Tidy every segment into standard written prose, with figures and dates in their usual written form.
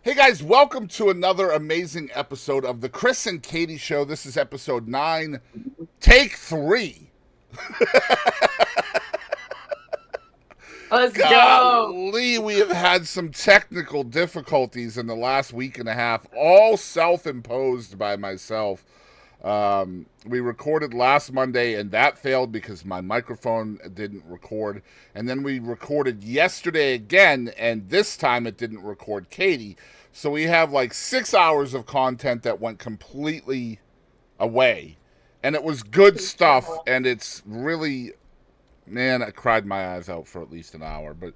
Hey guys, welcome to another amazing episode of the Chris and Kadie Show. This is episode 9, take 3. Let's go. Golly, we have had some technical difficulties in the last week and a half, all self-imposed by myself. We recorded last Monday and that failed because my microphone didn't record. And then we recorded yesterday again, and this time it didn't record Kadie. So we have like 6 hours of content that went completely away. And it was good stuff, and it's really, man, I cried my eyes out for at least an hour. But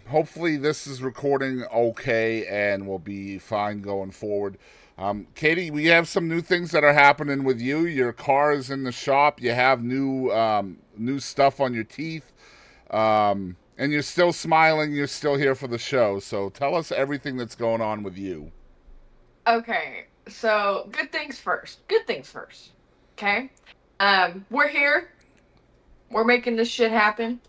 hopefully this is recording okay and will be fine going forward. Kadie, we have some new things that are happening with you. Your car is in the shop. You have new stuff on your teeth. And you're still smiling. You're still here for the show. So tell us everything that's going on with you. Okay, so good things first. Good things first. Okay. We're here. We're making this shit happen.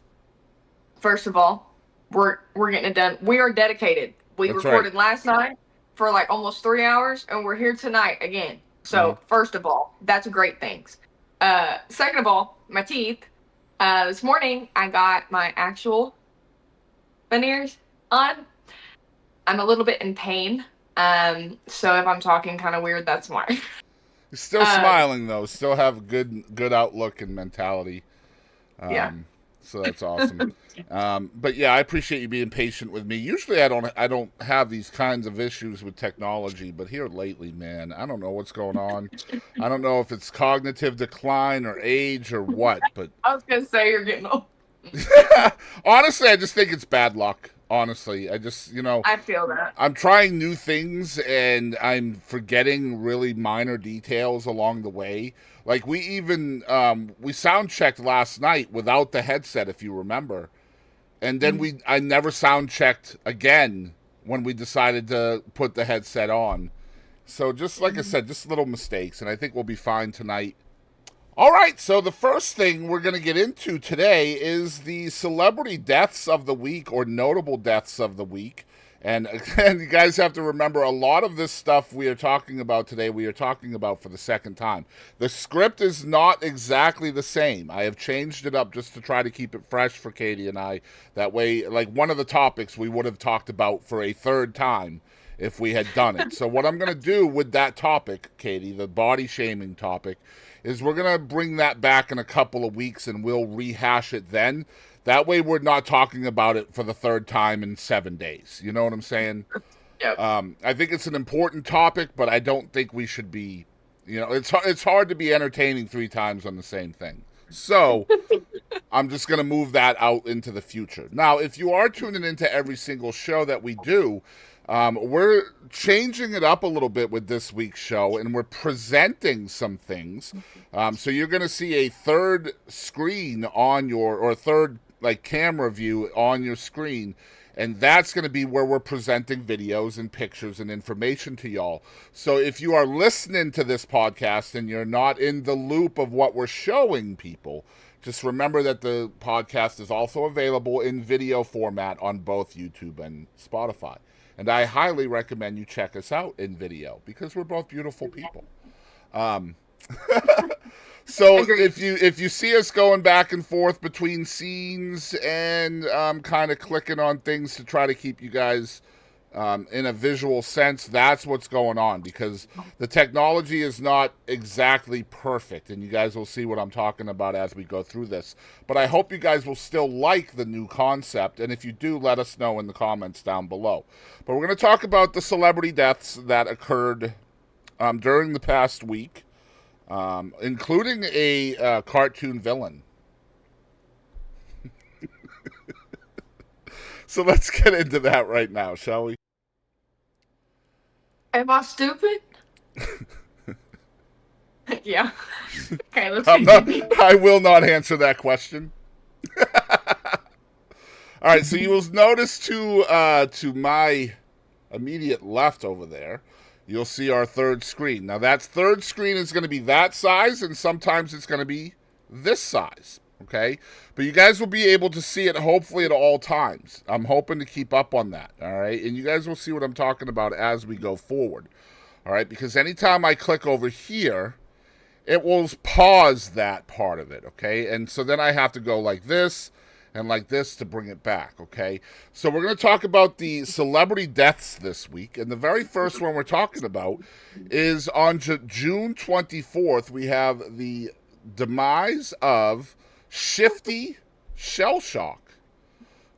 First of all, we're getting it done. We are dedicated. We That's recorded right. last night for like almost 3 hours, and we're here tonight again. So first of all, that's great things. Second of all, my teeth. This morning I got my actual veneers on. I'm a little bit in pain. So if I'm talking kind of weird, that's why. You're still um, smiling though. Still have good outlook and mentality. yeah. So that's awesome. But yeah, I appreciate you being patient with me. Usually, I don't have these kinds of issues with technology, but here lately, man, I don't know what's going on. I don't know if it's cognitive decline or age or what, but I was gonna say you're getting old. honestly, I just think it's bad luck. Honestly, I just I feel that. I'm trying new things and I'm forgetting really minor details along the way. Like we even we sound checked last night without the headset, if you remember, and then I never sound checked again when we decided to put the headset on. So just like I said, just little mistakes, and I think we'll be fine tonight. All right, so the first thing we're going to get into today is the celebrity deaths of the week or notable deaths of the week. And again, you guys have to remember a lot of this stuff we are talking about today, we are talking about for the second time. The script is not exactly the same. I have changed it up just to try to keep it fresh for Kadie and I. That way, like one of the topics we would have talked about for a third time if we had done it. So what I'm going to do with that topic, Kadie, the body shaming topic, is we're going to bring that back in a couple of weeks and we'll rehash it then. That way we're not talking about it for the third time in 7 days. You know what I'm saying? Yep. I think it's an important topic, but I don't think we should be, it's hard to be entertaining 3 times on the same thing. So I'm just going to move that out into the future. Now, if you are tuning into every single show that we do, we're changing it up a little bit with this week's show, and we're presenting some things. So you're going to see a third screen on or third like camera view on your screen, and that's going to be where we're presenting videos and pictures and information to y'all. So if you are listening to this podcast and you're not in the loop of what we're showing people, just remember that the podcast is also available in video format on both YouTube and Spotify. And I highly recommend you check us out in video because we're both beautiful people. Um, so Agreed. if you see us going back and forth between scenes and kind of clicking on things to try to keep you guys in a visual sense, that's what's going on because the technology is not exactly perfect, and you guys will see what I'm talking about as we go through this. But I hope you guys will still like the new concept, and if you do, let us know in the comments down below. But we're going to talk about the celebrity deaths that occurred during the past week, including a cartoon villain. So let's get into that right now, shall we? Am I stupid? Yeah. Okay, let's I'm not, continue. I will not answer that question. All right, so you will notice to my immediate left over there, you'll see our third screen. Now that third screen is going to be that size, and sometimes it's going to be this size. Okay, but you guys will be able to see it hopefully at all times. I'm hoping to keep up on that. All right, and you guys will see what I'm talking about as we go forward. All right, because anytime I click over here, it will pause that part of it. Okay, and so then I have to go like this and like this to bring it back. Okay, so we're going to talk about the celebrity deaths this week, and the very first one we're talking about is on June 24th. We have the demise of Shifty Shellshock,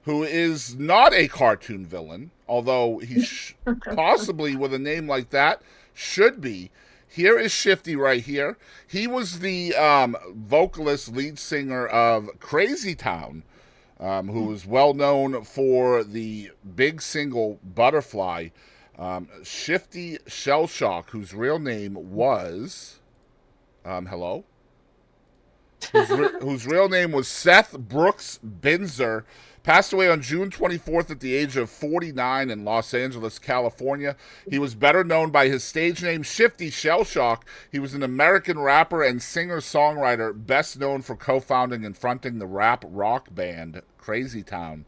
who is not a cartoon villain, although he possibly with a name like that should be. Here is Shifty right here. He was the vocalist, lead singer of Crazy Town, who was well known for the big single Butterfly. Shifty Shellshock, whose real name was, hello? Whose real name was Seth Brooks Binzer, passed away on June 24th at the age of 49 in Los Angeles, California. He was better known by his stage name Shifty Shellshock. He was an American rapper and singer-songwriter, best known for co-founding and fronting the rap rock band Crazy Town.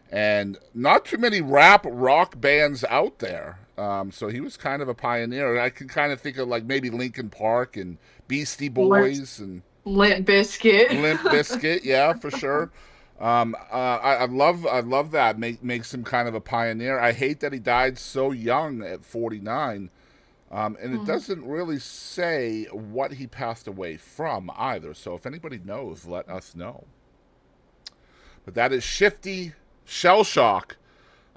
And not too many rap rock bands out there. So he was kind of a pioneer. I can kind of think of like maybe Linkin Park and Beastie Boys and Limp Biscuit. Limp Biscuit, yeah, for sure. I love that. Makes him kind of a pioneer. I hate that he died so young at 49, and it doesn't really say what he passed away from either. So if anybody knows, let us know. But that is Shifty Shellshock.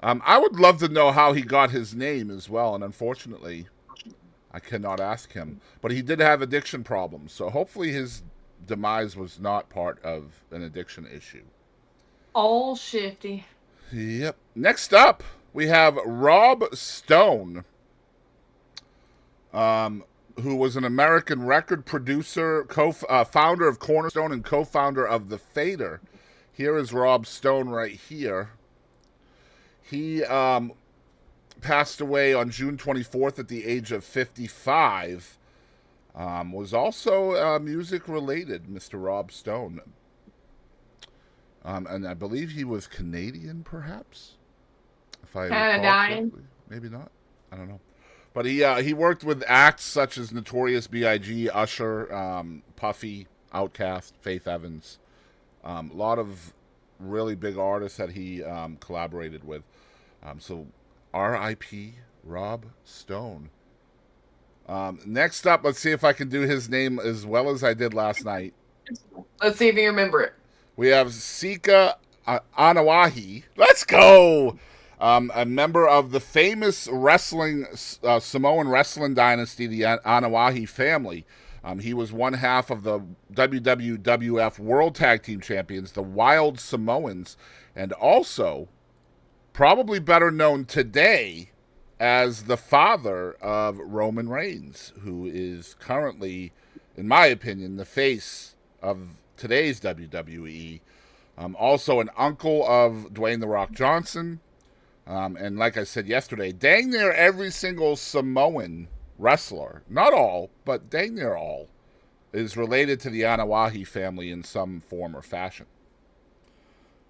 I would love to know how he got his name as well, and unfortunately, I cannot ask him. But he did have addiction problems, so hopefully his demise was not part of an addiction issue. All Shifty. Yep. Next up, we have Rob Stone, who was an American record producer, founder of Cornerstone, and co-founder of The Fader. Here is Rob Stone right here. He passed away on June 24th at the age of 55. Was also music related, Mr. Rob Stone. And I believe he was Canadian, perhaps? If I recall correctly. Maybe not. I don't know. But he worked with acts such as Notorious B.I.G., Usher, Puffy, Outkast, Faith Evans. A lot of really big artists that he collaborated with. So R.I.P. Rob Stone. Next up, let's see if I can do his name as well as I did last night. Let's see if you remember it. We have Sika Anawahi. Let's go! A member of the famous Samoan wrestling dynasty, the Anawahi family. He was one half of the WWF World Tag Team Champions, the Wild Samoans, and also, probably better known today as the father of Roman Reigns, who is currently, in my opinion, the face of today's WWE. Also an uncle of Dwayne "The Rock" Johnson. And like I said yesterday, dang near every single Samoan wrestler, not all, but dang near all, is related to the Anawahi family in some form or fashion.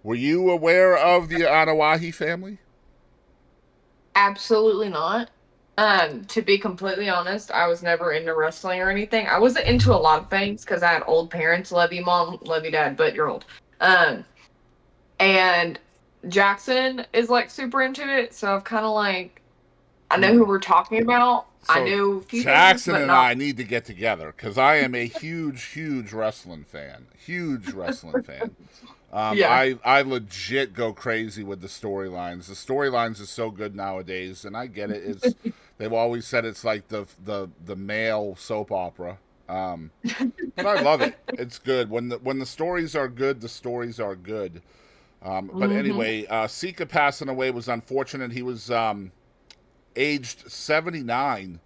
Were you aware of the Anawahi family? Absolutely not. To be completely honest, I was never into wrestling or anything. I wasn't into a lot of things because I had old parents. Love you, mom. Love you, dad. But you're old. And Jackson is like super into it, so I've kind of like I know who we're talking about. So I know a few Jackson things, and not... I need to get together because I am a huge wrestling fan. Huge wrestling fan. Yeah. I legit go crazy with the storylines. The storylines are so good nowadays, and I get it. It's they've always said it's like the male soap opera, but I love it. It's good when the stories are good. The stories are good. But anyway, Sika passing away was unfortunate. He was aged 79,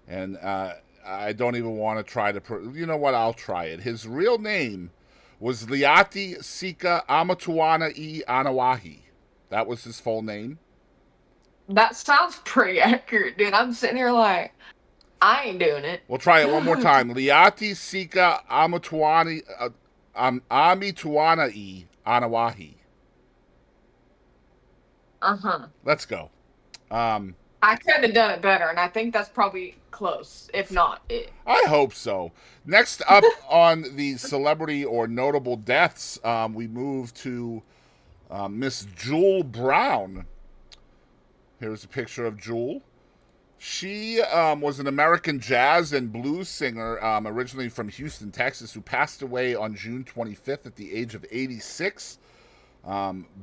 and I don't even want to try to. You know what? I'll try it. His real name was Liati Sika Amatuana I Anawahi. That was his full name. That sounds pretty accurate, dude. I'm sitting here like, I ain't doing it. We'll try it one more time. Liati Sika Amatuani Amituana'i Anawahi. Uh-huh. Let's go. Um, I couldn't have done it better, and I think that's probably close, if not it. I hope so. Next up on the celebrity or notable deaths, we move to Miss Jewel Brown. Here's a picture of Jewel. She was an American jazz and blues singer, originally from Houston, Texas, who passed away on June 25th at the age of 86.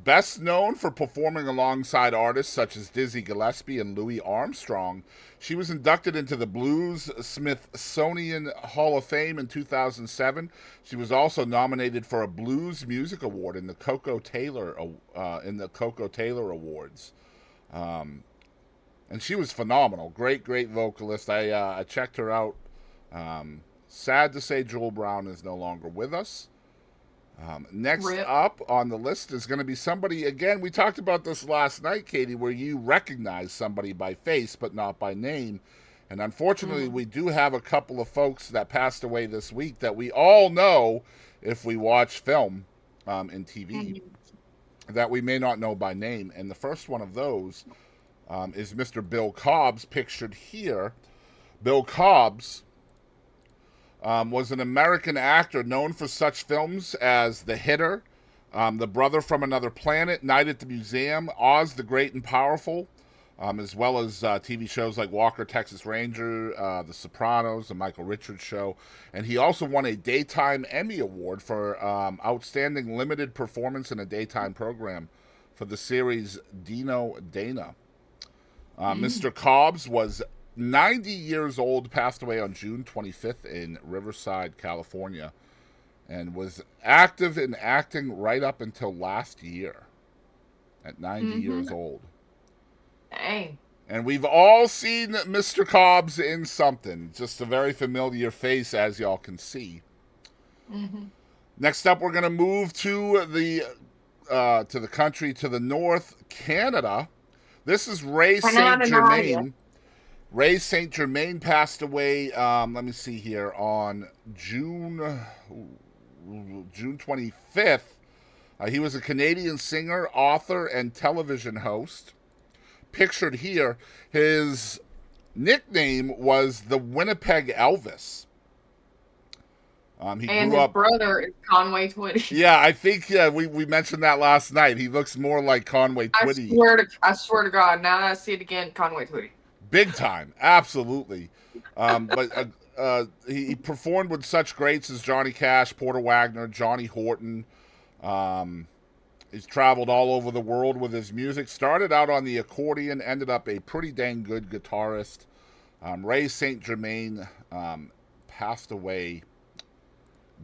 Best known for performing alongside artists such as Dizzy Gillespie and Louis Armstrong, she was inducted into the Blues Smithsonian Hall of Fame in 2007. She was also nominated for a Blues Music Award in the Coco Taylor Awards. And she was phenomenal. Great, great vocalist. I checked her out. Sad to say Jewel Brown is no longer with us. Next Rip. up on the list is going to be somebody, again, we talked about this last night, Kadie, where you recognize somebody by face but not by name. And unfortunately, we do have a couple of folks that passed away this week that we all know if we watch film in TV that we may not know by name. And the first one of those is Mr. Bill Cobbs, pictured here. Bill Cobbs was an American actor known for such films as The Hitter, The Brother from Another Planet, Night at the Museum, Oz the Great and Powerful, as well as TV shows like Walker, Texas Ranger, The Sopranos, The Michael Richards Show. And he also won a Daytime Emmy Award for Outstanding Limited Performance in a Daytime Program for the series Dino Dana. Mr. Cobbs was 90 years old, passed away on June 25th in Riverside, California, and was active in acting right up until last year at 90 years old. Dang. And we've all seen Mr. Cobbs in something. Just a very familiar face, as y'all can see. Next up, we're going to move to the country to the north, Canada. This is Ray St. Germain. Ray St. Germain passed away, let me see here, on June 25th. He was a Canadian singer, author, and television host. Pictured here, his nickname was the Winnipeg Elvis. And his brother is Conway Twitty. Yeah, I think we mentioned that last night. He looks more like Conway Twitty. I swear to God, now that I see it again, Conway Twitty. Big time, absolutely. But he performed with such greats as Johnny Cash, Porter Wagner, Johnny Horton. He's traveled all over the world with his music. Started out on the accordion, ended up a pretty dang good guitarist. Ray St. Germain passed away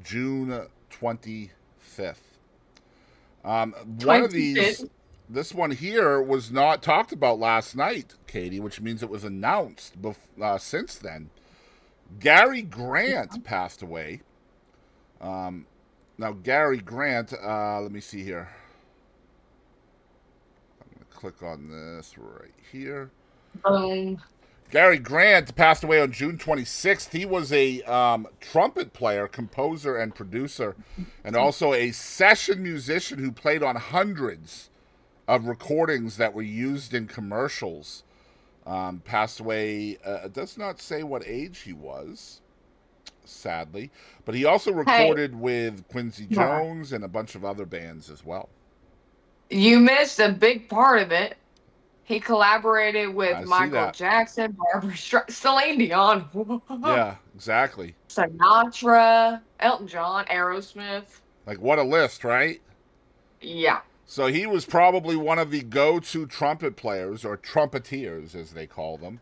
June 25th. One of these... This one here was not talked about last night, Kadie, which means it was announced since then. Gary Grant passed away. Now, Gary Grant, let me see here. I'm going to click on this right here. Gary Grant passed away on June 26th. He was a trumpet player, composer, and producer, and also a session musician who played on hundreds of recordings that were used in commercials. Passed away. It does not say what age he was, sadly. But he also recorded with Quincy Jones and a bunch of other bands as well. You missed a big part of it. He collaborated with Michael Jackson, Barbara Streisand, Celine Dion. Yeah, exactly. Sinatra, Elton John, Aerosmith. Like, what a list, right? Yeah. So he was probably one of the go-to trumpet players, or trumpeteers, as they call them.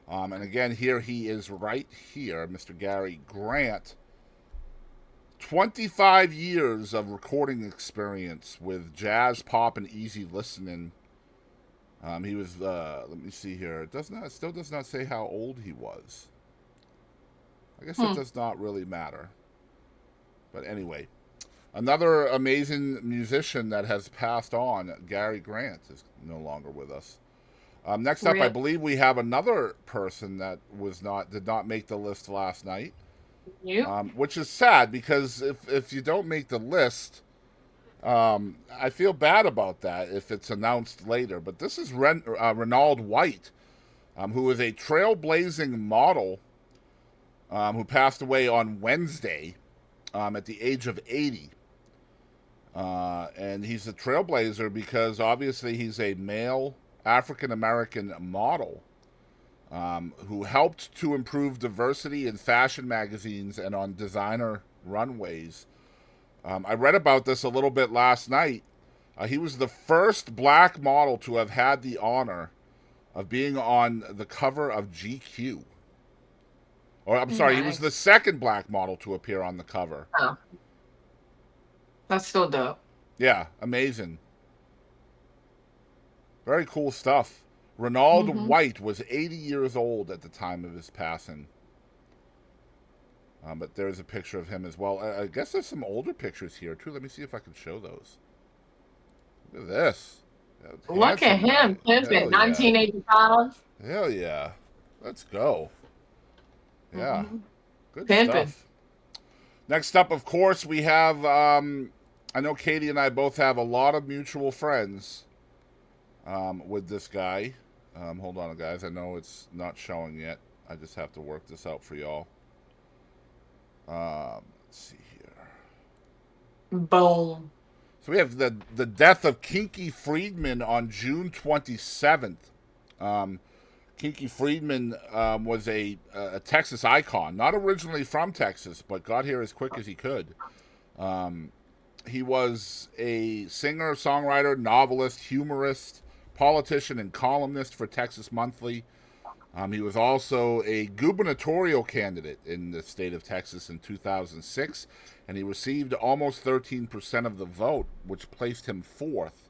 And again, here he is right here, Mr. Gary Grant. 25 years of recording experience with jazz, pop, and easy listening. He was, let me see here. It still does not say how old he was. I guess it does not really matter. But anyway, another amazing musician that has passed on, Gary Grant, is no longer with us. Next up, I believe we have another person that did not make the list last night. You? which is sad because if you don't make the list, I feel bad about that if it's announced later. But this is Renaud White, who is a trailblazing model who passed away on Wednesday at the age of 80. And he's a trailblazer because obviously he's a male African American model who helped to improve diversity in fashion magazines and on designer runways. I read about this a little bit last night. He was the first black model to have had the honor of being on the cover of GQ. Or I'm sorry, he was the Nice. second black model to appear on the cover. Oh, that's still dope. Yeah, amazing. Very cool stuff. Renaud Hmm. White was 80 years old at the time of his passing. But there's a picture of him as well. I guess there's some older pictures here, too. Let me see if I can show those. Look at this. Look at Handsome guy. him, pimping. Hell yeah. 1985. Hell yeah. Let's go. Yeah. Hmm. Good Pimping. stuff. Next up, of course, we have. I know Kadie and I both have a lot of mutual friends with this guy. Hold on, guys. I know it's not showing yet. I just have to work this out for y'all. Let's see here. Boom. So we have the death of Kinky Friedman on June 27th. Kinky Friedman was a Texas icon, not originally from Texas, but got here as quick as he could. He was a singer, songwriter, novelist, humorist, politician, and columnist for Texas Monthly. He was also a gubernatorial candidate in the state of Texas in 2006, and he received almost 13% of the vote, which placed him fourth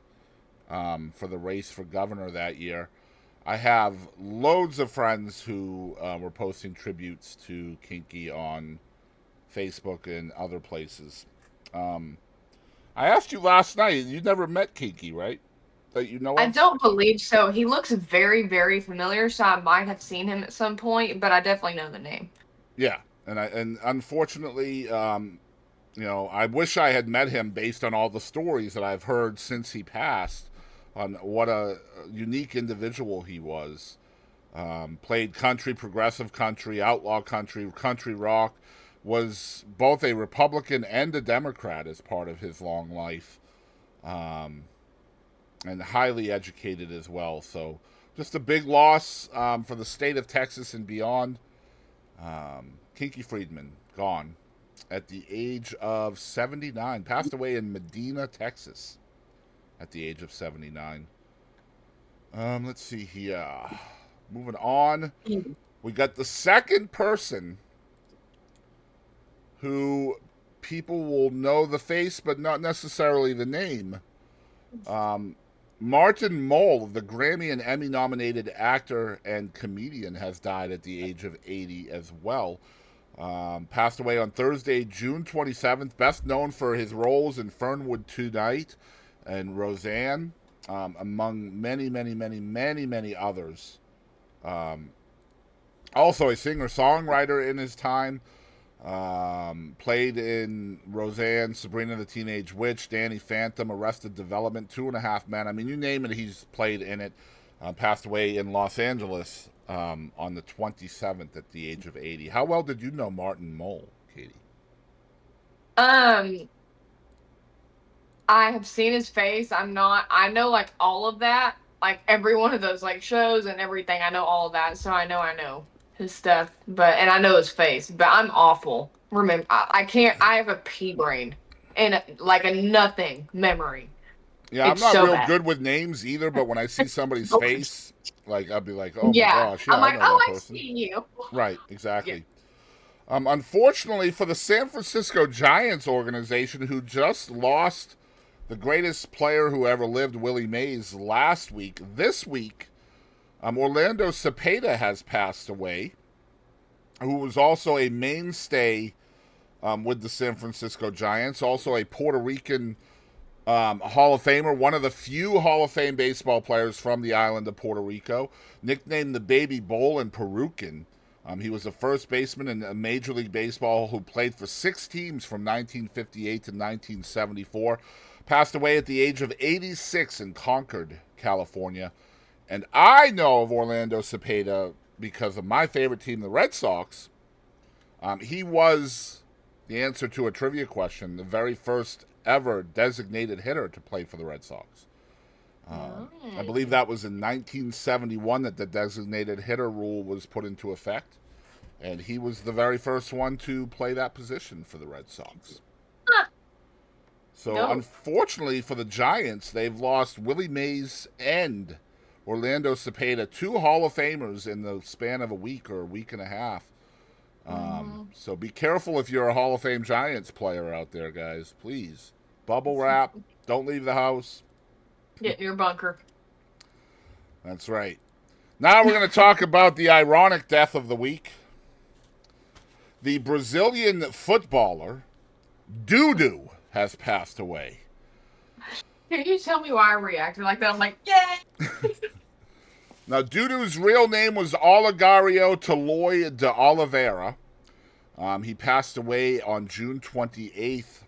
for the race for governor that year. I have loads of friends who were posting tributes to Kinky on Facebook and other places. I asked you last night, you never met Kinky, right? That you know I of? don't believe so. He looks very, very familiar, so I might have seen him at some point, but I definitely know the name. Yeah, and unfortunately, I wish I had met him based on all the stories that I've heard since he passed on what a unique individual he was. Played country, progressive country, outlaw country, country rock. Was both a Republican and a Democrat as part of his long life, and highly educated as well. So, just a big loss for the state of Texas and beyond. Kinky Friedman, gone at the age of 79. Passed away in Medina, Texas at the age of 79. Let's see here. Moving on. We got the second person who people will know the face but not necessarily the name. Martin Mull, the Grammy and Emmy nominated actor and comedian, has died at the age of 80 as well. Passed away on Thursday, June 27th. Best known for his roles in Fernwood Tonight and Roseanne, among many, many, many, many, many others. Also a singer-songwriter in his time. Played in Roseanne, Sabrina the Teenage Witch, Danny Phantom, Arrested Development, Two and a Half Men. I mean, you name it, he's played in it. Passed away in Los Angeles on the 27th at the age of 80. How well did you know Martin Mull, Kadie? Um, I have seen his face. I know like all of that, like every one of those like shows and everything. I know all of that, so I know his stuff, and I know his face, but I'm awful. Remember, I can't, I have a pea brain and like a nothing memory. Yeah, I'm It's not so real bad. good with names either, but when I see somebody's face, like I'll be like, oh my Yeah. gosh, I'm yeah, I like, know oh, that I person. see you. Right, Yeah. exactly. Unfortunately for the San Francisco Giants organization, who just lost the greatest player who ever lived, Willie Mays, last week, this week, Orlando Cepeda has passed away, who was also a mainstay with the San Francisco Giants, also a Puerto Rican Hall of Famer, one of the few Hall of Fame baseball players from the island of Puerto Rico, nicknamed the Baby Bull and Perucan. He was a first baseman in Major League Baseball who played for 6 teams from 1958 to 1974. Passed away at the age of 86 in Concord, California. And I know of Orlando Cepeda because of my favorite team, the Red Sox. He was the answer to a trivia question, the very first ever designated hitter to play for the Red Sox. I believe that was in 1971 that the designated hitter rule was put into effect. And he was the very first one to play that position for the Red Sox. So, unfortunately for the Giants, they've lost Willie Mays and Orlando Cepeda, 2 Hall of Famers in the span of a week or a week and a half. So be careful if you're a Hall of Fame Giants player out there, guys. Please. Bubble wrap. Don't leave the house. Get in your bunker. That's right. Now we're going to talk about the ironic death of the week. The Brazilian footballer, Dudu, has passed away. Can you tell me why I reacted like that? I'm like, yay! Now, Dudu's real name was Olegario Toloi de Oliveira. He passed away on June 28th,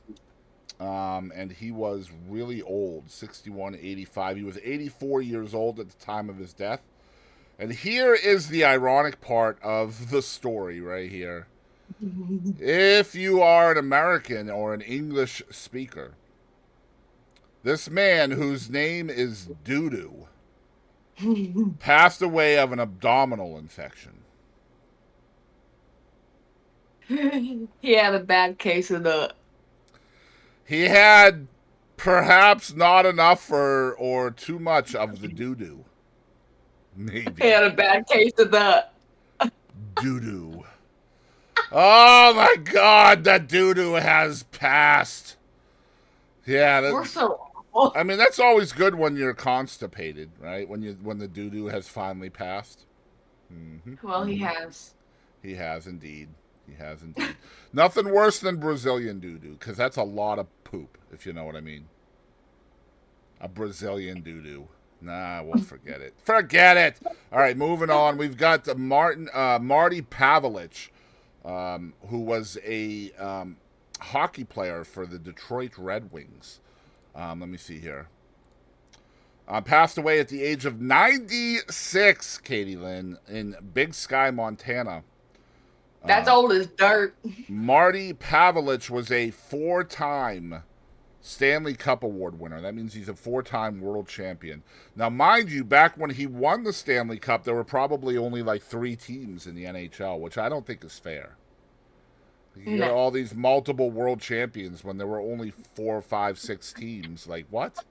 and he was really old, 61, 85. He was 84 years old at the time of his death. And here is the ironic part of the story right here. If you are an American or an English speaker, this man whose name is Dudu passed away of an abdominal infection. He had a bad case of the... He had perhaps not enough or too much of the doo-doo. Maybe. He had a bad case of the... Doo-doo. Oh my God, that doo-doo has passed. Yeah, We're so awful. I mean, that's always good when you're constipated, right? When the doo-doo has finally passed. Mm-hmm. Well, he has. He has indeed. He has indeed. Nothing worse than Brazilian doo-doo, because that's a lot of poop, if you know what I mean. A Brazilian doo-doo. Nah, we'll forget it. Forget it! All right, moving on. We've got Marty Pavelich, who was a hockey player for the Detroit Red Wings. Let me see here. Passed away at the age of 96, Kadie Lynn, in Big Sky, Montana. That's old as dirt. Marty Pavelich was a 4-time Stanley Cup Award winner. That means he's a 4-time world champion. Now, mind you, back when he won the Stanley Cup, there were probably only like 3 teams in the NHL, which I don't think is fair. You get all these multiple world champions when there were only 4, 5, 6 teams. Like, what?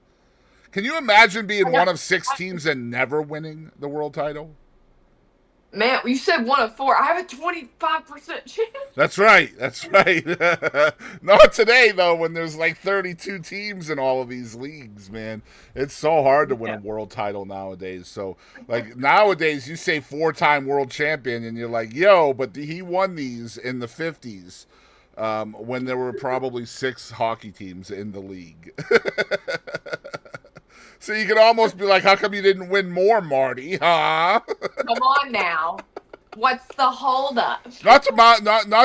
Can you imagine being one of 6 teams and never winning the world title? Man, you said 1 of 4. I have a 25% chance. That's right. That's right. Not today, though, when there's like 32 teams in all of these leagues, man. It's so hard to win a world title nowadays. So, like, nowadays, you say 4-time world champion, and you're like, yo, but he won these in the 50s when there were probably 6 hockey teams in the league. So you could almost be like, how come you didn't win more, Marty? Huh? Come on now. What's the holdup? Not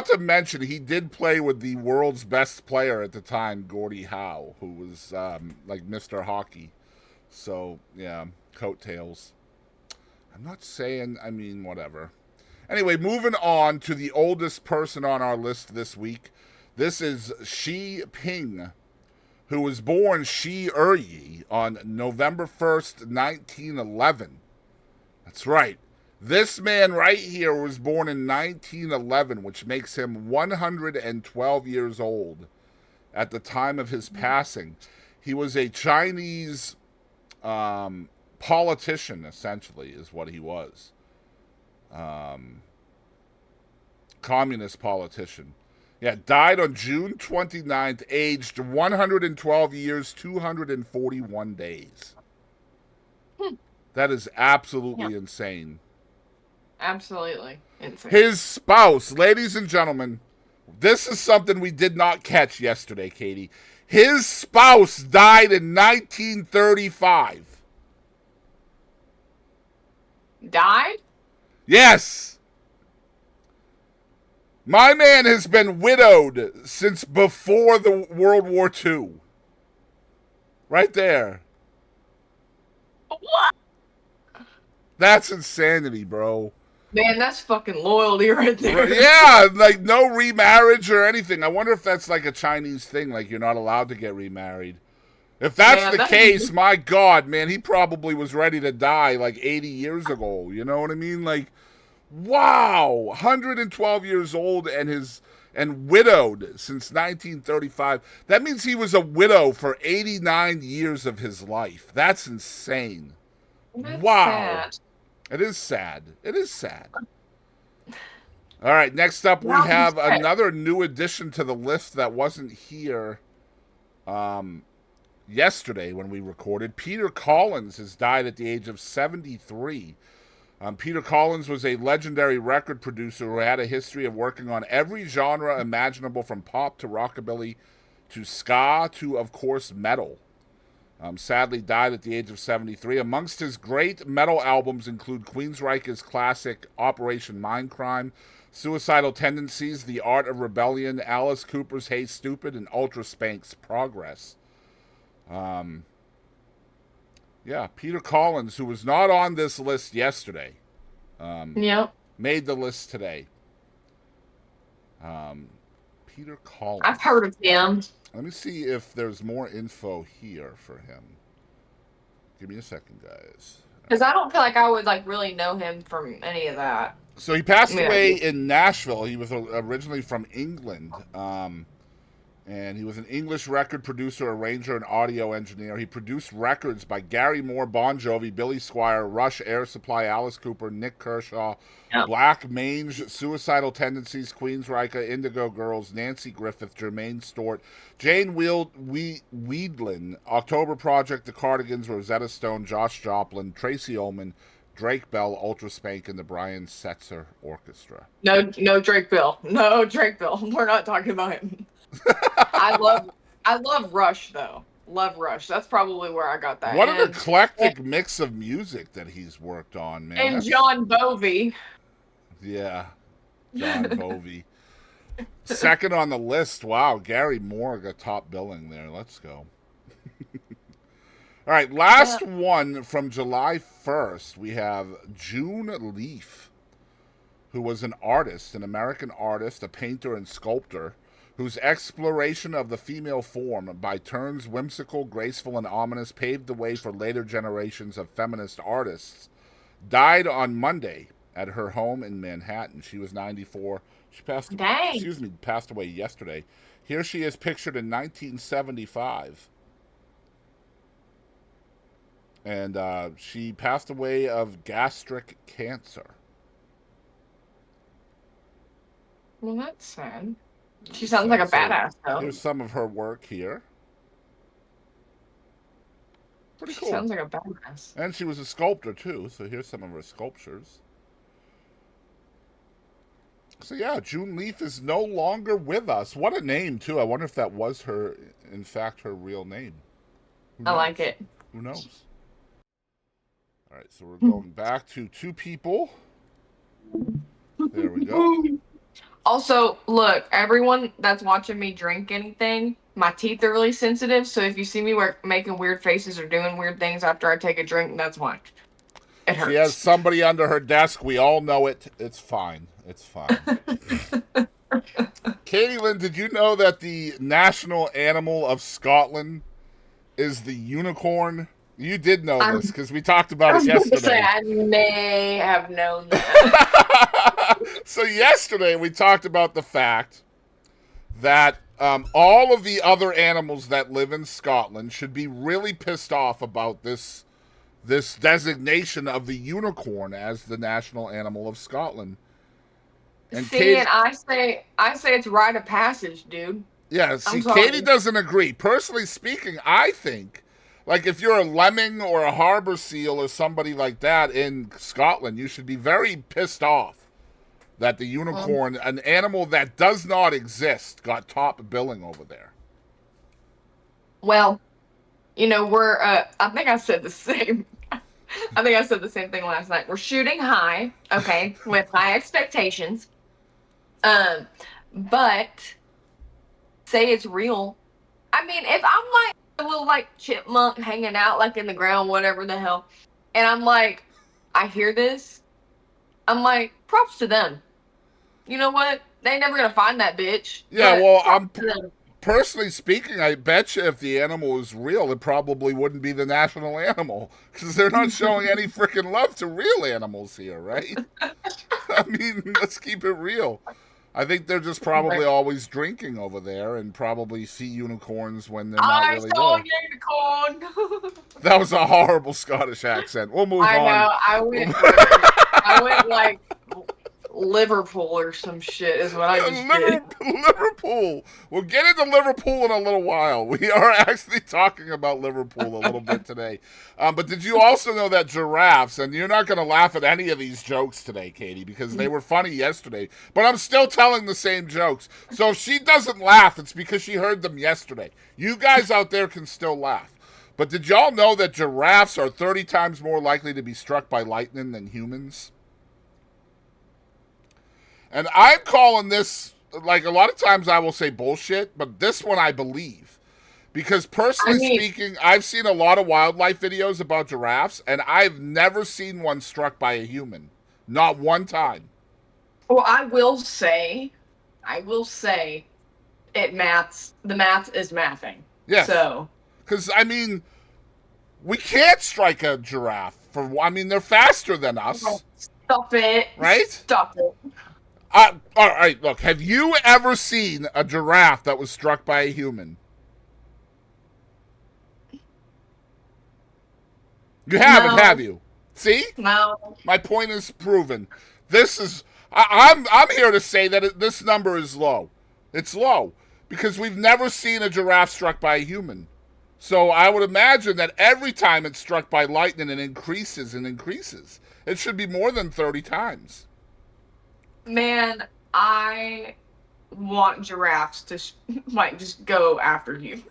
to mention, he did play with the world's best player at the time, Gordie Howe, who was like Mr. Hockey. So, yeah, coattails. I'm not saying, I mean, whatever. Anyway, moving on to the oldest person on our list this week. This is Xi Ping, who was born Shi Eryi on November 1st, 1911. That's right. This man right here was born in 1911, which makes him 112 years old at the time of his passing. He was a Chinese politician, essentially, is what he was. Communist politician. Yeah, died on June 29th, aged 112 years, 241 days. That is absolutely insane. Absolutely insane. His spouse, ladies and gentlemen, this is something we did not catch yesterday, Kadie. His spouse died in 1935. Died? Yes. My man has been widowed since before the World War II. Right there. What? That's insanity, bro. Man, that's fucking loyalty right there. Yeah, like no remarriage or anything. I wonder if that's like a Chinese thing, like you're not allowed to get remarried. If that's Man, the that case, my God, man, he probably was ready to die like 80 years ago. You know what I mean? Like, wow, 112 years old and widowed since 1935. That means he was a widow for 89 years of his life. That's insane. that's Wow. sad. It is sad. It is sad. All right, next up we Now I'm have sad. another new addition to the list that wasn't here yesterday when we recorded. Peter Collins has died at the age of 73. Peter Collins was a legendary record producer who had a history of working on every genre imaginable, from pop to rockabilly to ska to, of course, metal. Sadly died at the age of 73. Amongst his great metal albums include Queensryche's classic Operation Mindcrime, Suicidal Tendencies, The Art of Rebellion, Alice Cooper's Hey Stupid, and Ultra Spank's Progress. Yeah, Peter Collins, who was not on this list yesterday, Yep. made the list today. Peter Collins. I've heard of him. Let me see if there's more info here for him. Give me a second, guys. Because I don't feel like I would like really know him from any of that. So he passed Yeah. away in Nashville. He was originally from England. And he was an English record producer, arranger, and audio engineer. He produced records by Gary Moore, Bon Jovi, Billy Squier, Rush, Air Supply, Alice Cooper, Nick Kershaw, Yep. Black Mange, Suicidal Tendencies, Queensryche, Indigo Girls, Nancy Griffith, Jermaine Stewart, Jane Weedlin, October Project, The Cardigans, Rosetta Stone, Josh Joplin, Tracy Ullman, Drake Bell, Ultra Spank, and the Brian Setzer Orchestra. No, no Drake Bill. No Drake Bill. We're not talking about him. I love Rush though. Love Rush. That's probably where I got that. What an eclectic mix of music that he's worked on, man. And John Bovey. Yeah, John Bovey. Second on the list. Wow, Gary Moore got top billing there. Let's go. All right, last one from July 1st. We have June Leaf, who was an artist, an American artist, a painter and sculptor, whose exploration of the female form, by turns whimsical, graceful, and ominous, paved the way for later generations of feminist artists, died on Monday at her home in Manhattan. She was 94. She passed away yesterday. Here she is pictured in 1975. And she passed away of gastric cancer. Well, that's sad. She sounds like a badass, though. Here's some of her work here. Pretty cool. Sounds like a badass. And she was a sculptor, too, so here's some of her sculptures. So, yeah, June Leaf is no longer with us. What a name, too. I wonder if that was her, in fact, her real name. I like it. Who knows? All right, so we're going back to two people. There we go. Also, look, everyone that's watching me drink anything, my teeth are really sensitive. So if you see me making weird faces or doing weird things after I take a drink, that's why. It hurts. She has somebody under her desk. We all know it. It's fine. It's fine. Kadie, Lynn, did you know that the national animal of Scotland is the unicorn? You did know this because we talked about it yesterday. I may have known that. So yesterday we talked about the fact that all of the other animals that live in Scotland should be really pissed off about this designation of the unicorn as the national animal of Scotland. And see, and I say it's rite of passage, dude. Yeah, see, Kadie doesn't agree. Personally speaking, I think, like, if you're a lemming or a harbor seal or somebody like that in Scotland, you should be very pissed off that the unicorn, an animal that does not exist, got top billing over there. Well, you know, I think I said the same. I think I said the same thing last night. We're shooting high, okay, with high expectations. Um, but say it's real. I mean, if I'm like a little like chipmunk hanging out like in the ground, whatever the hell, and I'm like, I hear this, I'm like, props to them. You know what? They ain't never gonna find that bitch, Yeah, but well, props to them. personally speaking, I bet you if the animal was real, it probably wouldn't be the national animal because they're not showing any freaking love to real animals here, right? I mean, let's keep it real. I think they're just probably always drinking over there and probably see unicorns when they're not I really saw there. a unicorn. That was a horrible Scottish accent. We'll move I on. know. I went like Liverpool or some shit is what I just did. Liverpool. We'll get into Liverpool in a little while. We are actually talking about Liverpool a little bit today. But did you also know that giraffes, and you're not going to laugh at any of these jokes today, Kadie, because they were funny yesterday, but I'm still telling the same jokes. So if she doesn't laugh, it's because she heard them yesterday. You guys out there can still laugh. But did y'all know that giraffes are 30 times more likely to be struck by lightning than humans? And I'm calling this, like, a lot of times I will say bullshit, but this one I believe. Because I personally mean, speaking, I've seen a lot of wildlife videos about giraffes, and I've never seen one struck by a human. Not one time. well, I will say, it maths. The math is mathing. Yes. So Because, I mean, we can't strike a giraffe. I mean, they're faster than us, stop it. right? Stop it. All right, look, have you ever seen a giraffe that was struck by a human? You haven't, have No, you? See? no. My point is proven. This is I'm here to say that this number is low. It's low because we've never seen a giraffe struck by a human. So I would imagine that every time it's struck by lightning, it increases and increases. It should be more than 30 times. Man, I want giraffes to like just go after you.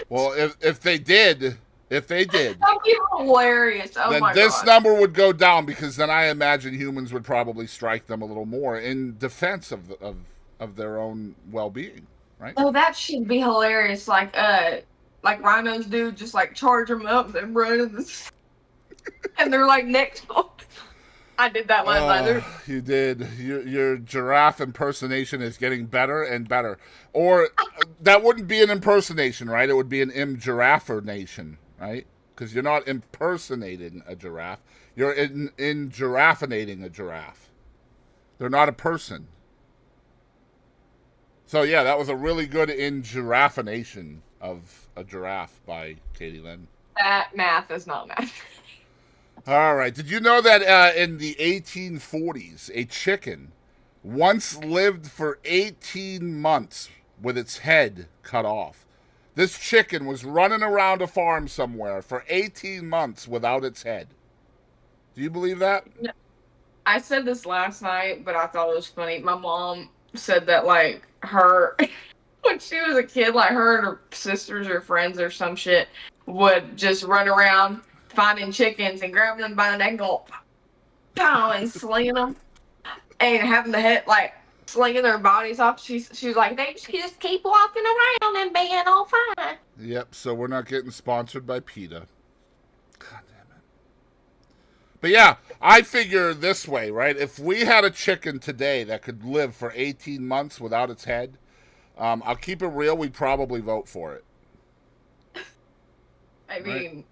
Well, if they did, That'd be hilarious. Oh then my this god. number would go down because then I imagine humans would probably strike them a little more in defense of their own well-being, right? Oh, that should be hilarious. Like rhinos do, just like charge them up and run in the, and they're like next. I did that last night. You did. Your giraffe impersonation is getting better and better. Or that wouldn't be an impersonation, right? It would be an giraffe-nation, right? Because you're not impersonating a giraffe. You're in giraffinating a giraffe. They're not a person. So yeah, that was a really good in giraffination of a giraffe by Kadie Lynn. That math is not math. All right. Did you know that in the 1840s, a chicken once lived for 18 months with its head cut off? This chicken was running around a farm somewhere for 18 months without its head. Do you believe that? I said this last night, but I thought it was funny. My mom said that like her when she was a kid, like her and her sisters or friends or some shit would just run around finding chickens and grabbing them by the neck and go pow and slinging them and having the head like slinging their bodies off. She was like, they just keep walking around and being all fine. Yep, so we're not getting sponsored by PETA. God damn it. But yeah, I figure this way, right? If we had a chicken today that could live for 18 months without its head, I'll keep it real, we'd probably vote for it. I mean, right?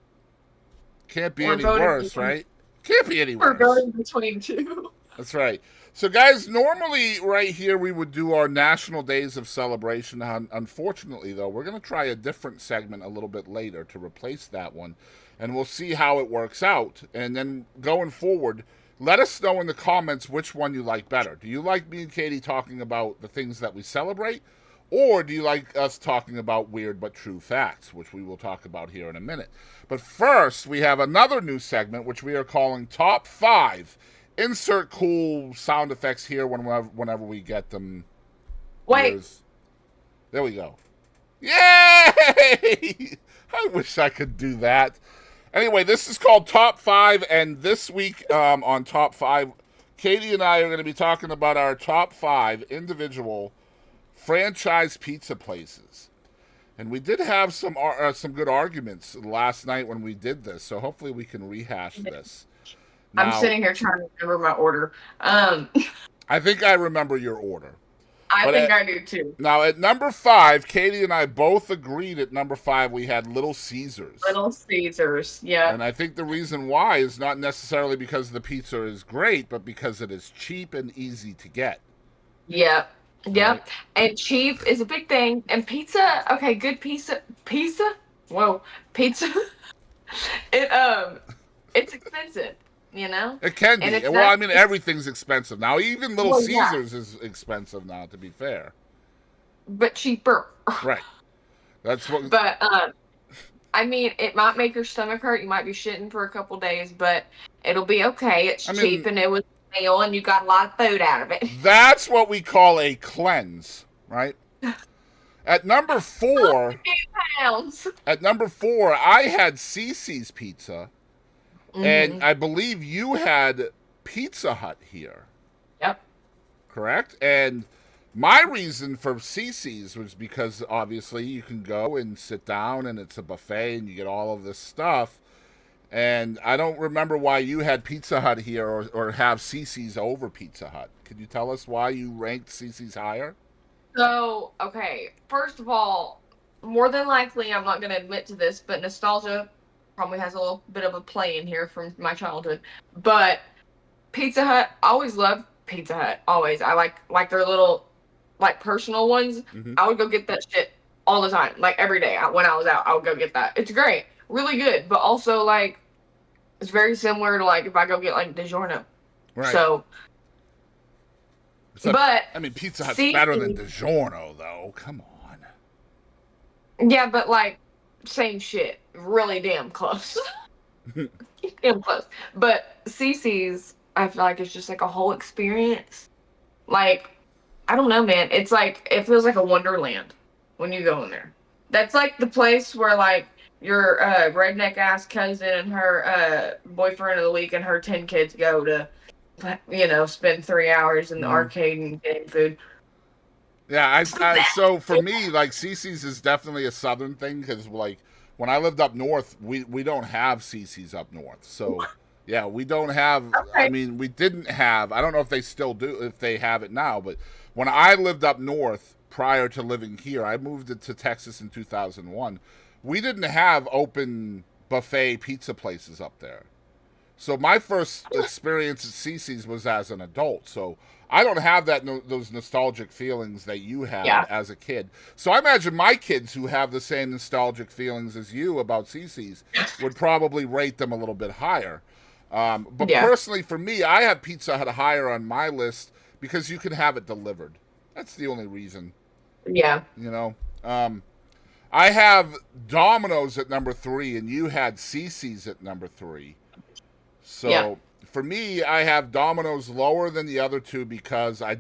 Can't be we're any voting worse, between, right? Can't be any we're worse. voting between two. That's right. So, guys, normally right here we would do our national days of celebration. Unfortunately, though, we're going to try a different segment a little bit later to replace that one, and we'll see how it works out. And then going forward, let us know in the comments which one you like better. Do you like me and Kadie talking about the things that we celebrate, or do you like us talking about weird but true facts, which we will talk about here in a minute? But first, we have another new segment, which we are calling Top 5. Insert cool sound effects here whenever we get them. Wait. There we go. Yay! I wish I could do that. Anyway, this is called Top 5, and this week on Top 5, Kadie and I are going to be talking about our top 5 individual franchise pizza places. And we did have some good arguments last night when we did this, so hopefully we can rehash this. I'm Now, sitting here trying to remember my order. I think I remember your order. I But think I do too. now at number 5, Kadie and I both agreed at number 5 we had Little Caesars. Little Caesars. Yeah. And I think the reason why is not necessarily because the pizza is great, but because it is cheap and easy to get. Yep. Yep. Right. And cheap is a big thing. And pizza, okay, good pizza. Pizza? Whoa. Pizza. It's expensive, you know? It can And be. it's Well, not I mean, everything's expensive now. Even Little well, yeah, Caesars is expensive now, to be fair. but cheaper. Right. That's what. But I mean, it might make your stomach hurt. You might be shitting for a couple days, but it'll be okay. It's I cheap mean, and it was a meal and you got a lot of food out of it. that's what we call a cleanse, right? At number 4, 8 pounds. at number 4, I had Cece's Pizza, and Mm-hmm. I believe you had Pizza Hut here. Yep. Correct? And my reason for Cece's was because obviously you can go and sit down and it's a buffet and you get all of this stuff. And I don't remember why you had Pizza Hut here or have Cece's over Pizza Hut. Could you tell us why you ranked Cece's higher? So, okay, first of all, more than likely, I'm not going to admit to this, but nostalgia probably has a little bit of a play in here from my childhood. But Pizza Hut, I always loved Pizza Hut. Always. I like their little, like, personal ones. Mm-hmm. I would go get that shit all the time. Like, every day. When I was out, I would go get that. It's great. Really good. But also, like, it's very similar to, like, if I go get, like, DiGiorno. Right. So, So, but I mean, Pizza Hut's see, better than DiGiorno, though. Come on. yeah, but, like, same shit. Really damn close. Damn close. But Cece's, I feel like it's just like a whole experience. Like, I don't know, man. It's like, it feels like a wonderland when you go in there. That's like the place where, like, your redneck ass cousin and her boyfriend of the week and her 10 kids go to, you know, spend 3 hours in the arcade and getting food. Yeah, so for me, like, Cece's is definitely a southern thing because, like, when I lived up north, we don't have Cece's up north. So, yeah, we don't have, Okay. I mean, we didn't have, I don't know if they still do, if they have it now, but when I lived up north prior to living here, I moved to Texas in 2001. We didn't have open buffet pizza places up there. So my first experience at Cece's was as an adult. So I don't have those nostalgic feelings that you had as a kid. So I imagine my kids who have the same nostalgic feelings as you about Cece's would probably rate them a little bit higher. But personally, for me, I have Pizza Hut higher on my list because you can have it delivered. That's the only reason. Yeah. You know, I have Domino's at number 3, and you had Cece's at number 3. So for me, I have Domino's lower than the other two because I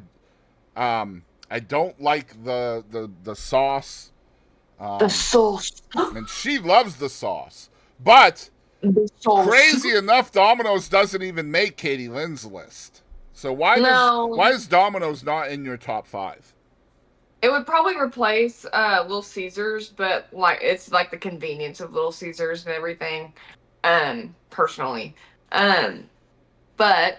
don't like the sauce. The sauce. And she loves the sauce. But The sauce. crazy enough, Domino's doesn't even make Katie Lynn's list. So why is Domino's not in your top 5? It would probably replace Little Caesars, but like it's like the convenience of Little Caesars and everything. Personally, but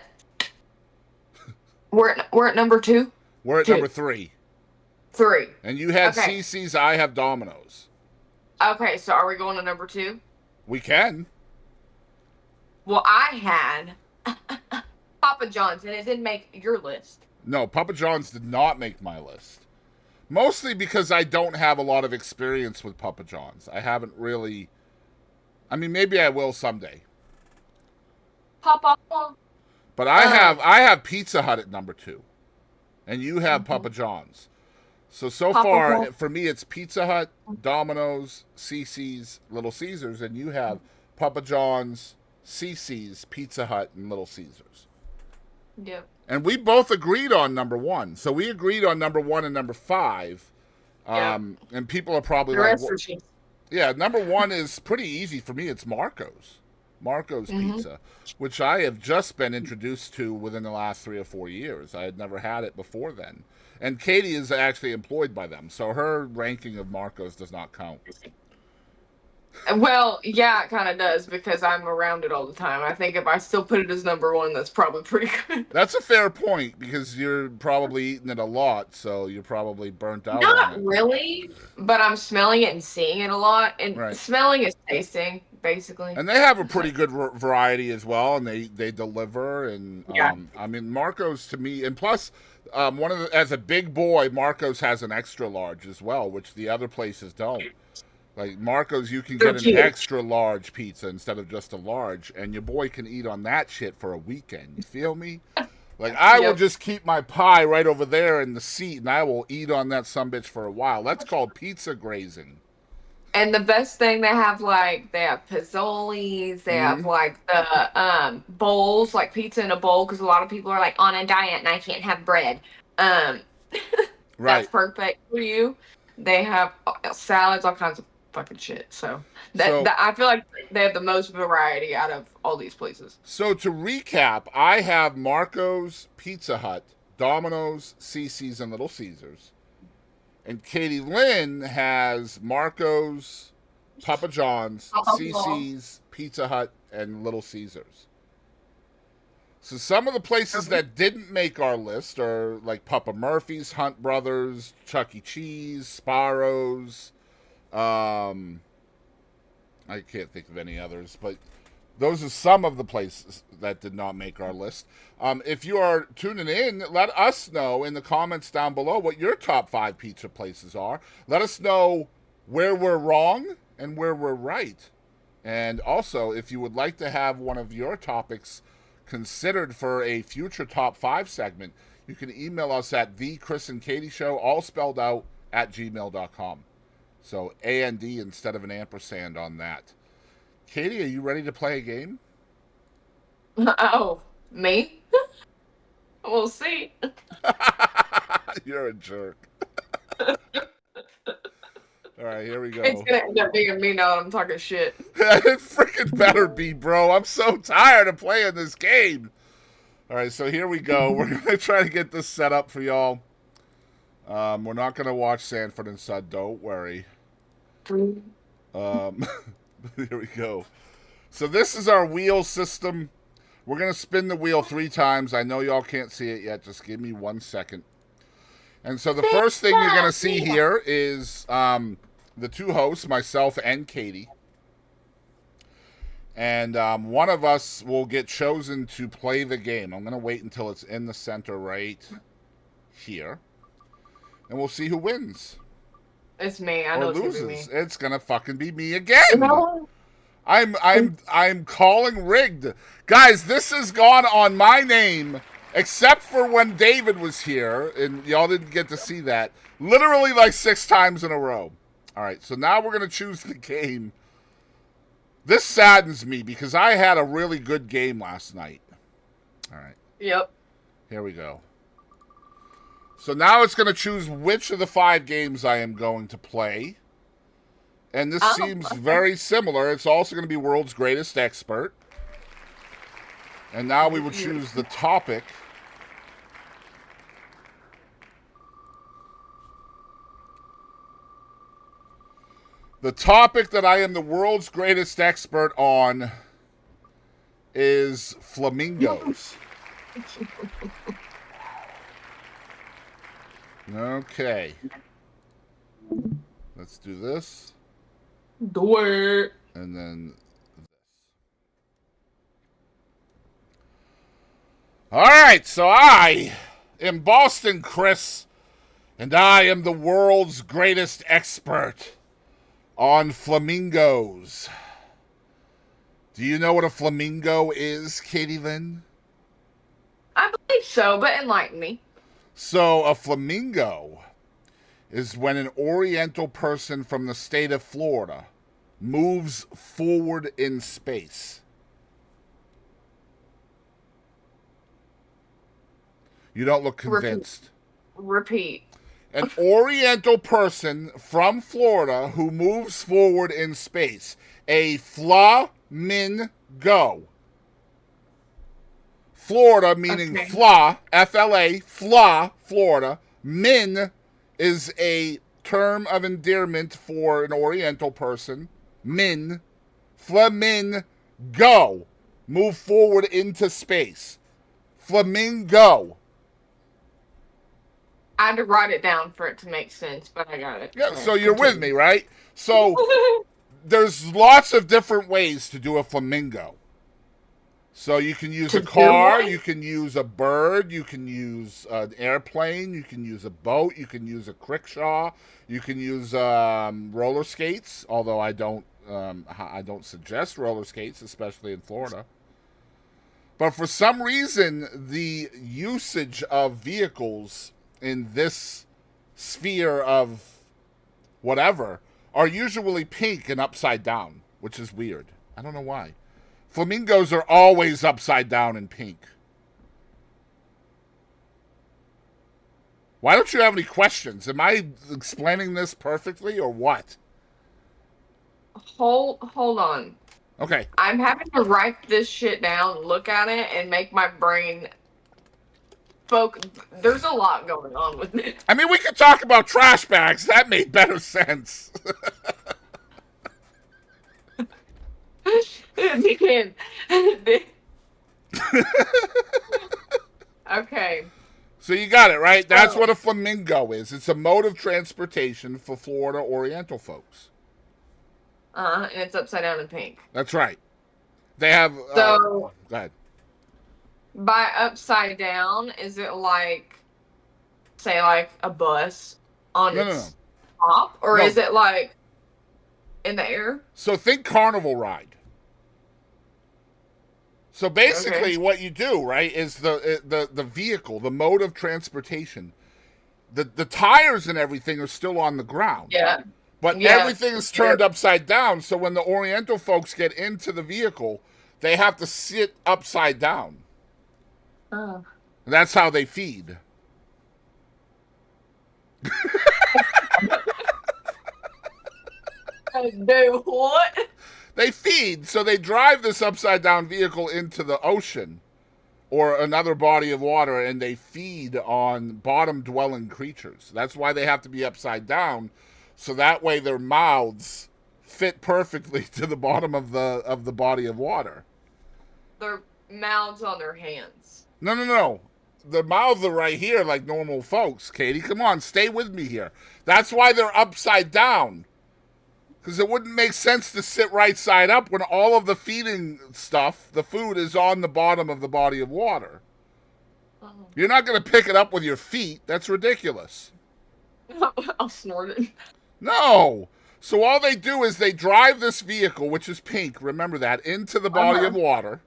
we're at number 2. We're at number 3. 3. And you had Okay. Cece's, I have Domino's. Okay, so are we going to number 2? We can. Well, I had Papa John's, and it didn't make your list. No, Papa John's did not make my list. Mostly because I don't have a lot of experience with Papa John's. I haven't really. I mean, maybe I will someday. Papa. But I have Pizza Hut at number 2, and you have Papa John's. So Papa far John. for me, it's Pizza Hut, Domino's, Cece's, Little Caesars, and you have Papa John's, Cece's, Pizza Hut, and Little Caesars. Yep. And we both agreed on number 1. So we agreed on number 1 and number 5. And people are probably The like, rest are cheap. yeah, number 1 is pretty easy for me. It's Marco's. Marco's Mm-hmm. Pizza, which I have just been introduced to within the last 3 or 4 years. I had never had it before then. And Kadie is actually employed by them, so her ranking of Marco's does not count. Well, yeah, it kind of does because I'm around it all the time. I think if I still put it as number one, that's probably pretty good. That's a fair point because you're probably eating it a lot, so you're probably burnt out on Not it. really, but I'm smelling it and seeing it a lot. And Right. smelling is tasting, basically. And they have a So, pretty good variety as well, and they deliver. And yeah. I mean, Marco's to me, and plus, one of the, as a big boy, Marco's has an extra large as well, which the other places don't. Like Marco's, you can They're get an cute. extra large pizza instead of just a large, and your boy can eat on that shit for a weekend. You feel me? Like I will Yep. just keep my pie right over there in the seat, and I will eat on that sumbitch for a while. That's called pizza grazing. And the best thing they have pizzolis, they have Mm-hmm. like the bowls, like pizza in a bowl, because a lot of people are like on a diet and I can't have bread. Um, that's Right. perfect for you. They have salads, all kinds of fucking shit. So So that I feel like they have the most variety out of all these places. So to recap, I have Marco's, Pizza Hut, Domino's, CC's, and Little Caesars. And Katie Lynn has Marco's, Papa John's, Oh, CC's, Pizza Hut, and Little Caesars. So some of the places that didn't make our list are like Papa Murphy's, Hunt Brothers, Chuck E. Cheese, Sparrow's. Um, I can't think of any others, but those are some of the places that did not make our list. If you are tuning in, let us know in the comments down below what your top 5 pizza places are. Let us know where we're wrong and where we're right. And also, if you would like to have one of your topics considered for a future top 5 segment, you can email us at thechrisandkadieshow, all spelled out, at gmail.com. So A-N-D instead of an ampersand on that. Kadie, are you ready to play a game? oh, me? We'll see. You're a jerk. All right, here we It's go. gonna end up being me now that I'm talking shit. It freaking better be, bro. I'm so tired of playing this game. All right, so here we go. We're going to try to get this set up for y'all. We're not going to watch Sanford and Son. Don't worry. Um, here we go. So this is our wheel system. We're going to spin the wheel 3 times. I know y'all can't see it yet. Just give me 1 second. And so the first thing you're going to see here is the 2 hosts, myself and Kadie. And one of us will get chosen to play the game. I'm going to wait until it's in the center right here. And we'll see who wins. It's me. I Or know it's gonna be loses. me. It's going to fucking be me again. No. I'm calling rigged. Guys, this has gone on my name, except for when David was here, and y'all didn't get to see that. Literally like 6 times in a row. Alright, so now we're going to choose the game. This saddens me because I had a really good game last night. Alright, Yep. here we go. So now it's going to choose which of the 5 games I am going to play. And this seems Okay. very similar. It's also going to be World's Greatest Expert. And now we will choose the topic. The topic that I am the world's greatest expert on is flamingos. Okay. Let's do this. Do it. And then this. All right, so I am Boston Chris, and I am the world's greatest expert on flamingos. Do you know what a flamingo is, Katie Lynn? I believe so, but enlighten me. So, a flamingo is when an Oriental person from the state of Florida moves forward in space. You don't look convinced. Repeat. An Oriental person from Florida who moves forward in space. A flamingo. go. Florida, meaning Okay. fla, F-L-A, fla, Florida. Min is a term of endearment for an Oriental person. Min. Flamingo. Move forward into space. Flamingo. I had to write it down for it to make sense, but I got it. Yeah, so you're with Continue. me, right? So there's lots of different ways to do a flamingo. So you can use To a do car, one? you can use a bird, you can use an airplane, you can use a boat, you can use a crickshaw, you can use roller skates. Although I don't suggest roller skates, especially in Florida. But for some reason, the usage of vehicles in this sphere of whatever are usually pink and upside down, which is weird. I don't know why. Flamingos are always upside down and pink. Why don't you have any questions? Am I explaining this perfectly or what? Hold on. Okay. I'm having to write this shit down, look at it, and make my brain focus. There's a lot going on with it. I mean, we could talk about trash bags. That made better sense. It did. Okay. So you got it, right? That's what a flamingo is. It's a mode of transportation for Florida Oriental folks. And it's upside down and pink. That's right. They have. So, Go ahead. by upside down, is it like, say, like a bus on No, no, its top? Or No. is it like in the air? So think carnival ride. So basically, Okay. what you do, right, is the vehicle, the mode of transportation. The tires and everything are still on the ground, Yeah. but Yeah. everything is turned upside down. So when the Oriental folks get into the vehicle, they have to sit upside down. Oh. That's how they feed. Do what? They feed, so they drive this upside down vehicle into the ocean or another body of water, and they feed on bottom dwelling creatures. That's why they have to be upside down, so that way their mouths fit perfectly to the bottom of the body of water. Their mouths on their hands. No, no, no. The mouths are right here like normal folks, Kadie. Come on, stay with me here. That's why they're upside down. Because it wouldn't make sense to sit right side up when all of the feeding stuff, the food, is on the bottom of the body of water. Oh. You're not going to pick it up with your feet. That's ridiculous. I'll snort it. No. So all they do is they drive this vehicle, which is pink, remember that, into the body of water.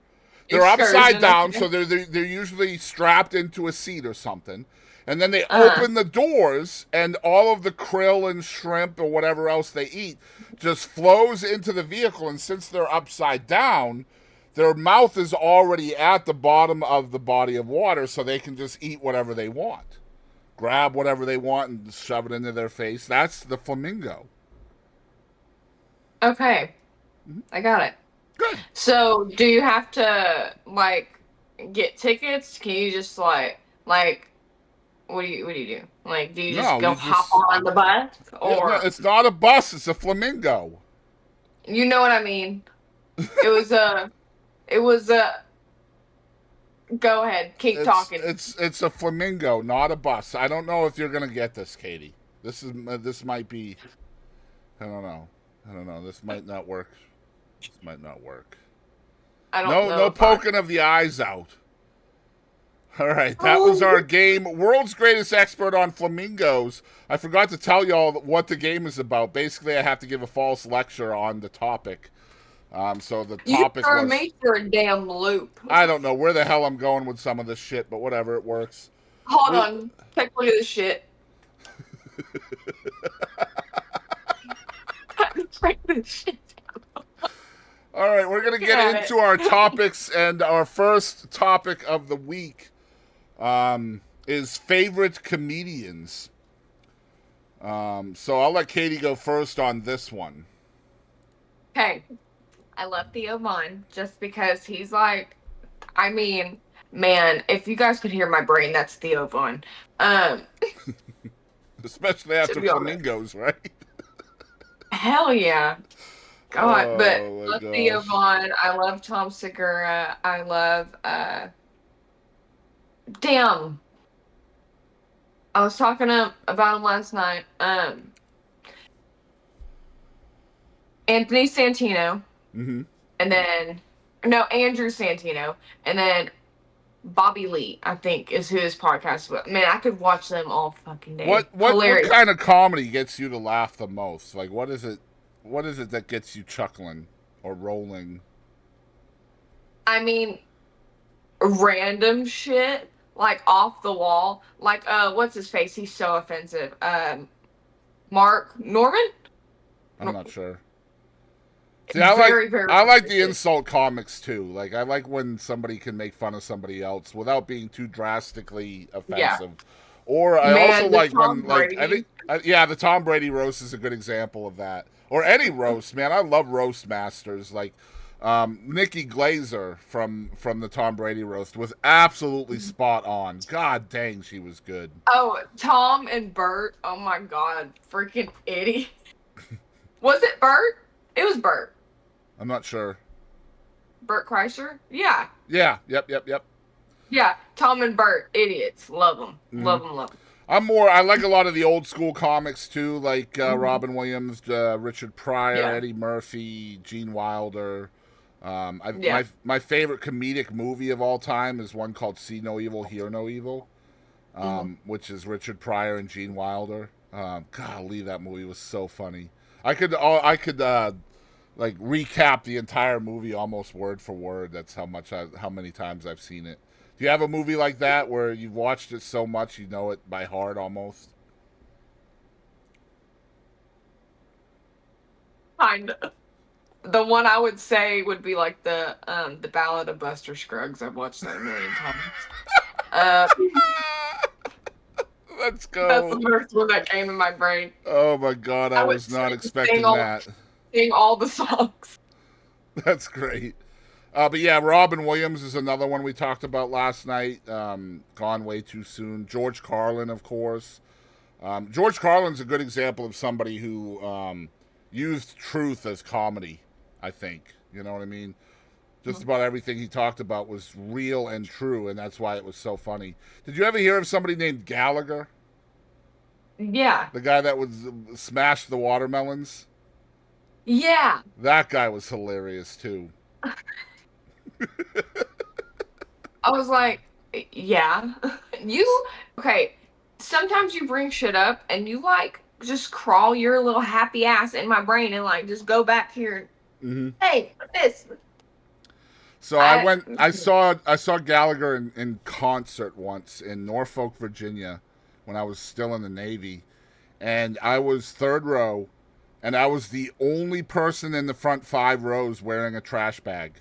They're upside down, so they're usually strapped into a seat or something. And then they open the doors, and all of the krill and shrimp or whatever else they eat just flows into the vehicle. And since they're upside down, their mouth is already at the bottom of the body of water, so they can just eat whatever they want. Grab whatever they want and shove it into their face. That's the flamingo. Okay. I got it. Good. So, do you have to, like, get tickets? Can you just, like, what do you do? Like, do you just go hop on the bus? Or Yeah, no, it's not a bus, it's a flamingo. You know what I mean? It was a go ahead, keep talking. It's a flamingo, not a bus. I don't know if you're gonna get this, Kadie. This might be. I don't know. This might not work. I don't know. No poking of the eyes out. All right, that was our game. World's greatest expert on flamingos. I forgot to tell y'all what the game is about. Basically, I have to give a false lecture on the topic. So the topic you was. me for a damn loop. I don't know where the hell I'm going with some of this shit, but whatever, it works. Hold on, take a look at this shit. All right, we're going to get into our topics, and our first topic of the week is favorite comedians. So I'll let Kadie go first on this one. Okay. I love Theo Von just because he's like, I mean, man, if you guys could hear my brain, that's Theo Von. Um, Especially to after be honest. Flamingos, right? Hell yeah. God, but Oh I my love Theo gosh. Von. I love Tom Segura. I love damn. I was talking about him last night. Anthony Santino, Mm-hmm. and then no, Andrew Santino, and then Bobby Lee, I think, is who his podcast was. Man, I could watch them all fucking day. What Hilarious. kind of comedy gets you to laugh the most? Like what is it? What is it that gets you chuckling or rolling? I mean, random shit, like off the wall. Like, what's his face? He's so offensive. Mark Norman? I'm not sure. See, Very, very I like the offensive. insult comics too. Like I like when somebody can make fun of somebody else without being too drastically Yeah. offensive. Or I also Man, the like Tom when like I Brady. think yeah, the Tom Brady roast is a good example of that. Or any roast, man. I love roast masters. Like Nikki Glazer from the Tom Brady roast was absolutely spot on. God dang, she was good. Oh, Tom and Bert. Oh my god, freaking idiot. Was it Bert? It was Bert. I'm not sure. Bert Kreischer? Yeah. Yeah, yep. Yeah. Tom and Bert, idiots. Love them. Mm-hmm. Love them, love them. I like a lot of the old school comics too, like Mhm. Robin Williams, Richard Pryor, Yeah. Eddie Murphy, Gene Wilder. Yeah. My favorite comedic movie of all time is one called See No Evil, Hear No Evil, Hmm. which is Richard Pryor and Gene Wilder. Golly, that movie was so funny. I could like recap the entire movie almost word for word. That's how many times I've seen it. Do you have a movie like that where you've watched it so much you know it by heart almost? Kind of. The one I would say would be like the Ballad of Buster Scruggs. I've watched that a million times. Uh, Let's that's the go. first one that came in my brain. Oh my god, I I would was not sing expecting all that. sing all the songs. That's great. But yeah, Robin Williams is another one we talked about last night. Gone way too soon. George Carlin, of course. George Carlin's a good example of somebody who used truth as comedy, I think. You know what I mean? Just about everything he talked about was real and true, and that's why it was so funny. Did you ever hear of somebody named Gallagher? Yeah. The guy that would smash the watermelons? Yeah. That guy was hilarious, too. I was like, yeah. You okay, sometimes you bring shit up and you like just crawl your little happy ass in my brain and like just go back here. Mm-hmm. Hey, this So I I saw Gallagher in concert once in Norfolk, Virginia, when I was still in the Navy, and I was third row, and I was the only person in the front 5 rows wearing a trash bag.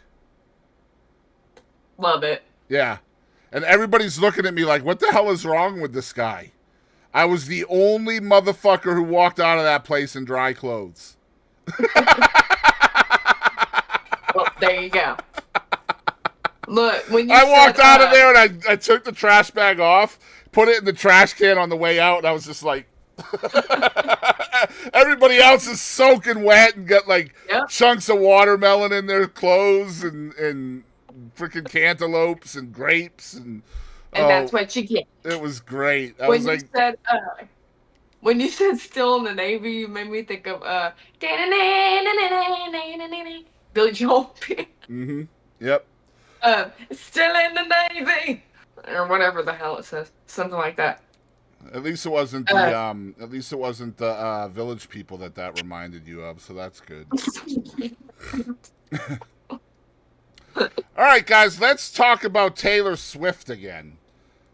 love it. Yeah, and everybody's looking at me like, "What the hell is wrong with this guy?" I was the only motherfucker who walked out of that place in dry clothes. Well, there you go. Look, when you I said walked out of there and I took the trash bag off, put it in the trash can on the way out, and I was just like, everybody else is soaking wet and got like yep, chunks of watermelon in their clothes and freaking cantaloupes and grapes and and that's oh, what you get. it was great. I was When you like, said when you said still in the Navy, you made me think of Billy Joel. mm-hmm, yep. Still in the Navy, or whatever the hell it says, something like that. Uh, At least it wasn't the village people that reminded you of. So that's good. All right, guys, let's talk about Taylor Swift again.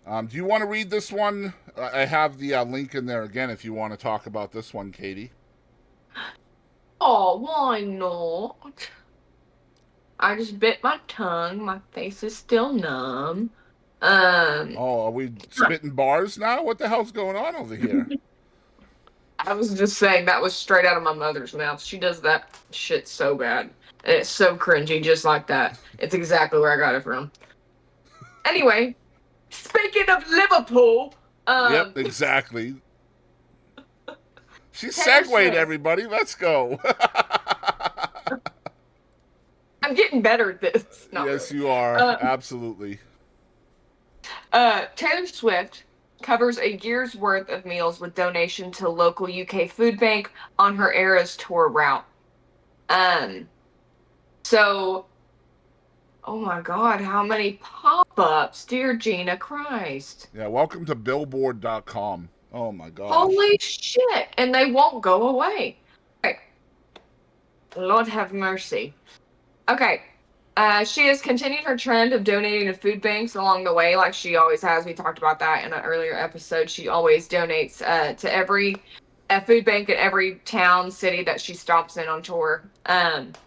Do you want to read this one? I have the link in there again if you want to talk about this one, Kadie. oh, why not? I just bit my tongue. My face is still numb. Um, Oh, are we spitting bars now? What the hell's going on over here? I was just saying that was straight out of my mother's mouth. She does that shit so bad. And it's so cringy, just like that. It's exactly where I got it from. Anyway, speaking of Liverpool, Yep, exactly. She Taylor segued, Swift. everybody. Let's go. I'm getting better at this. Not Yes, really. you are. Uh, Absolutely. Taylor Swift covers a year's worth of meals with donation to local UK food bank on her Eras tour route. Um, so, oh my God, how many pop-ups, dear Gina Christ! Yeah, welcome to Billboard.com. Oh my gosh. Holy shit! And they won't go away. Okay. Lord have mercy. Okay. She has continued her trend of donating to food banks along the way, like she always has. We talked about that in an earlier episode. She always donates to every food bank in every town, city that she stops in on tour. And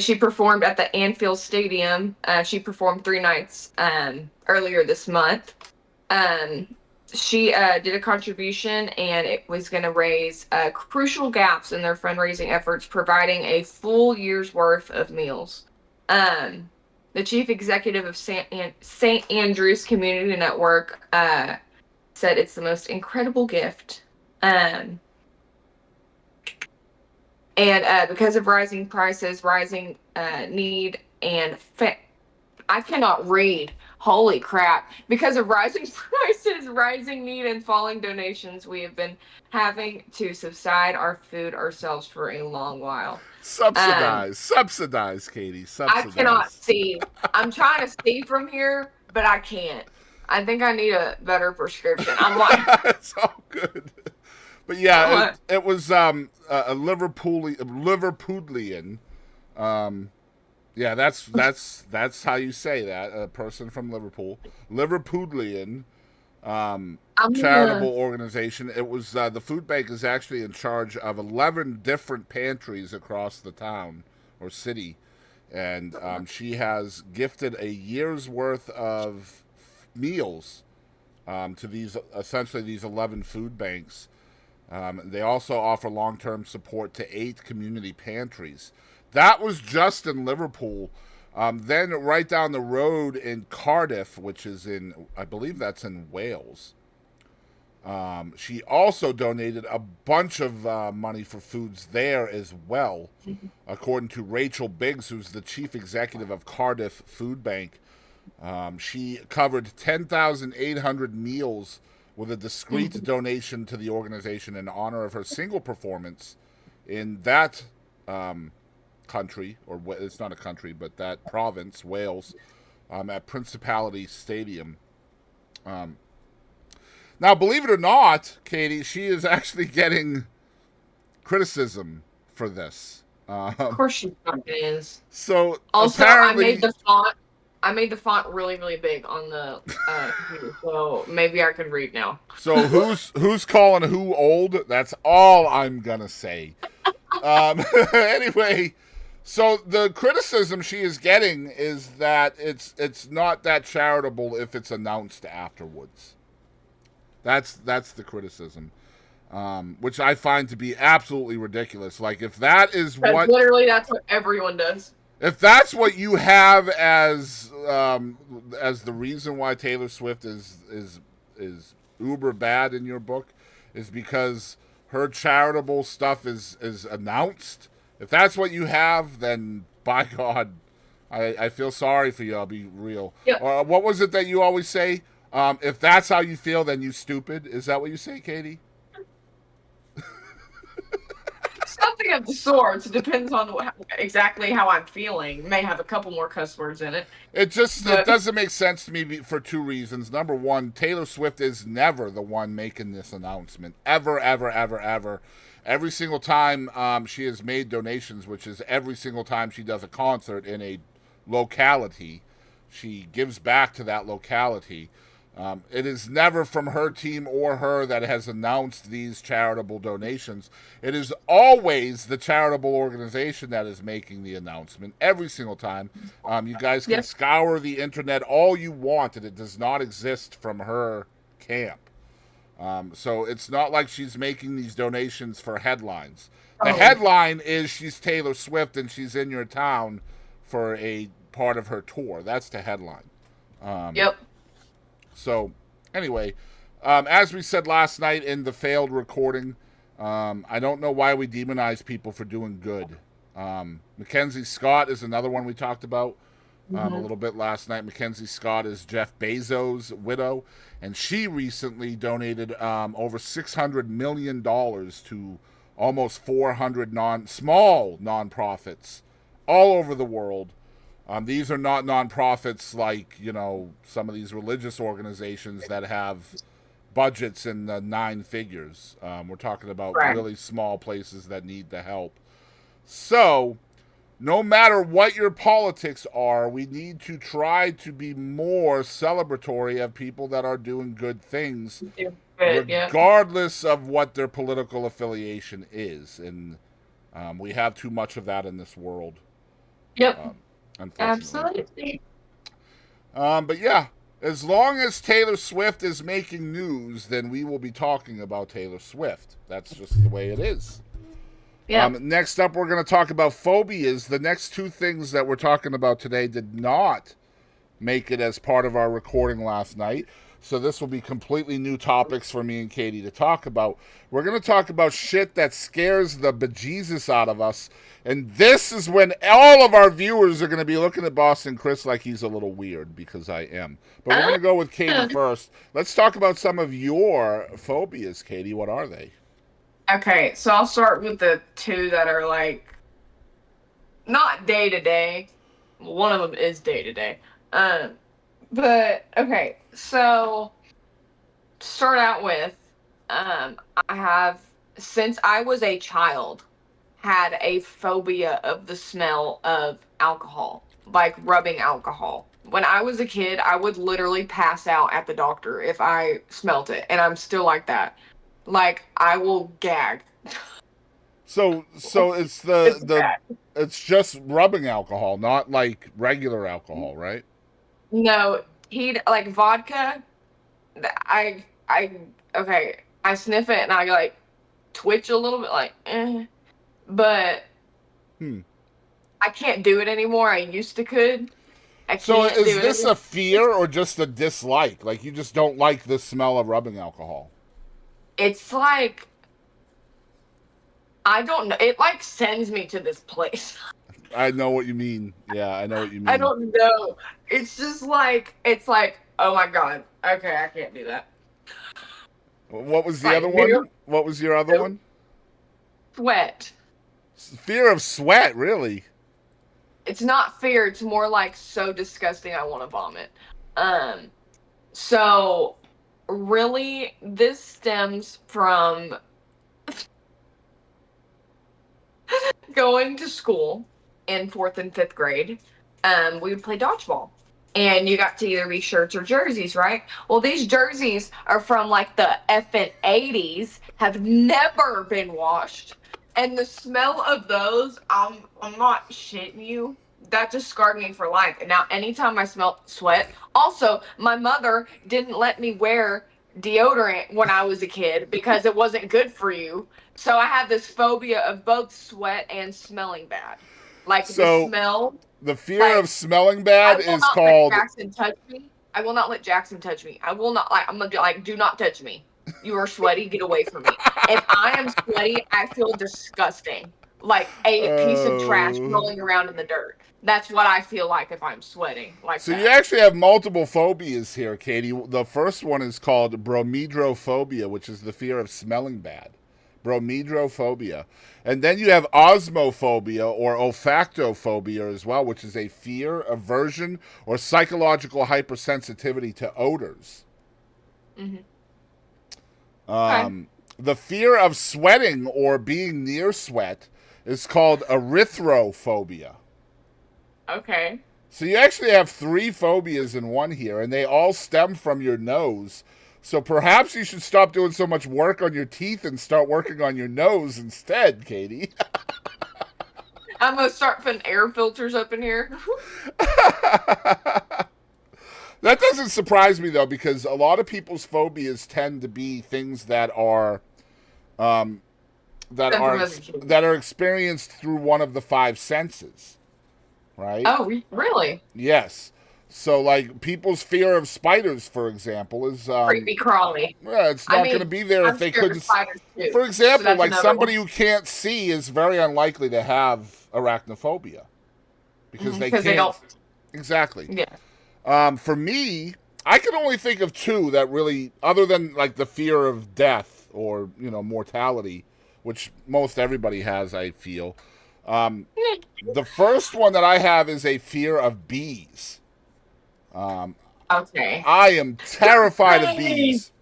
she performed at the Anfield Stadium. She performed 3 nights earlier this month. Um, she did a contribution, and it was going to raise crucial gaps in their fundraising efforts, providing a full year's worth of meals. The chief executive of St. Andrew's Community Network said it's the most incredible gift. And because of rising prices, rising need, and I cannot read. Holy crap. Because of rising prices, rising need, and falling donations, we have been having to subside our food ourselves for a long while. Subsidize, Kadie. I cannot Subsidize. see. I'm trying to see from here, but I can't. I think I need a better prescription. I'm like, It's all good. But yeah, what? it was a Liverpoolian. Yeah, that's how you say that. A person from Liverpool, Liverpoolian I'm charitable gonna. organization. It was the food bank is actually in charge of 11 different pantries across the town or city, and she has gifted a year's worth of meals to these essentially these 11 food banks. They also offer long-term support to 8 community pantries. That was just in Liverpool. Then right down the road in Cardiff, which is in, I believe that's in Wales. She also donated a bunch of money for foods there as well, according to Rachel Biggs, who's the chief executive of Cardiff Food Bank. She covered 10,800 meals with a discreet donation to the organization in honor of her single performance in that country, or it's not a country, but that province, Wales, at Principality Stadium. Now, believe it or not, Kadie, she is actually getting criticism for this. Of course she fucking is. So Also, apparently, I made the font really, really big on the computer, so maybe I can read now. so who's calling who old? That's all I'm gonna say. Anyway, so the criticism she is getting is that it's not that charitable if it's announced afterwards. That's the criticism, which I find to be absolutely ridiculous. Like if that is Because what literally that's what everyone does. if that's what you have as the reason why Taylor Swift is uber bad in your book, is because her charitable stuff is announced. If that's what you have, then by God, I feel sorry for you. I'll be real. Yeah. What was it that you always say? If that's how you feel, then you stupid. Is that what you say, Kadie? Something of the sort. It depends on exactly how I'm feeling. May have a couple more cuss words in it. It doesn't make sense to me for 2 reasons. Number one, Taylor Swift is never the one making this announcement. Ever, ever, ever, ever. Every single time she has made donations, which is every single time she does a concert in a locality, she gives back to that locality. It is never from her team or her that has announced these charitable donations. It is always the charitable organization that is making the announcement every single time. You guys can scour the internet all you want, and it does not exist from her camp. So it's not like she's making these donations for headlines. The Oh, headline is she's Taylor Swift and she's in your town for a part of her tour. That's the headline. yep. So, anyway, as we said last night in the failed recording, I don't know why we demonize people for doing good. Mackenzie Scott is another one we talked about a Hmm. little bit last night. Mackenzie Scott is Jeff Bezos' widow, and she recently donated over $600 million to almost 400 small nonprofits all over the world. These are not nonprofits like, some of these religious organizations that have budgets in the nine figures. We're talking about Right. really small places that need the help. So, no matter what your politics are, we need to try to be more celebratory of people that are doing good things, Do good. Yep. regardless of what their political affiliation is. And we have too much of that in this world, Yep. unfortunately. Absolutely. But yeah, as long as Taylor Swift is making news, then we will be talking about Taylor Swift. That's just the way it is. Yep. Next up, we're going to talk about phobias. The next two things that we're talking about today did not make it as part of our recording last night. So this will be completely new topics for me and Kadie to talk about. We're going to talk about shit that scares the bejesus out of us. And this is when all of our viewers are going to be looking at Boston Chris like he's a little weird, because I am. But we're going to go with Kadie first. Let's talk about some of your phobias, Kadie. What are they? Okay, so I'll start with the two that are like not day to day. One of them is day to day. But okay, so to start out with, I have since I was a child had a phobia of the smell of alcohol, like rubbing alcohol. When I was a kid, I would literally pass out at the doctor if I smelt it, and I'm still like that. Like I will gag. So it's It's bad. it's just rubbing alcohol, not like regular alcohol, right? No, he'd like vodka. I okay. I sniff it and I like twitch a little bit, like, but Hmm. I can't do it anymore. I used to could. I So can't is do it this anymore. a fear or just a dislike? Like you just don't like the smell of rubbing alcohol? It's like I don't know. It like sends me to this place. I know what you mean. Yeah, I know what you I mean. don't know. It's just like it's like oh my god. Okay, I can't do that. What was It's the like other fear, one? What was your other one? sweat. Fear of sweat, really? It's not fear. It's more like so disgusting. I want to vomit. Um. So really, this stems from going to school in fourth and fifth grade. We would play dodgeball. And you got to either be shirts or jerseys, right? Well, these jerseys are from like the effing 80s, have never been washed. And the smell of those, I'm not shitting you. That just scarred me for life. And now anytime I smell sweat, also my mother didn't let me wear deodorant when I was a kid because it wasn't good for you. So I have this phobia of both sweat and smelling bad. Like the So smell, the fear of like smelling I bad will is not let called. Jackson touch me. I will not let Jackson touch me. I will not like I'm gonna be like, do not touch me. You are sweaty, get away from me. If I am sweaty, I feel disgusting. Like a piece of trash Uh, rolling around in the dirt. That's what I feel like if I'm sweating like so you that. actually have multiple phobias here, Kadie. The first one is called bromidrophobia, which is the fear of smelling bad. Bromidrophobia. And then you have osmophobia or olfactophobia as well, which is a fear, aversion, or psychological hypersensitivity to odors. Hmm. Okay. The fear of sweating or being near sweat is called erythrophobia. Okay. So you actually have three phobias in one here, and they all stem from your nose. So perhaps you should stop doing so much work on your teeth and start working on your nose instead, Kadie. I'm gonna start putting air filters up in here. That doesn't surprise me though, because a lot of people's phobias tend to be things that are um, that are experienced through one of the five senses, right? Oh, really? Yes. So, like people's fear of spiders, for example, is Creepy crawly. well, it's I not going to mean, be there if I'm they scared of couldn't. spiders too. For So example, that's like another one. somebody who can't see is very unlikely to have arachnophobia because they Because they can't. don't. Exactly. Yeah. For me, I can only think of two that really, other than like the fear of death or mortality, which most everybody has. I feel. The first one that I have is a fear of bees. Um, Okay. I am terrified of Hey! bees.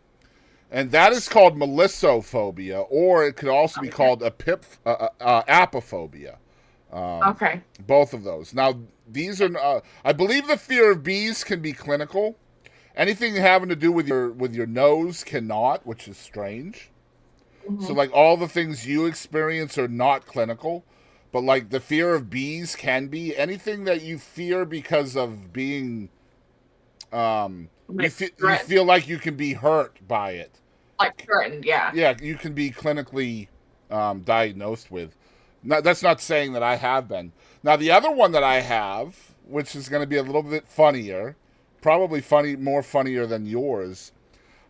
And that is called melissophobia, or it could also be Okay. called apophobia. Okay. Both of those. Now, these are. I believe the fear of bees can be clinical. Anything having to do with your nose cannot, which is strange. So, Hmm. like all the things you experience are not clinical, but like the fear of bees can be anything that you fear because of being. Like You threatened. feel like you can be hurt by it. Like threatened. Yeah. Yeah, you can be clinically diagnosed with. That's not saying that I have been. Now, the other one that I have, which is going to be a little bit funnier, probably more funnier than yours.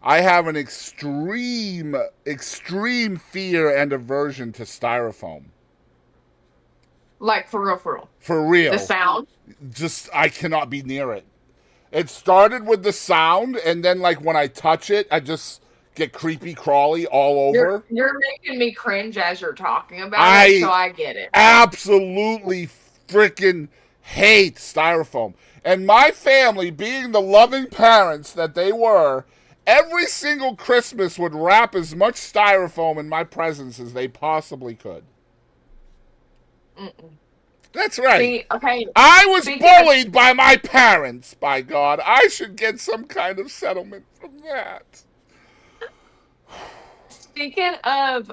I have an extreme fear and aversion to styrofoam. Like for real, for real. For The real. sound. Just, I cannot be near it. It started with the sound, and then, like, when I touch it, I just get creepy crawly all over. You're making me cringe as you're talking about it, so I I get it. absolutely freaking hate styrofoam. And my family, being the loving parents that they were, every single Christmas would wrap as much styrofoam in my presents as they possibly could. Mm-mm. That's right. See, okay. I was Speaking of bullied by my parents, by God. I should get some kind of settlement from that. speaking of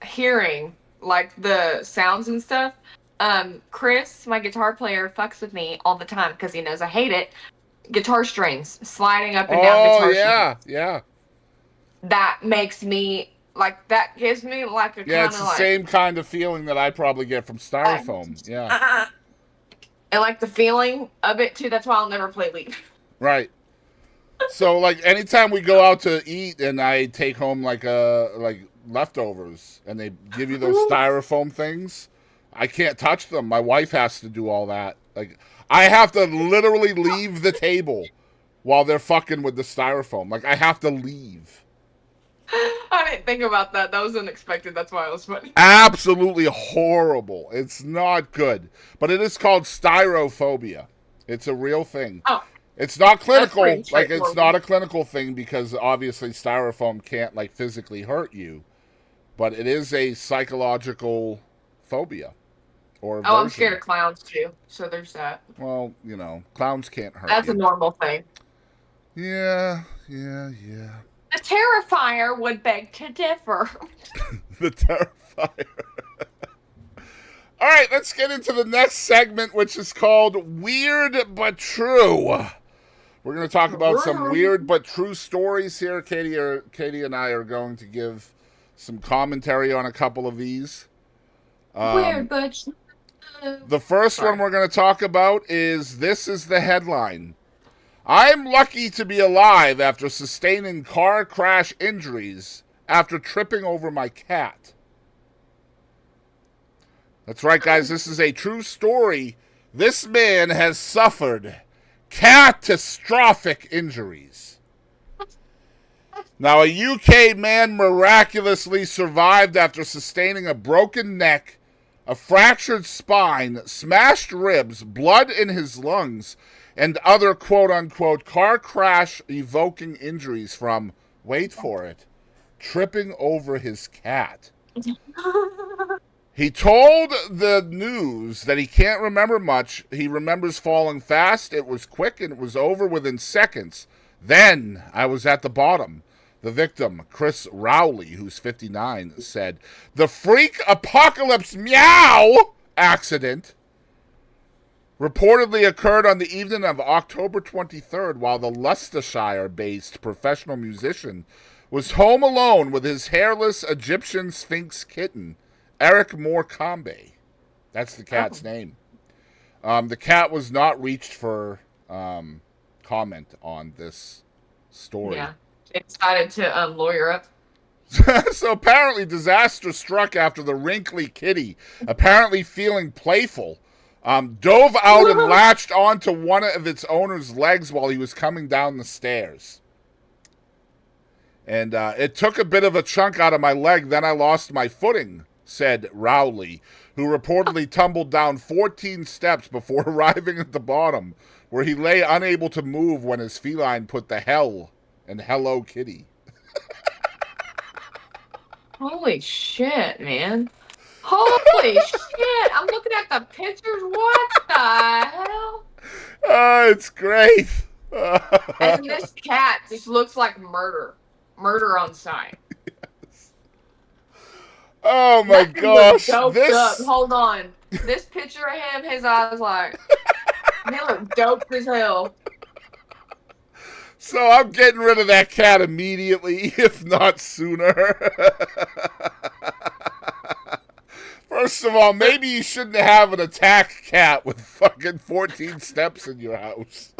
hearing like the sounds and stuff, Chris, my guitar player, fucks with me all the time because he knows I hate it. Guitar strings sliding up and down Oh, guitar strings. yeah, yeah. That makes me like that gives me like a Yeah, kind it's of the like same kind of feeling that I probably get from styrofoam. Yeah, uh, and like the feeling of it too. That's why I'll never play Leaf. right. So, like, anytime we go out to eat and I take home, like leftovers and they give you those styrofoam things, I can't touch them. My wife has to do all that. Like, I have to literally leave the table while they're fucking with the styrofoam. Like, I have to leave. I didn't think about that. That was unexpected. That's why it was funny. Absolutely horrible. It's not good. But it is called styrophobia. It's a real thing. Oh, It's not that's pretty clinical. Like, it's not straightforward. a clinical thing because obviously styrofoam can't, like, physically hurt you. But it is a psychological phobia or Oh, I'm scared aversion. of clowns too. So there's that. Well, clowns can't hurt That's a you. normal thing. Yeah, yeah, yeah. A terrifier would beg to differ. The Terrifier. All right, let's get into the next segment, which is called Weird But True. We're going to talk about some weird but true stories here. Kadie and I are going to give some commentary on a couple of these. Weird, but The first one sorry. we're going to talk about is this is the headline. I'm lucky to be alive after sustaining car crash injuries after tripping over my cat. That's right, guys. This is a true story. This man has suffered catastrophic injuries. Now, a UK man miraculously survived after sustaining a broken neck, a fractured spine, smashed ribs, blood in his lungs, and other quote-unquote car crash evoking injuries from, wait for it, tripping over his cat. He told the news that he can't remember much. He remembers falling fast. It was quick and it was over within seconds. Then I was at the bottom. The victim, Chris Rowley, who's 59, said, "The freak apocalypse meow accident reportedly occurred on the evening of October 23rd while the Leicestershire-based professional musician was home alone with his hairless Egyptian Sphinx kitten, Eric Morecambe. That's the cat's name. The cat was not reached for comment on this story. Yeah. It decided to lawyer up. So apparently disaster struck after the wrinkly kitty, apparently feeling playful, dove out and latched onto one of its owner's legs while he was coming down the stairs. And it took a bit of a chunk out of my leg, then I lost my footing, said Rowley, who reportedly tumbled down 14 steps before arriving at the bottom, where he lay unable to move when his feline put the hell in Hello Kitty. Holy shit, man. Holy shit. I'm looking at the pictures. What the hell? It's great. And this cat just looks like murder. Murder on sight. Yes. Oh my gosh. Hold on. This picture of him, his eyes like, they look dope as hell. So I'm getting rid of that cat immediately, if not sooner. First of all, maybe you shouldn't have an attack cat with fucking 14 steps in your house.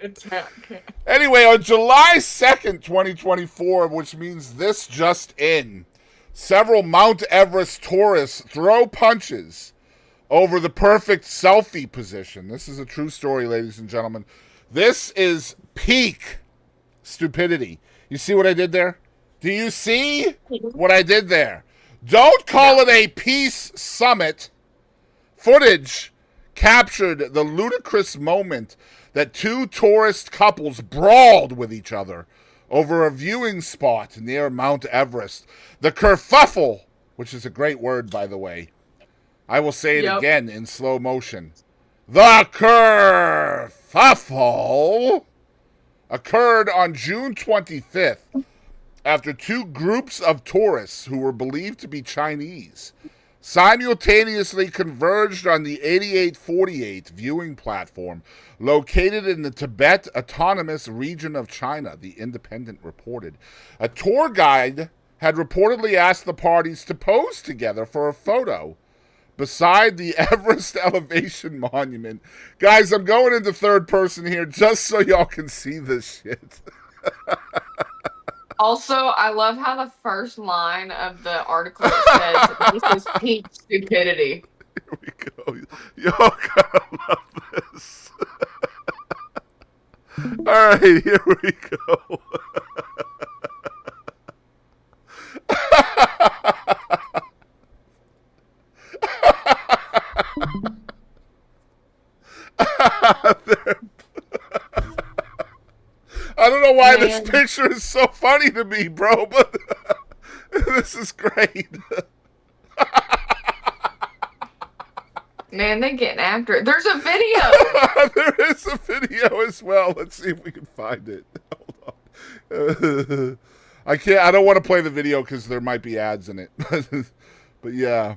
Attack cat. Anyway, on July 2nd, 2024, which means this just in, several Mount Everest tourists throw punches over the perfect selfie position. This is a true story, ladies and gentlemen. This is peak stupidity. You see what I did there? Do you see what I did there? Don't call it a peace summit. Footage captured the ludicrous moment that two tourist couples brawled with each other over a viewing spot near Mount Everest. The kerfuffle, which is a great word, by the way. I will say it again in slow motion. The kerfuffle occurred on June 25th after two groups of tourists who were believed to be Chinese simultaneously converged on the 8848 viewing platform located in the Tibet Autonomous Region of China, the Independent reported. A tour guide had reportedly asked the parties to pose together for a photo beside the Everest Elevation Monument. Guys, I'm going into third person here just so y'all can see this shit. Also, I love how the first line of the article says, this is peak stupidity. Here we go. Y'all gotta love this. Alright, here we go. I don't know why this picture is so funny to me, bro, but this is great. Man, they're getting after it. There's a video. There is a video as well. Let's see if we can find it. Hold on. I don't want to play the video because there might be ads in it. But yeah.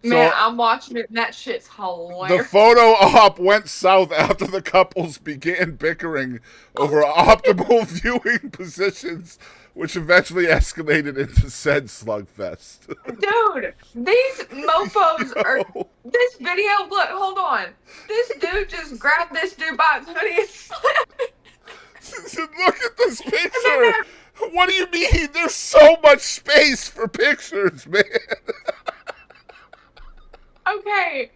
Man, I'm watching it and that shit's hilarious. The photo op went south after the couples began bickering over optimal viewing positions, which eventually escalated into said slugfest. Dude, these mofos are... This video, look, hold on. This dude just grabbed this dude by his hoodie and slapped it. Look at this picture. What do you mean? There's so much space for pictures, man. Okay,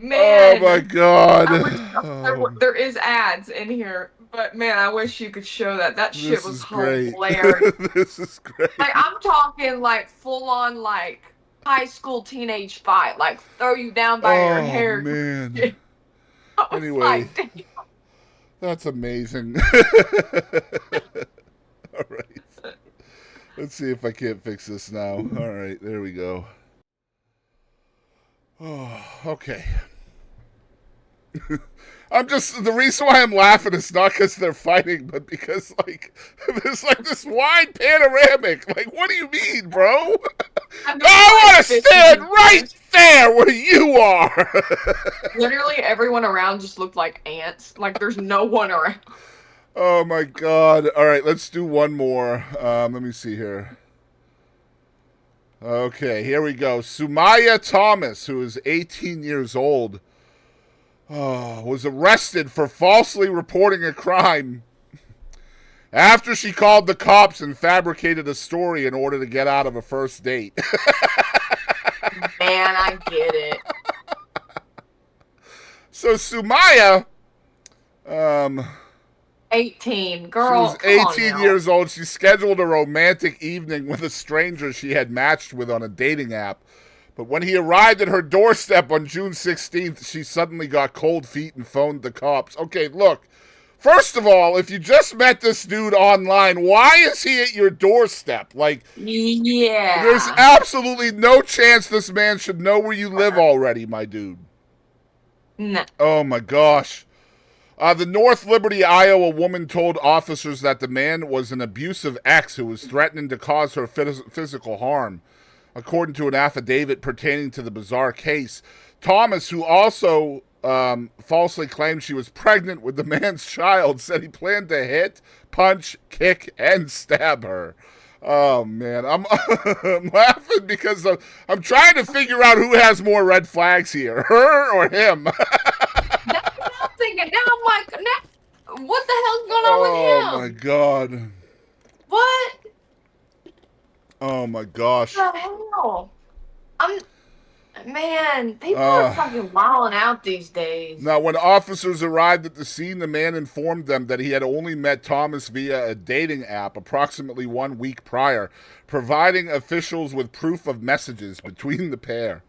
man. Oh my god. There is ads in here, but man, I wish you could show that. That shit was hilarious. This is great. Like, I'm talking like full on like high school teenage fight, like throw you down by your hair. Oh man. Anyway, like, that's amazing. All right. Let's see if I can't fix this now. All right, there we go. Oh, okay. I'm just, the reason why I'm laughing is not because they're fighting, but because, like, there's like this wide panoramic. Like, what do you mean, bro? I want to stand right there where you are. Literally everyone around just looked like ants. Like there's no one around. Oh my god. All right, let's do one more. Let me see here. Okay, here we go. Sumaya Thomas, who is 18 years old, was arrested for falsely reporting a crime after she called the cops and fabricated a story in order to get out of a first date. Man, I get it. So Sumaya, 18, girl. she was 18 years old. She scheduled a romantic evening with a stranger she had matched with on a dating app. But when he arrived at her doorstep on June 16th, she suddenly got cold feet and phoned the cops. Okay, look. First of all, if you just met this dude online, why is he at your doorstep? Like, yeah, there's absolutely no chance this man should know where you live already, my dude. No. Oh my gosh. The North Liberty, Iowa woman told officers that the man was an abusive ex who was threatening to cause her physical harm. According to an affidavit pertaining to the bizarre case, Thomas, who also falsely claimed she was pregnant with the man's child, said he planned to hit, punch, kick, and stab her. Oh, man. I'm laughing because I'm trying to figure out who has more red flags here, her or him. That's what I'm thinking. Now I'm like, what the hell's going on with him? Oh, my God. What? Oh, my gosh. What the hell? Man, people are fucking wilding out these days. Now, when officers arrived at the scene, the man informed them that he had only met Thomas via a dating app approximately 1 week prior, providing officials with proof of messages between the pair.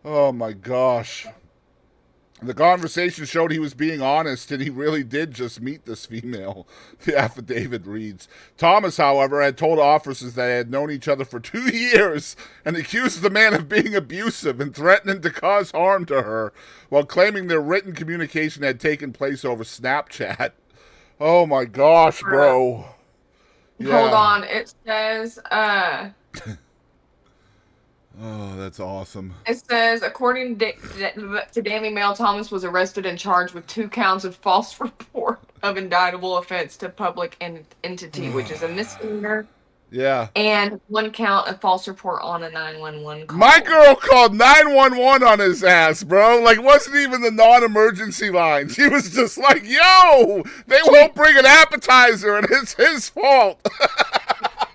Oh, my gosh. The conversation showed he was being honest, and he really did just meet this female, the affidavit reads. Thomas, however, had told officers that they had known each other for 2 years and accused the man of being abusive and threatening to cause harm to her, while claiming their written communication had taken place over Snapchat. Oh my gosh, bro. Yeah. Hold on, it says, Oh, that's awesome. It says, according to Daily Mail, Thomas was arrested and charged with 2 counts of false report of indictable offense to public entity, which is a misdemeanor. Yeah. And 1 count of false report on a 911 call. My girl called 911 on his ass, bro. Like, wasn't even the non-emergency line. She was just like, yo, they won't bring an appetizer, and it's his fault.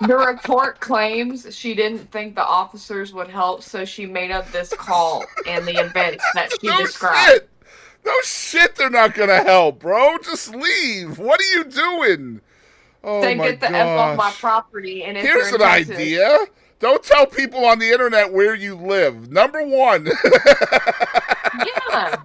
The report claims she didn't think the officers would help, so she made up this call and the events that she described. Shit. No shit, they're not gonna help, bro. Just leave. What are you doing? Oh they my get the F off my property. And if here's an idea. Don't tell people on the internet where you live. Number 1. Yeah.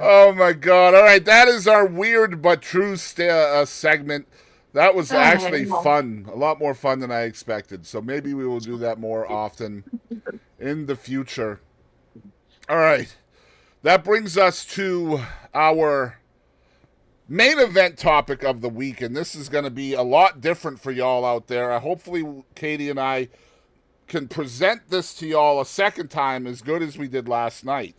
Oh my god. All right, that is our weird but true segment. That was actually fun. A lot more fun than I expected. So maybe we will do that more often in the future. All right. That brings us to our main event topic of the week. And this is going to be a lot different for y'all out there. Hopefully, Kadie and I can present this to y'all a second time as good as we did last night.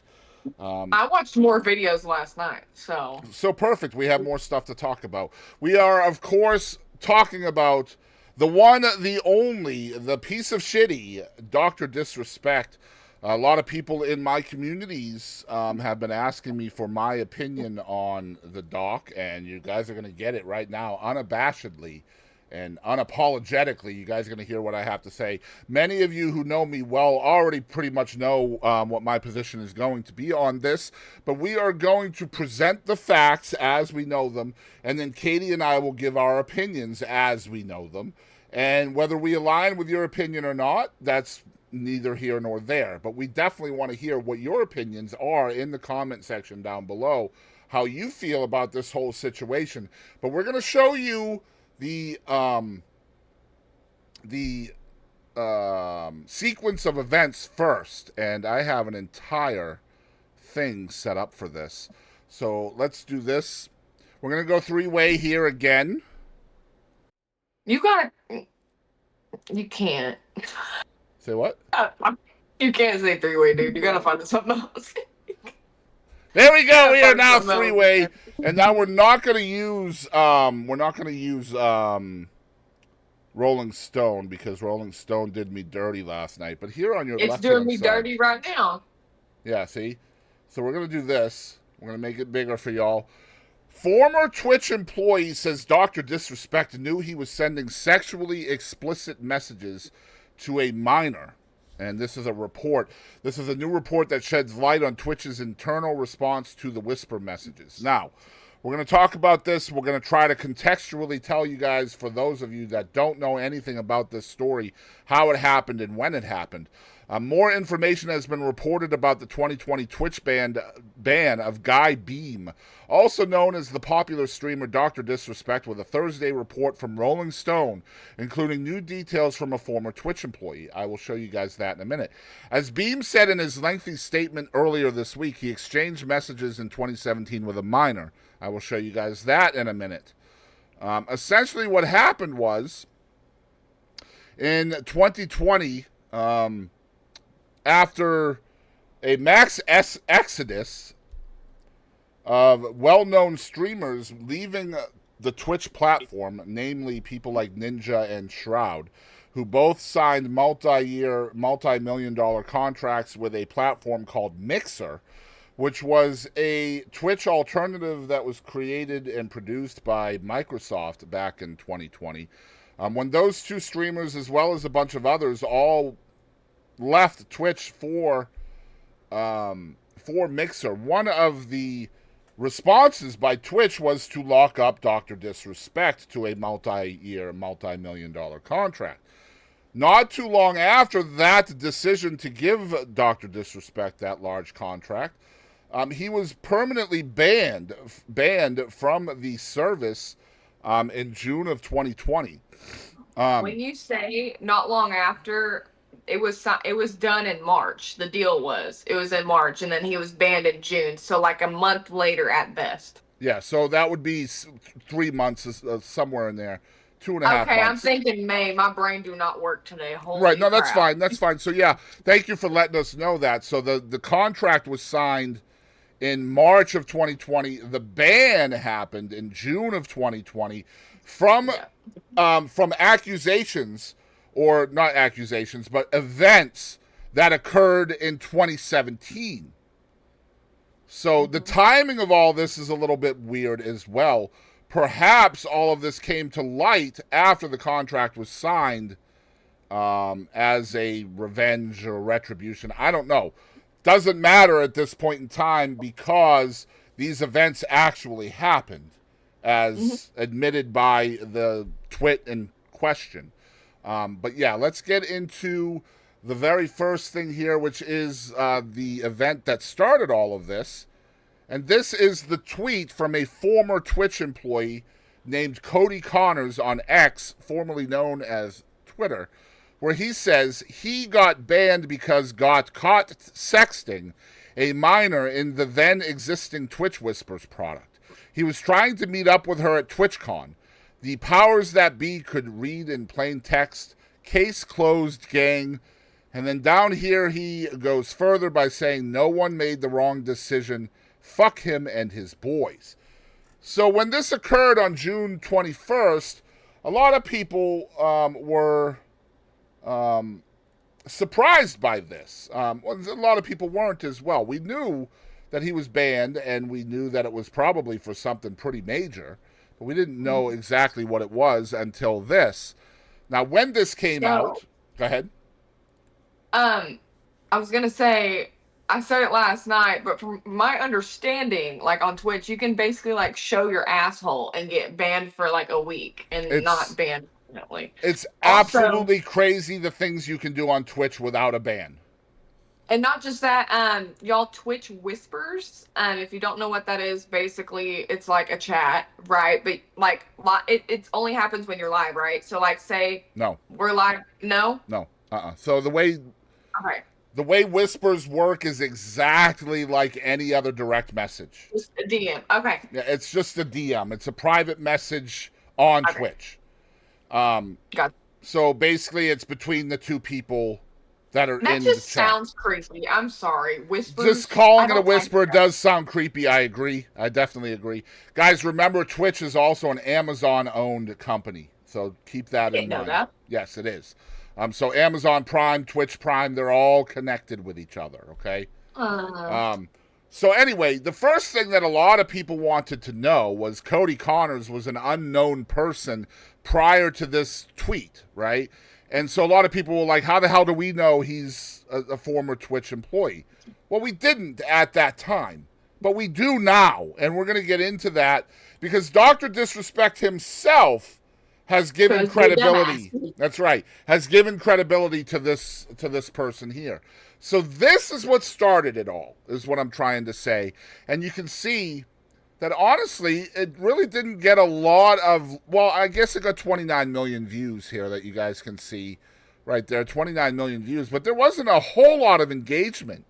I watched more videos last night, so perfect. We have more stuff to talk about. We are, of course, talking about the one, the only, the piece of shitty, DrDisrespect. A lot of people in my communities have been asking me for my opinion on the doc, and you guys are going to get it right now, unabashedly and unapologetically. You guys are going to hear what I have to say. Many of you who know me well already pretty much know what my position is going to be on this, but we are going to present the facts as we know them, and then Kadie and I will give our opinions as we know them. And whether we align with your opinion or not, that's neither here nor there. But we definitely want to hear what your opinions are in the comment section down below, how you feel about this whole situation. But we're going to show you the sequence of events first, and I have an entire things set up for this. So let's do this. We're going to go three-way here again. You got. You can't. Say what? You can't say three-way, dude. You gotta find something else. There we go. We are now Something else. three-way, and now we're not going to use Rolling Stone, because Rolling Stone did me dirty last night. But here on your It's left-hand doing me side, dirty right now. yeah, see? So we're going to do this. We're going to make it bigger for y'all. Former Twitch employee says DrDisrespect knew he was sending sexually explicit messages to a minor. And this is a report. This is a new report that sheds light on Twitch's internal response to the whisper messages. Now, we're going to talk about this. We're going to try to contextually tell you guys, for those of you that don't know anything about this story, how it happened and when it happened. More information has been reported about the 2020 Twitch ban of Guy Beam, also known as the popular streamer DrDisrespect, with a Thursday report from Rolling Stone, including new details from a former Twitch employee. I will show you guys that in a minute. As Beam said in his lengthy statement earlier this week, he exchanged messages in 2017 with a minor. I will show you guys that in a minute. Essentially what happened was, in 2020, after a mass exodus of well-known streamers leaving the Twitch platform, namely people like Ninja and Shroud, who both signed multi-year, multi-million-dollar contracts with a platform called Mixer, which was a Twitch alternative that was created and produced by Microsoft back in 2020. When those two streamers, as well as a bunch of others, all left Twitch for Mixer, one of the responses by Twitch was to lock up DrDisrespect to a multi-year, multi-million-dollar contract. Not too long after that decision to give DrDisrespect that large contract, he was permanently banned from the service in June of 2020. When you say not long after, it was done in March. The deal was it was in March, and then he was banned in June. So like a month later at best. Yeah, so that would be 3 months, somewhere in there, 2.5 months. Okay, I'm thinking May. My brain do not work today. Holy right, no, that's crap. fine. That's fine. So yeah, thank you for letting us know that. So the contract was signed in March of 2020. The ban happened in June of 2020 from accusations, or not accusations, but events that occurred in 2017. So the timing of all this is a little bit weird as well. Perhaps all of this came to light after the contract was signed, as a revenge or retribution. I don't know. Doesn't matter at this point in time, because these events actually happened, as admitted by the twit in question. But yeah, let's get into the very first thing here, which is the event that started all of this. And this is the tweet from a former Twitch employee named Cody Connors on X, formerly known as Twitter, where he says he got banned because got caught sexting a minor in the then existing Twitch Whispers product. He was trying to meet up with her at TwitchCon. The powers that be could read in plain text, case closed, gang. And then down here he goes further by saying no one made the wrong decision. Fuck him and his boys. So when this occurred on June 21st, a lot of people were surprised by this. A lot of people weren't as well. We knew that he was banned, and we knew that it was probably for something pretty major, but we didn't know exactly what it was until this. Now, when this came out, go ahead. I was gonna say, I said it last night, but from my understanding, like on Twitch, you can basically like show your asshole and get banned for like a week and not banned permanently. It's absolutely crazy the things you can do on Twitch without a ban. And not just that, y'all, Twitch Whispers, if you don't know what that is, basically it's like a chat, right? But like it only happens when you're live, right? So like say no, we're live. No. So the way. Okay. The way whispers work is exactly like any other direct message. Just a DM. Okay. Yeah, it's just a DM. It's a private message on Okay. Twitch. Um, Got so basically, it's between the two people that are that. in the Just chat. sounds creepy. I'm sorry. Whispers. Just calling I it a don't like whisper that. does sound creepy. I agree. I definitely agree. Guys, remember Twitch is also an Amazon-owned company, so keep that in Didn't know mind. that. Yes, it is. So Amazon Prime, Twitch Prime, they're all connected with each other. Okay. So anyway, the first thing that a lot of people wanted to know was Cody Connors was an unknown person prior to this tweet, right? And so a lot of people were like, how the hell do we know he's a former Twitch employee? Well, we didn't at that time, but we do now. And we're going to get into that because Dr. Disrespect himself has given credibility. That's right. Has given credibility to this person here. So this is what started it all, is what I'm trying to say. And you can see that honestly, it really didn't get a lot of, well, I guess it got 29 million views here that you guys can see right there, 29 million views, but there wasn't a whole lot of engagement,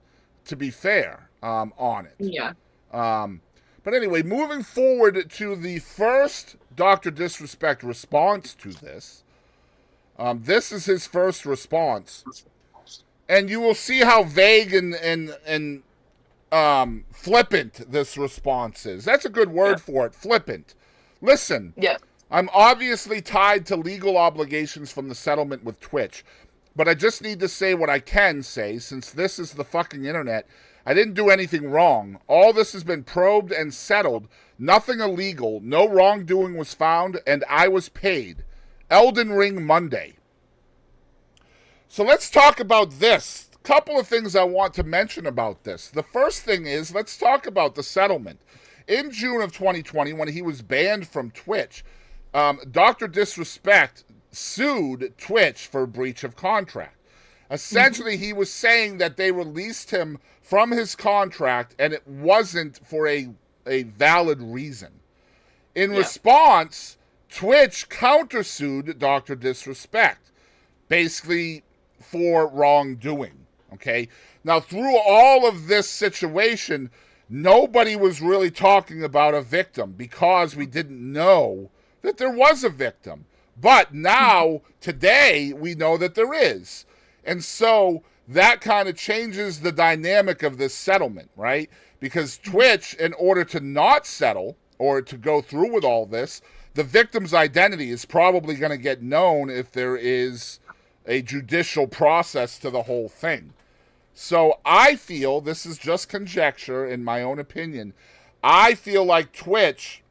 to be fair, on it. Yeah. But anyway, moving forward to the first Dr. Disrespect response to this, this is his first response. And you will see how vague and flippant this response is. That's a good word for it, flippant. Listen, I'm obviously tied to legal obligations from the settlement with Twitch, but I just need to say what I can say since this is the fucking internet. I didn't do anything wrong. All this has been probed and settled. Nothing illegal. No wrongdoing was found, and I was paid. Elden Ring Monday. So let's talk about this. A couple of things I want to mention about this. The first thing is, let's talk about the settlement. In June of 2020, when he was banned from Twitch, Dr. Disrespect sued Twitch for breach of contract. Essentially, he was saying that they released him from his contract and it wasn't for a valid reason. In response, Twitch countersued Dr. Disrespect, basically for wrongdoing. Okay? Now, through all of this situation, nobody was really talking about a victim because we didn't know that there was a victim. But now, today, we know that there is. And so that kind of changes the dynamic of this settlement, right? Because Twitch, in order to not settle or to go through with all this, the victim's identity is probably going to get known if there is a judicial process to the whole thing. So I feel, this is just conjecture in my own opinion, I feel like Twitch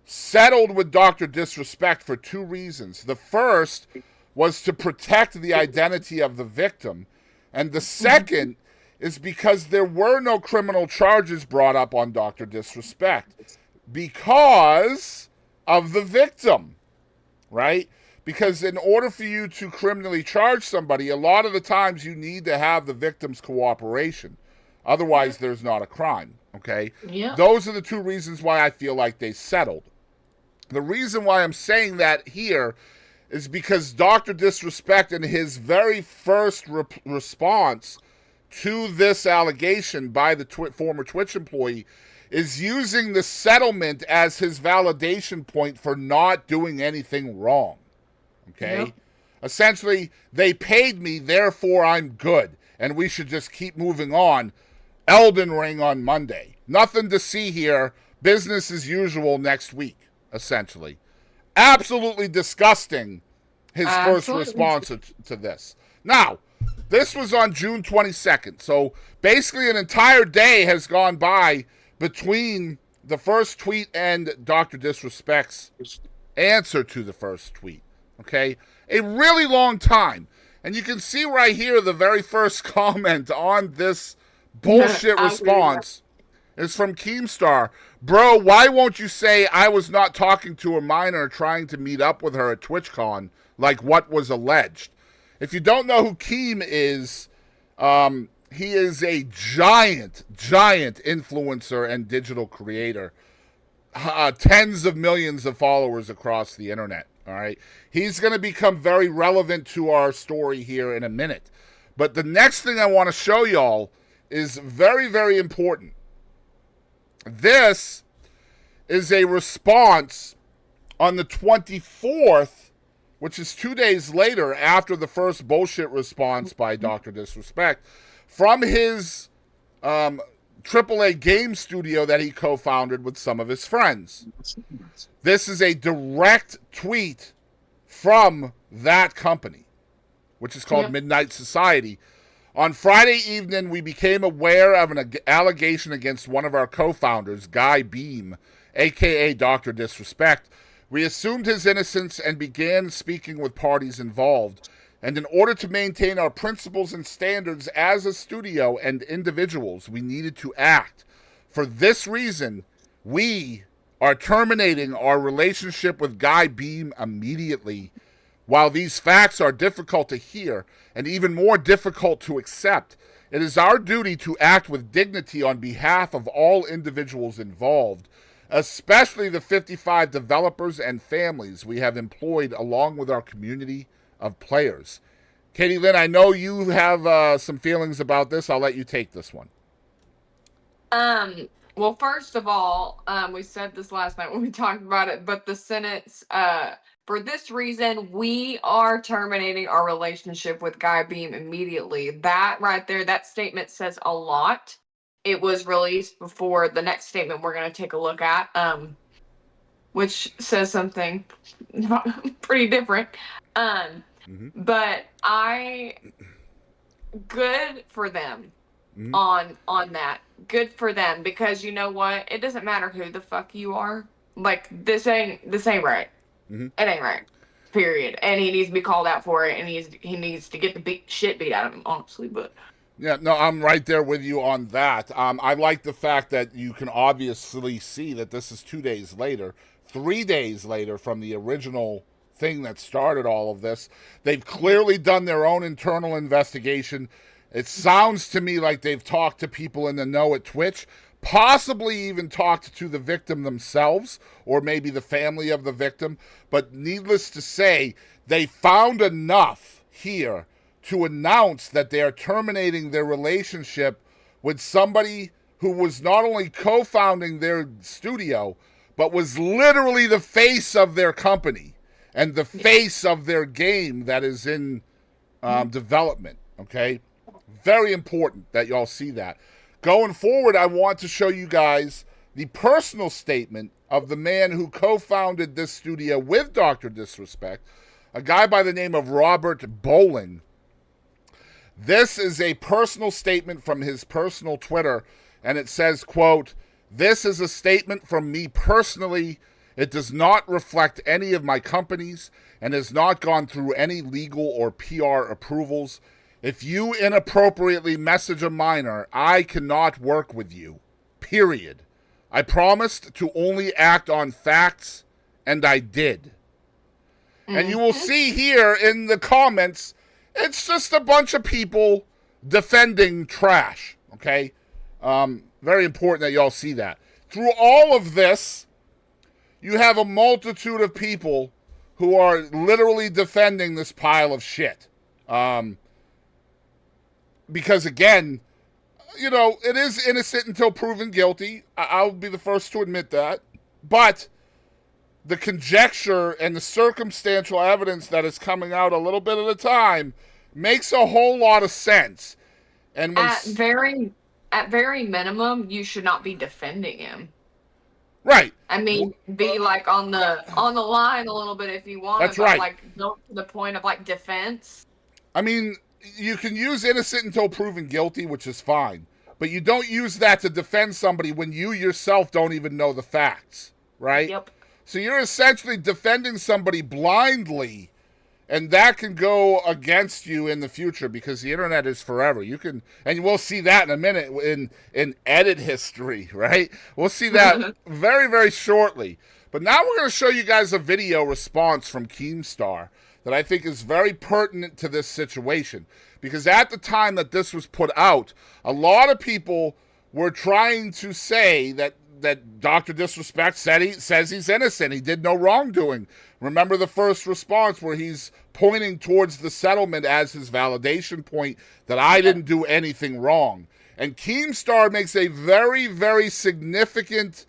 settled with Dr. Disrespect for two reasons. The first was to protect the identity of the victim. And the second is because there were no criminal charges brought up on Dr. Disrespect because of the victim, right? Because in order for you to criminally charge somebody, a lot of the times you need to have the victim's cooperation. Otherwise, there's not a crime, okay? Yeah. Those are the two reasons why I feel like they settled. The reason why I'm saying that here is because Dr. Disrespect, in his very first response to this allegation by the former Twitch employee, is using the settlement as his validation point for not doing anything wrong. Okay? Yep. Essentially, they paid me, therefore I'm good, and we should just keep moving on. Elden Ring on Monday. Nothing to see here. Business as usual next week, essentially. Absolutely disgusting, his first response to this. Now, this was on June 22nd, so basically an entire day has gone by between the first tweet and Dr. Disrespect's answer to the first tweet. Okay? A really long time. And you can see right here the very first comment on this bullshit response is from Keemstar. Bro, why won't you say I was not talking to a minor trying to meet up with her at TwitchCon like what was alleged? If you don't know who Keem is, he is a giant influencer and digital creator. Tens of millions of followers across the internet. All right. He's going to become very relevant to our story here in a minute. But the next thing I want to show y'all is very, very important. This is a response on the 24th, which is 2 days later after the first bullshit response by Dr. Disrespect, from his AAA game studio that he co-founded with some of his friends. This is a direct tweet from that company, which is called Midnight Society. On Friday evening, we became aware of an allegation against one of our co-founders, Guy Beam, a.k.a. Dr. Disrespect. We assumed his innocence and began speaking with parties involved. And in order to maintain our principles and standards as a studio and individuals, we needed to act. For this reason, we are terminating our relationship with Guy Beam immediately. While these facts are difficult to hear and even more difficult to accept, it is our duty to act with dignity on behalf of all individuals involved, especially the 55 developers and families we have employed along with our community of players. Kadie, Lynn, I know you have some feelings about this. I'll let you take this one. Well, first of all, we said this last night when we talked about it, but the sentence, for this reason, we are terminating our relationship with Guy Beam immediately. That right there, that statement says a lot. It was released before the next statement we're going to take a look at, which says something pretty different. But good for them on that. Good for them, because you know what? It doesn't matter who the fuck you are. Like, this ain't right. It ain't right. Period. And he needs to be called out for it, and he needs to get the shit beat out of him, honestly. But yeah, no, I'm right there with you on that. I like the fact that you can obviously see that this is 2 days later, 3 days later from the original thing that started all of this. They've clearly done their own internal investigation. It sounds to me like they've talked to people in the know at Twitch, possibly even talked to the victim themselves, or maybe the family of the victim. But needless to say, they found enough here to announce that they are terminating their relationship with somebody who was not only co-founding their studio, but was literally the face of their company and the face of their game that is in development, okay? Very important that y'all see that. Going forward, I want to show you guys the personal statement of the man who co-founded this studio with Dr. Disrespect, a guy by the name of Robert Bolin. This is a personal statement from his personal Twitter, and it says, quote, "This is a statement from me personally. It does not reflect any of my companies and has not gone through any legal or PR approvals. If you inappropriately message a minor, I cannot work with you. Period. I promised to only act on facts, and I did." And you will see here in the comments, it's just a bunch of people defending trash, okay? Very important that y'all see that. Through all of this, you have a multitude of people who are literally defending this pile of shit. Because, again, you know, it is innocent until proven guilty. I'll be the first to admit that. But the conjecture and the circumstantial evidence that is coming out a little bit at a time makes a whole lot of sense. And when at very minimum, you should not be defending him. Right. I mean, be like on the line a little bit if you want. That's right. Like, go to the point of like defense. I mean, you can use innocent until proven guilty, which is fine. But you don't use that to defend somebody when you yourself don't even know the facts, right? Yep. So you're essentially defending somebody blindly, and that can go against you in the future because the internet is forever. You can, and we'll see that in a minute in edit history, right? We'll see that very, very shortly. But now we're going to show you guys a video response from Keemstar that I think is very pertinent to this situation. Because at the time that this was put out, a lot of people were trying to say that that Dr. Disrespect says he's innocent. He did no wrongdoing. Remember the first response where he's pointing towards the settlement as his validation point that I didn't do anything wrong. And Keemstar makes a very, very significant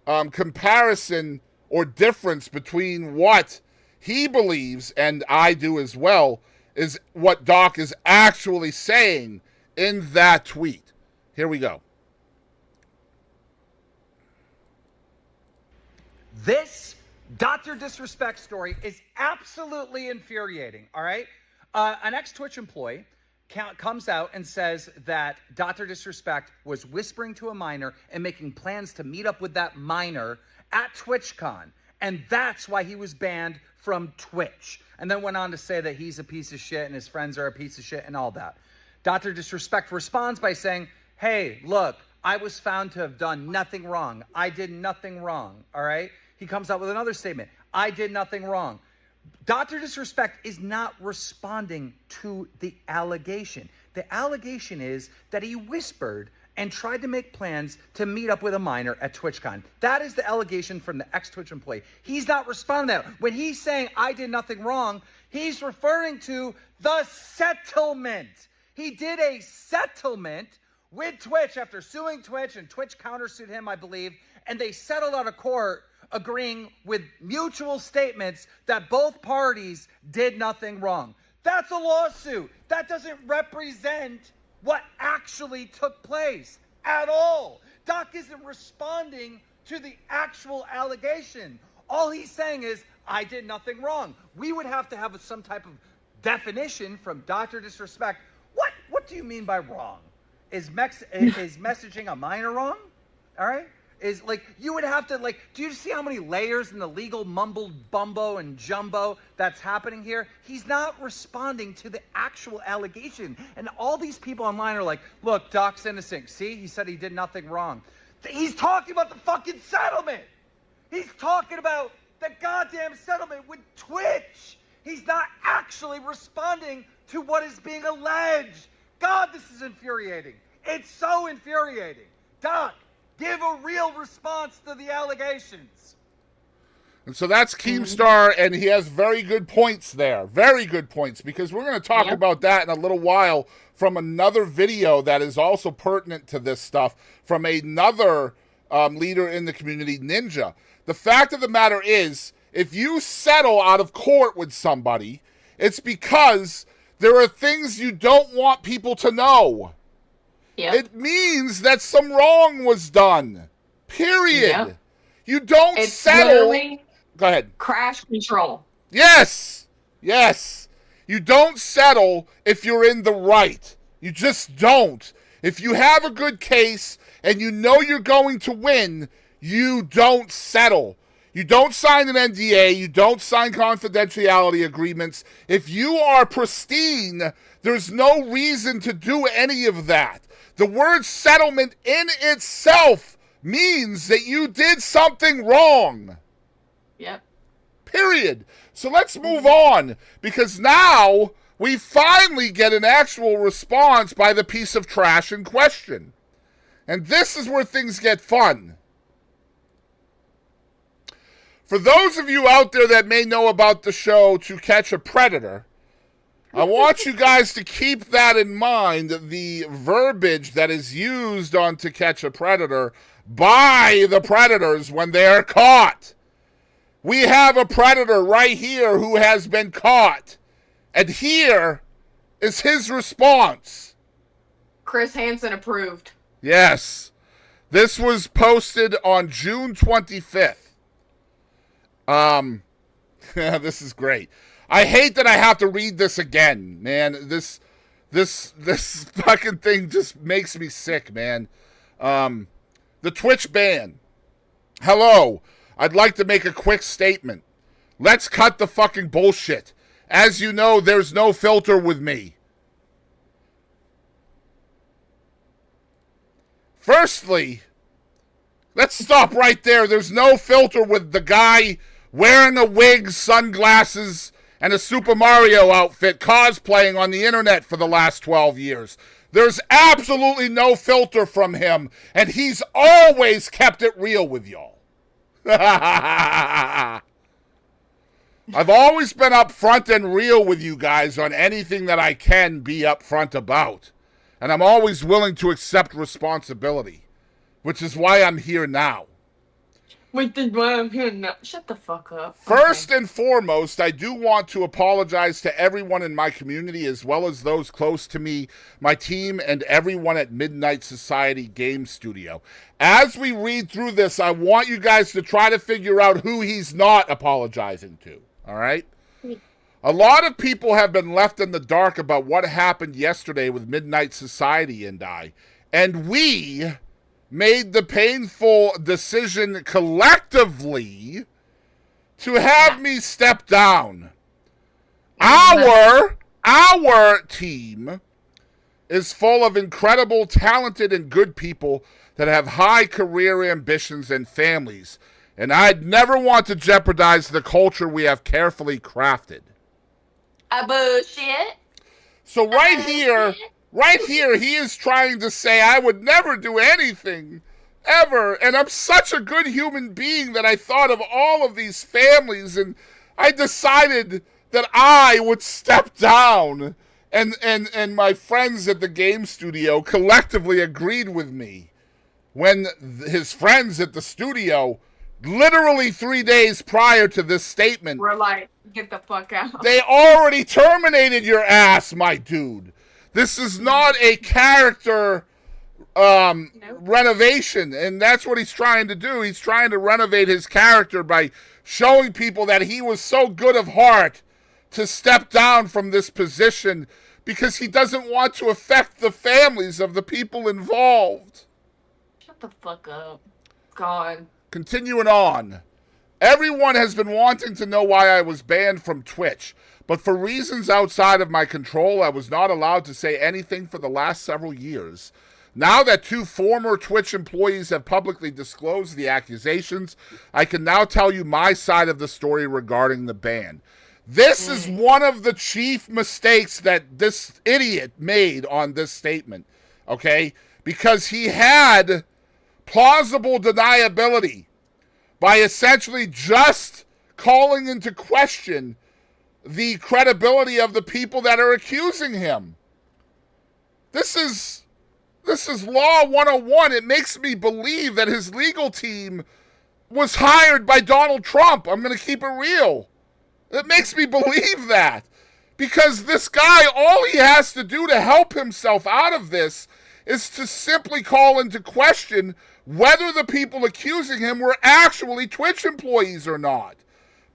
comparison or difference between what he believes, and I do as well, is what Doc is actually saying in that tweet. Here we go. This Dr. Disrespect story is absolutely infuriating, all right? An ex-Twitch employee comes out and says that Dr. Disrespect was whispering to a minor and making plans to meet up with that minor at TwitchCon. And that's why he was banned from Twitch. And then went on to say that he's a piece of shit and his friends are a piece of shit and all that. Dr. Disrespect responds by saying, hey, look, I was found to have done nothing wrong. I did nothing wrong, all right? He comes out with another statement. I did nothing wrong. Dr. Disrespect is not responding to the allegation. The allegation is that he whispered and tried to make plans to meet up with a minor at TwitchCon. That is the allegation from the ex-Twitch employee. He's not responding to that. When he's saying, I did nothing wrong, he's referring to the settlement. He did a settlement with Twitch after suing Twitch, and Twitch countersued him, I believe, and they settled out of court agreeing with mutual statements that both parties did nothing wrong. That's a lawsuit. That doesn't represent what actually took place at all. Doc isn't responding to the actual allegation. All he's saying is, I did nothing wrong. We would have to have some type of definition from Dr. Disrespect. What do you mean by wrong? Is messaging a minor wrong? All right? Is like, you would have to, like, do you see how many layers in the legal mumble bumbo and jumbo that's happening here? He's not responding to the actual allegation. And all these people online are like, look, Doc's innocent. See, he said he did nothing wrong. He's talking about the fucking settlement. He's talking about the goddamn settlement with Twitch. He's not actually responding to what is being alleged. God, this is infuriating. It's so infuriating. Doc, give a real response to the allegations. And so that's Keemstar, and he has very good points there. Very good points, because we're going to talk about that in a little while from another video that is also pertinent to this stuff from another leader in the community, Ninja. The fact of the matter is, if you settle out of court with somebody, it's because there are things you don't want people to know. Yep. It means that some wrong was done. Period. Yep. You don't settle. Go ahead. Crash control. Yes. Yes. You don't settle if you're in the right. You just don't. If you have a good case and you know you're going to win, you don't settle. You don't sign an NDA. You don't sign confidentiality agreements. If you are pristine, there's no reason to do any of that. The word settlement in itself means that you did something wrong. Yep. Period. So let's move on, because now we finally get an actual response by the piece of trash in question. And this is where things get fun. For those of you out there that may know about the show To Catch a Predator, I want you guys to keep that in mind, the verbiage that is used on To Catch a Predator by the predators when they're caught. We have a predator right here who has been caught, and here is his response. Chris Hansen approved. Yes. This was posted on June 25th. This is great. I hate that I have to read this again, man. This fucking thing just makes me sick, man. The Twitch ban. Hello. I'd like to make a quick statement. Let's cut the fucking bullshit. As you know, there's no filter with me. Firstly, let's stop right there. There's no filter with the guy wearing a wig, sunglasses, and a Super Mario outfit cosplaying on the internet for the last 12 years. There's absolutely no filter from him, and he's always kept it real with y'all. I've always been upfront and real with you guys on anything that I can be upfront about. And I'm always willing to accept responsibility, which is why I'm here now. Wait, why I'm here now? Shut the fuck up. First and foremost, I do want to apologize to everyone in my community, as well as those close to me, my team, and everyone at Midnight Society Game Studio. As we read through this, I want you guys to try to figure out who he's not apologizing to, all right? A lot of people have been left in the dark about what happened yesterday with Midnight Society and I, and we made the painful decision collectively to have me step down. Our team is full of incredible, talented, and good people that have high career ambitions and families, and I'd never want to jeopardize the culture we have carefully crafted. Bullshit. So right here, he is trying to say I would never do anything, ever. And I'm such a good human being that I thought of all of these families, and I decided that I would step down. And my friends at the game studio collectively agreed with me. When his friends at the studio, literally 3 days prior to this statement, we're like, get the fuck out. They already terminated your ass, my dude. This is not a character renovation, and that's what he's trying to do. He's trying to renovate his character by showing people that he was so good of heart to step down from this position because he doesn't want to affect the families of the people involved. Shut the fuck up. God. Continuing on. Everyone has been wanting to know why I was banned from Twitch, but for reasons outside of my control, I was not allowed to say anything for the last several years. Now that 2 former Twitch employees have publicly disclosed the accusations, I can now tell you my side of the story regarding the ban. This is one of the chief mistakes that this idiot made on this statement, okay? Because he had plausible deniability by essentially just calling into question the credibility of the people that are accusing him. This is Law 101. It makes me believe that his legal team was hired by Donald Trump. I'm going to keep it real. It makes me believe that. Because this guy, all he has to do to help himself out of this is to simply call into question whether the people accusing him were actually Twitch employees or not.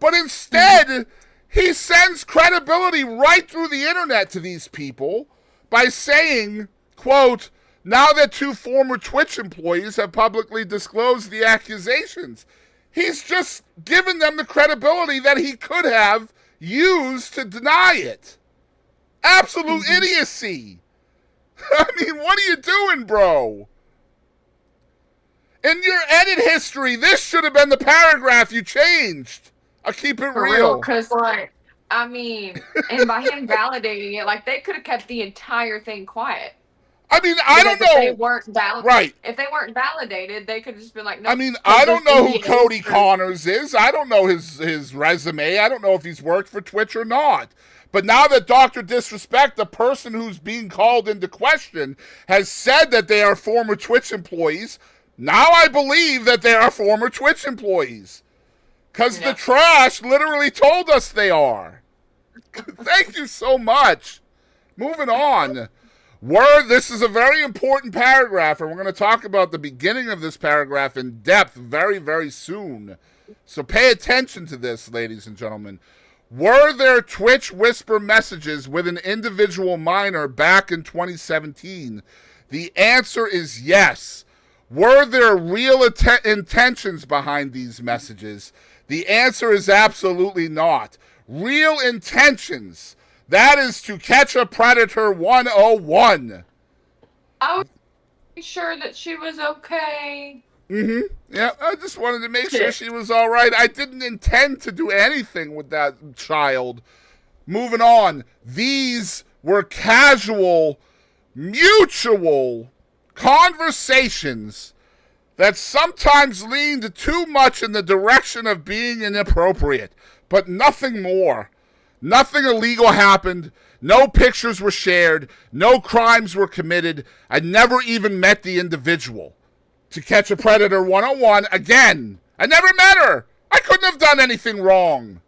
But instead, he sends credibility right through the internet to these people by saying, quote, now that 2 former Twitch employees have publicly disclosed the accusations. He's just given them the credibility that he could have used to deny it. Absolute idiocy. I mean, what are you doing, bro? In your edit history, this should have been the paragraph you changed. I'll keep it real. Because, like, I mean, and by him validating it, like, they could have kept the entire thing quiet. I mean, I don't know. If they weren't validated, right. If they weren't validated, they could have just been like, no. I mean, I don't know who Cody Connors is. I don't know his resume. I don't know if he's worked for Twitch or not. But now that DrDisrespect, the person who's being called into question, has said that they are former Twitch employees, now I believe that they are former Twitch employees. Because the trash literally told us they are. Thank you so much. Moving on. This is a very important paragraph, and we're going to talk about the beginning of this paragraph in depth very, very soon. So pay attention to this, ladies and gentlemen. Were there Twitch whisper messages with an individual minor back in 2017? The answer is yes. Were there real intentions behind these messages? The answer is absolutely not. Real intentions. That is to catch a predator 101. I was sure that she was okay. Yeah, I just wanted to make sure she was all right. I didn't intend to do anything with that child. Moving on. These were casual mutual conversations that sometimes leaned too much in the direction of being inappropriate, but nothing more. Nothing illegal happened. No pictures were shared. No crimes were committed. I never even met the individual. To Catch a Predator 101, again, I never met her. I couldn't have done anything wrong.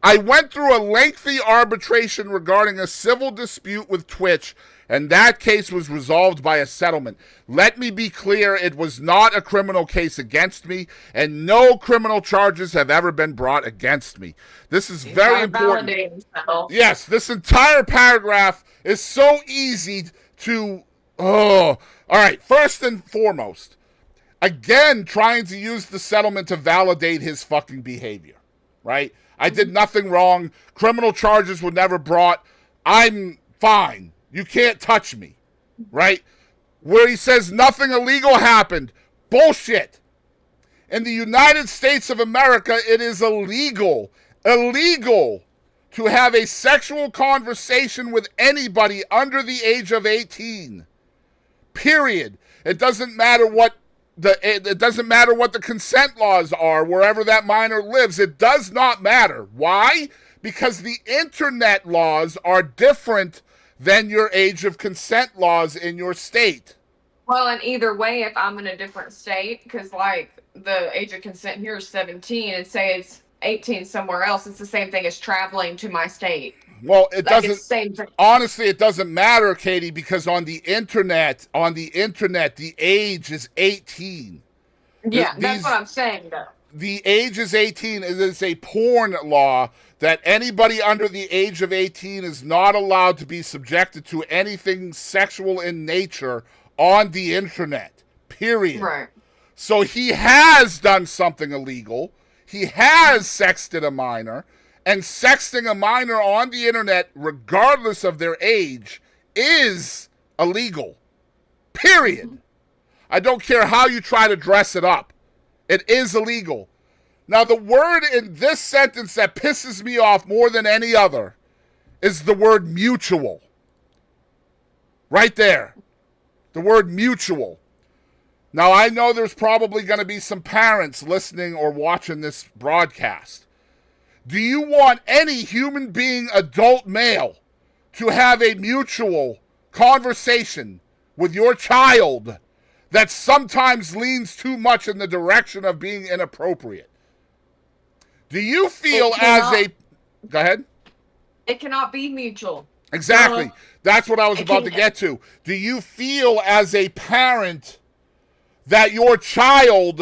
I went through a lengthy arbitration regarding a civil dispute with Twitch, and that case was resolved by a settlement. Let me be clear, it was not a criminal case against me, and no criminal charges have ever been brought against me. This is very important. Yes, this entire paragraph is so easy to... all right, first and foremost, again, trying to use the settlement to validate his fucking behavior, right? I did nothing wrong. Criminal charges were never brought. I'm fine. You can't touch me, right? Where he says nothing illegal happened. Bullshit. In the United States of America, it is illegal to have a sexual conversation with anybody under the age of 18. Period. It doesn't matter what the consent laws are wherever that minor lives. It does not matter. Why? Because the internet laws are different than your age of consent laws in your state. Well, and either way, if I'm in a different state, because like the age of consent here is 17, and say it's 18 somewhere else, it's the same thing as traveling to my state. Well, it doesn't. Honestly, it doesn't matter, Kadie, because on the internet, the age is 18. Yeah, that's what I'm saying, though. The age is 18. It is a porn law that anybody under the age of 18 is not allowed to be subjected to anything sexual in nature on the internet. Period. Right. So he has done something illegal. He has sexted a minor. And sexting a minor on the internet, regardless of their age, is illegal. Period. I don't care how you try to dress it up. It is illegal. Now, the word in this sentence that pisses me off more than any other is the word mutual. Right there. The word mutual. Now, I know there's probably going to be some parents listening or watching this broadcast. Do you want any human being, adult male, to have a mutual conversation with your child that sometimes leans too much in the direction of being inappropriate? Do you feel Go ahead. It cannot be mutual. Exactly. That's what I was about to get to. Do you feel as a parent that your child,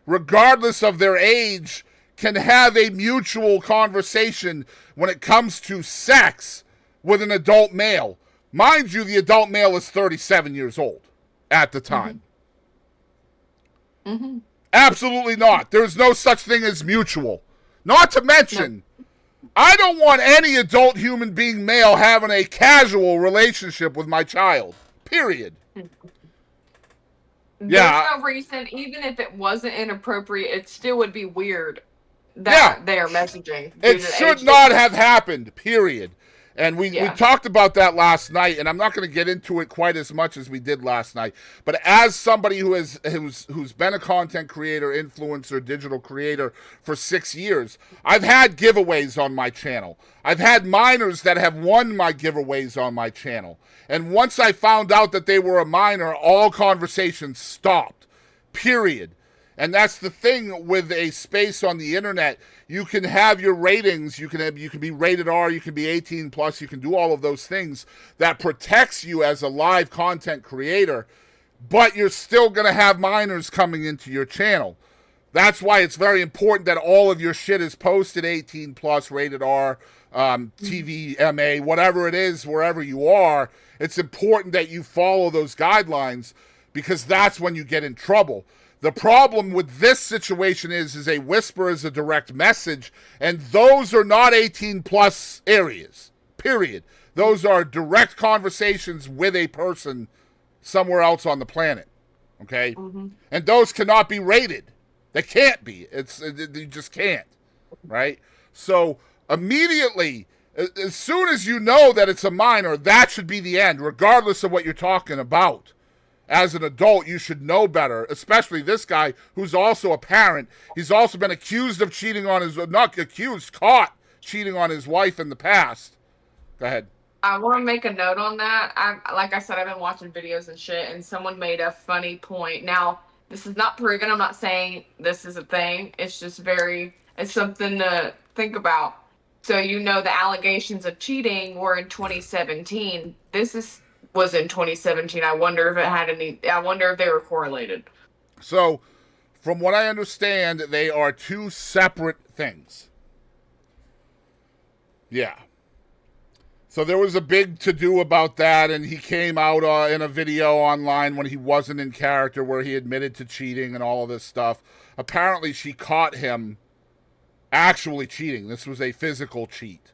regardless of their age, can have a mutual conversation when it comes to sex with an adult male? Mind you, the adult male is 37 years old at the time. Mm-hmm. Absolutely not. There's no such thing as mutual. Not to mention, I don't want any adult human being male having a casual relationship with my child. Period. There's no reason, even if it wasn't inappropriate, it still would be weird that they're messaging. It should not have happened, period. And we talked about that last night, and I'm not going to get into it quite as much as we did last night. But as somebody who's been a content creator, influencer, digital creator for 6 years, I've had giveaways on my channel. I've had minors that have won my giveaways on my channel. And once I found out that they were a minor, all conversations stopped, period. And that's the thing with a space on the internet. You can have your ratings. You can be rated R. You can be 18 plus. You can do all of those things that protects you as a live content creator. But you're still going to have minors coming into your channel. That's why it's very important that all of your shit is posted 18 plus, rated R, TV, MA, whatever it is, wherever you are. It's important that you follow those guidelines because that's when you get in trouble. The problem with this situation is a whisper is a direct message, and those are not 18 plus areas, period. Those are direct conversations with a person somewhere else on the planet, okay? Mm-hmm. And those cannot be rated. They can't be. You just can't, right? So immediately, As soon as you know that it's a minor, that should be the end, regardless of what you're talking about. As an adult, you should know better, especially this guy who's also a parent. He's also been accused of cheating on his, not accused, caught cheating on his wife in the past. Go ahead. I want to make a note on that. Like I said, I've been watching videos and shit, and someone made a funny point. Now, this is not proven. I'm not saying this is a thing. It's just it's something to think about. So, the allegations of cheating were in 2017. Was in 2017. I wonder if they were correlated. So, from what I understand, they are two separate things. Yeah. So there was a big to-do about that, and he came out in a video online when he wasn't in character where he admitted to cheating and all of this stuff. Apparently, she caught him actually cheating. This was a physical cheat.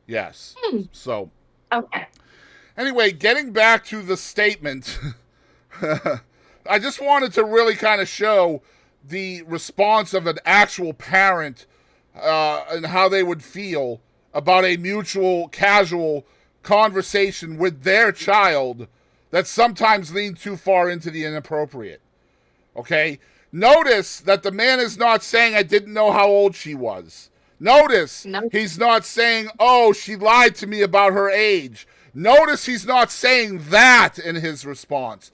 Yes. So. Okay. Anyway, getting back to the statement, I just wanted to really kind of show the response of an actual parent and how they would feel about a mutual, casual conversation with their child that sometimes leans too far into the inappropriate. Okay? Notice that the man is not saying, I didn't know how old she was. Notice he's not saying, oh, she lied to me about her age. Notice he's not saying that in his response.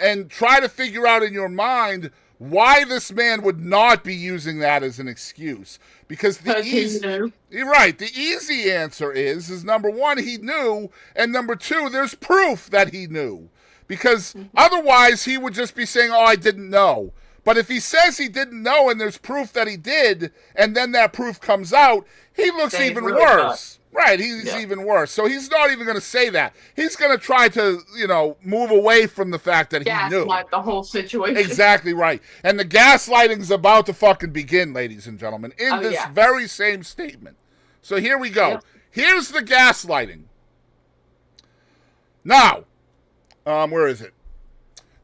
And try to figure out in your mind why this man would not be using that as an excuse. Because you're right. The easy answer is number one, he knew, and number two, there's proof that he knew. Because otherwise he would just be saying, oh, I didn't know. But if he says he didn't know and there's proof that he did, and then that proof comes out, he looks even really worse. Right, he's even worse. So he's not even going to say that. He's going to try to, move away from the fact that he knew. Gaslight the whole situation. Exactly right. And the gaslighting's about to fucking begin, ladies and gentlemen, in this very same statement. So here we go. Yep. Here's the gaslighting. Now, where is it?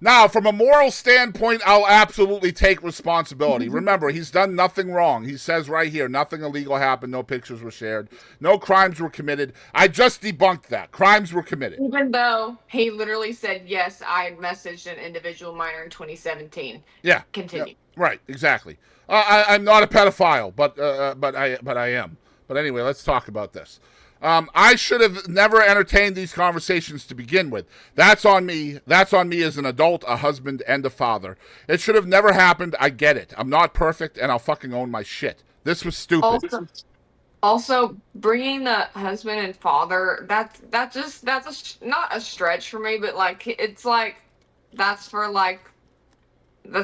Now, from a moral standpoint, I'll absolutely take responsibility. Remember, he's done nothing wrong. He says right here, nothing illegal happened, no pictures were shared, no crimes were committed. I just debunked that. Crimes were committed. Even though he literally said, yes, I messaged an individual minor in 2017. Yeah. Continue. Yeah, right, exactly. I'm not a pedophile, but I am. But anyway, let's talk about this. I should have never entertained these conversations to begin with. That's on me. That's on me as an adult, a husband, and a father. It should have never happened. I get it. I'm not perfect, and I'll fucking own my shit. This was stupid. Also, bringing the husband and father, that's not a stretch for me, but it's that's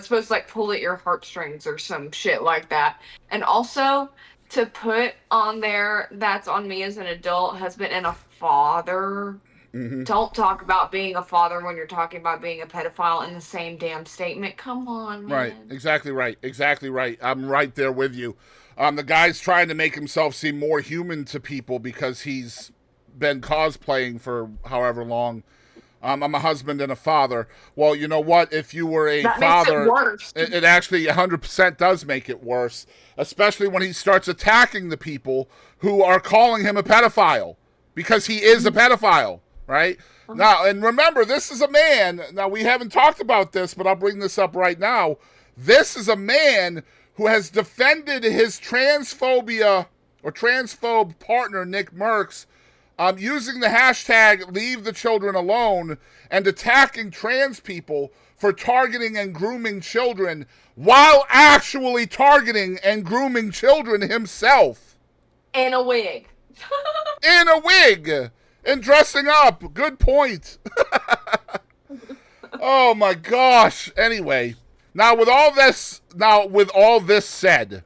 supposed to pull at your heartstrings or some shit like that. And also, to put on there, that's on me as an adult, husband, and a father. Mm-hmm. Don't talk about being a father when you're talking about being a pedophile in the same damn statement. Come on, man. Right. Exactly right. Exactly right. I'm right there with you. The guy's trying to make himself seem more human to people because he's been cosplaying for however long. I'm a husband and a father. Well, you know what? If you were a father, makes it worse. It actually 100% does make it worse, especially when he starts attacking the people who are calling him a pedophile because he is a pedophile, right? Now, and remember, this is a man. Now, we haven't talked about this, but I'll bring this up right now. This is a man who has defended his transphobia or transphobe partner, Nick Merckx, using the hashtag #LeaveTheChildrenAlone and attacking trans people for targeting and grooming children while actually targeting and grooming children himself. In a wig. In a wig. And dressing up. Good point. Oh my gosh. Anyway, now with all this said,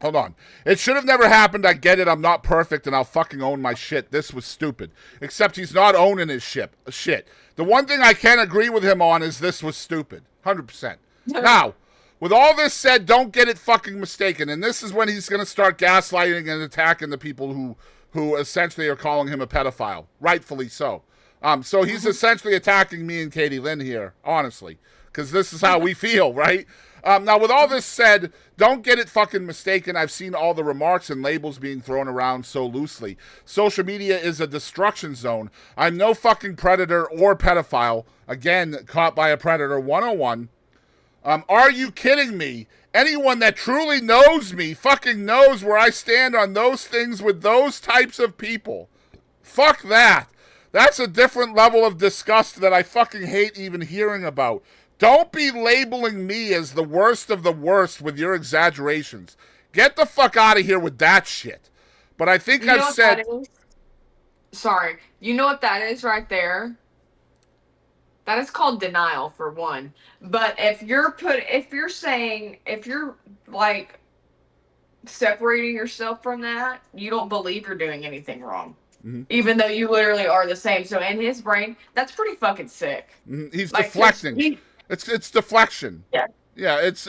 hold on. It should have never happened. I get it. I'm not perfect, and I'll fucking own my shit. This was stupid. Except he's not owning his shit. The one thing I can agree with him on is this was stupid. 100%. Now, with all this said, don't get it fucking mistaken. And this is when he's going to start gaslighting and attacking the people who essentially are calling him a pedophile. Rightfully so. So he's essentially attacking me and Kadie Lynn here, honestly. Because this is how we feel, right? Now, with all this said, don't get it fucking mistaken. I've seen all the remarks and labels being thrown around so loosely. Social media is a destruction zone. I'm no fucking predator or pedophile. Again, caught by a predator 101. Are you kidding me? Anyone that truly knows me fucking knows where I stand on those things with those types of people. Fuck that. That's a different level of disgust that I fucking hate even hearing about. Don't be labeling me as the worst of the worst with your exaggerations. Get the fuck out of here with that shit. But I think I've said... Sorry. You know what that is right there? That is called denial, for one. But if you're like separating yourself from that, you don't believe you're doing anything wrong. Mm-hmm. Even though you literally are the same. So in his brain, that's pretty fucking sick. Mm-hmm. He's like, deflecting. It's deflection. Yeah. Yeah. It's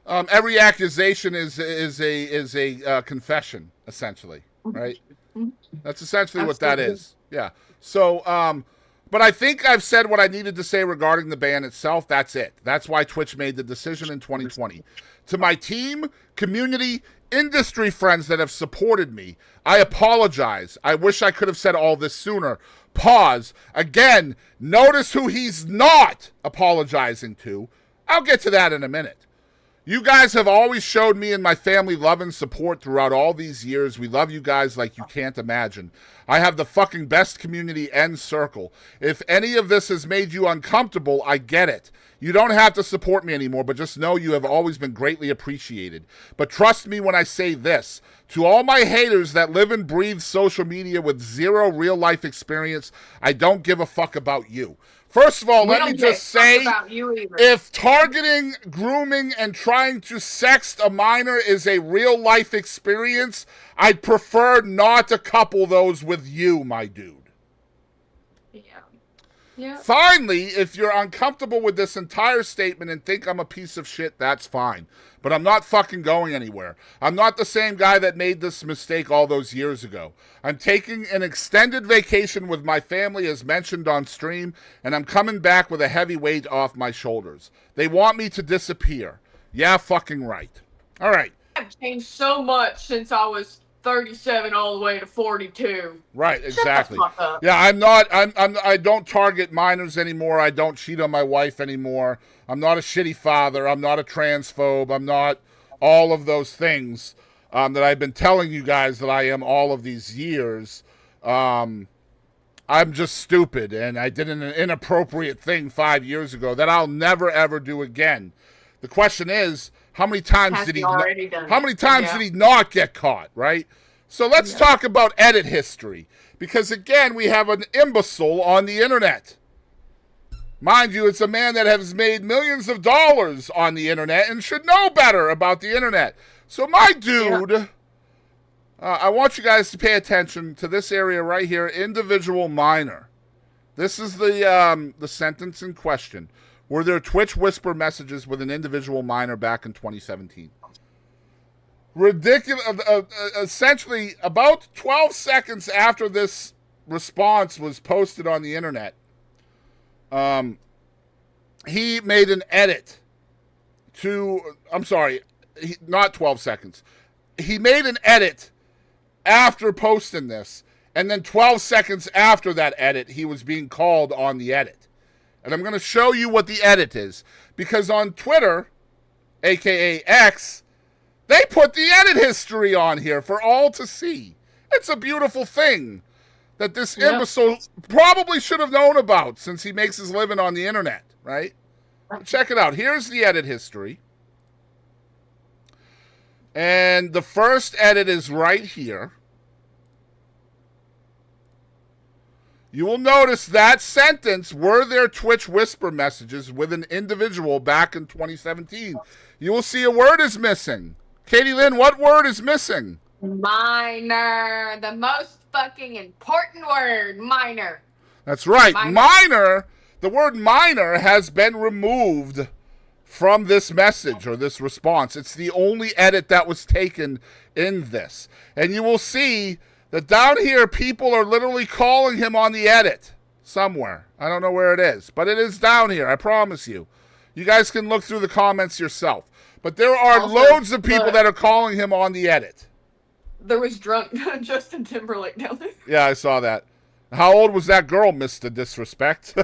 every accusation is a confession, essentially, right? Mm-hmm. That's essentially what that is. Yeah. So but I think I've said what I needed to say regarding the ban itself. That's it. That's why Twitch made the decision in 2020. To my team, community, industry friends that have supported me, I apologize. I wish I could have said all this sooner. Pause. Again, notice who he's not apologizing to. I'll get to that in a minute. You guys have always showed me and my family love and support throughout all these years. We love you guys like you can't imagine. I have the fucking best community and circle. If any of this has made you uncomfortable, I get it. You don't have to support me anymore, but just know you have always been greatly appreciated. But trust me when I say this. To all my haters that live and breathe social media with zero real-life experience, I don't give a fuck about you. First of all, let me just say, if targeting, grooming, and trying to sext a minor is a real-life experience, I'd prefer not to couple those with you, my dude. Yeah. Yeah. Finally, if you're uncomfortable with this entire statement and think I'm a piece of shit, that's fine. But I'm not fucking going anywhere. I'm not the same guy that made this mistake all those years ago. I'm taking an extended vacation with my family as mentioned on stream, and I'm coming back with a heavy weight off my shoulders. They want me to disappear. Yeah, fucking right. All right. I've changed so much since I was 37 all the way to 42. Right, exactly. Shut the fuck up. Yeah, I don't target minors anymore. I don't cheat on my wife anymore. I'm not a shitty father. I'm not a transphobe. I'm not all of those things that I've been telling you guys that I am all of these years. I'm just stupid, and I did an inappropriate thing 5 years ago that I'll never, ever do again. The question is, how many times did he not get caught, right? So let's talk about edit history. Because, again, we have an imbecile on the internet. Mind you, it's a man that has made millions of dollars on the internet and should know better about the internet. So, my dude, I want you guys to pay attention to this area right here, individual minor. This is the sentence in question. Were there Twitch whisper messages with an individual minor back in 2017? Ridiculous. Essentially, about 12 seconds after this response was posted on the internet, he made an edit to, not 12 seconds. He made an edit after posting this, and then 12 seconds after that edit, he was being called on the edit. And I'm going to show you what the edit is. Because on Twitter, a.k.a. X, they put the edit history on here for all to see. It's a beautiful thing that this imbecile probably should have known about since he makes his living on the internet, right? Check it out. Here's the edit history. And the first edit is right here. You will notice that sentence, were there Twitch whisper messages with an individual back in 2017? You will see a word is missing. Kadie Lynn, what word is missing? Minor. The most fucking important word. Minor. That's right. Minor. The word minor has been removed from this message or this response. It's the only edit that was taken in this. And you will see that down here, people are literally calling him on the edit somewhere. I don't know where it is, but it is down here, I promise you. You guys can look through the comments yourself. But there are Also, loads of people that are calling him on the edit. There was drunk Justin Timberlake down there. Yeah, I saw that. How old was that girl, Mr. Disrespect?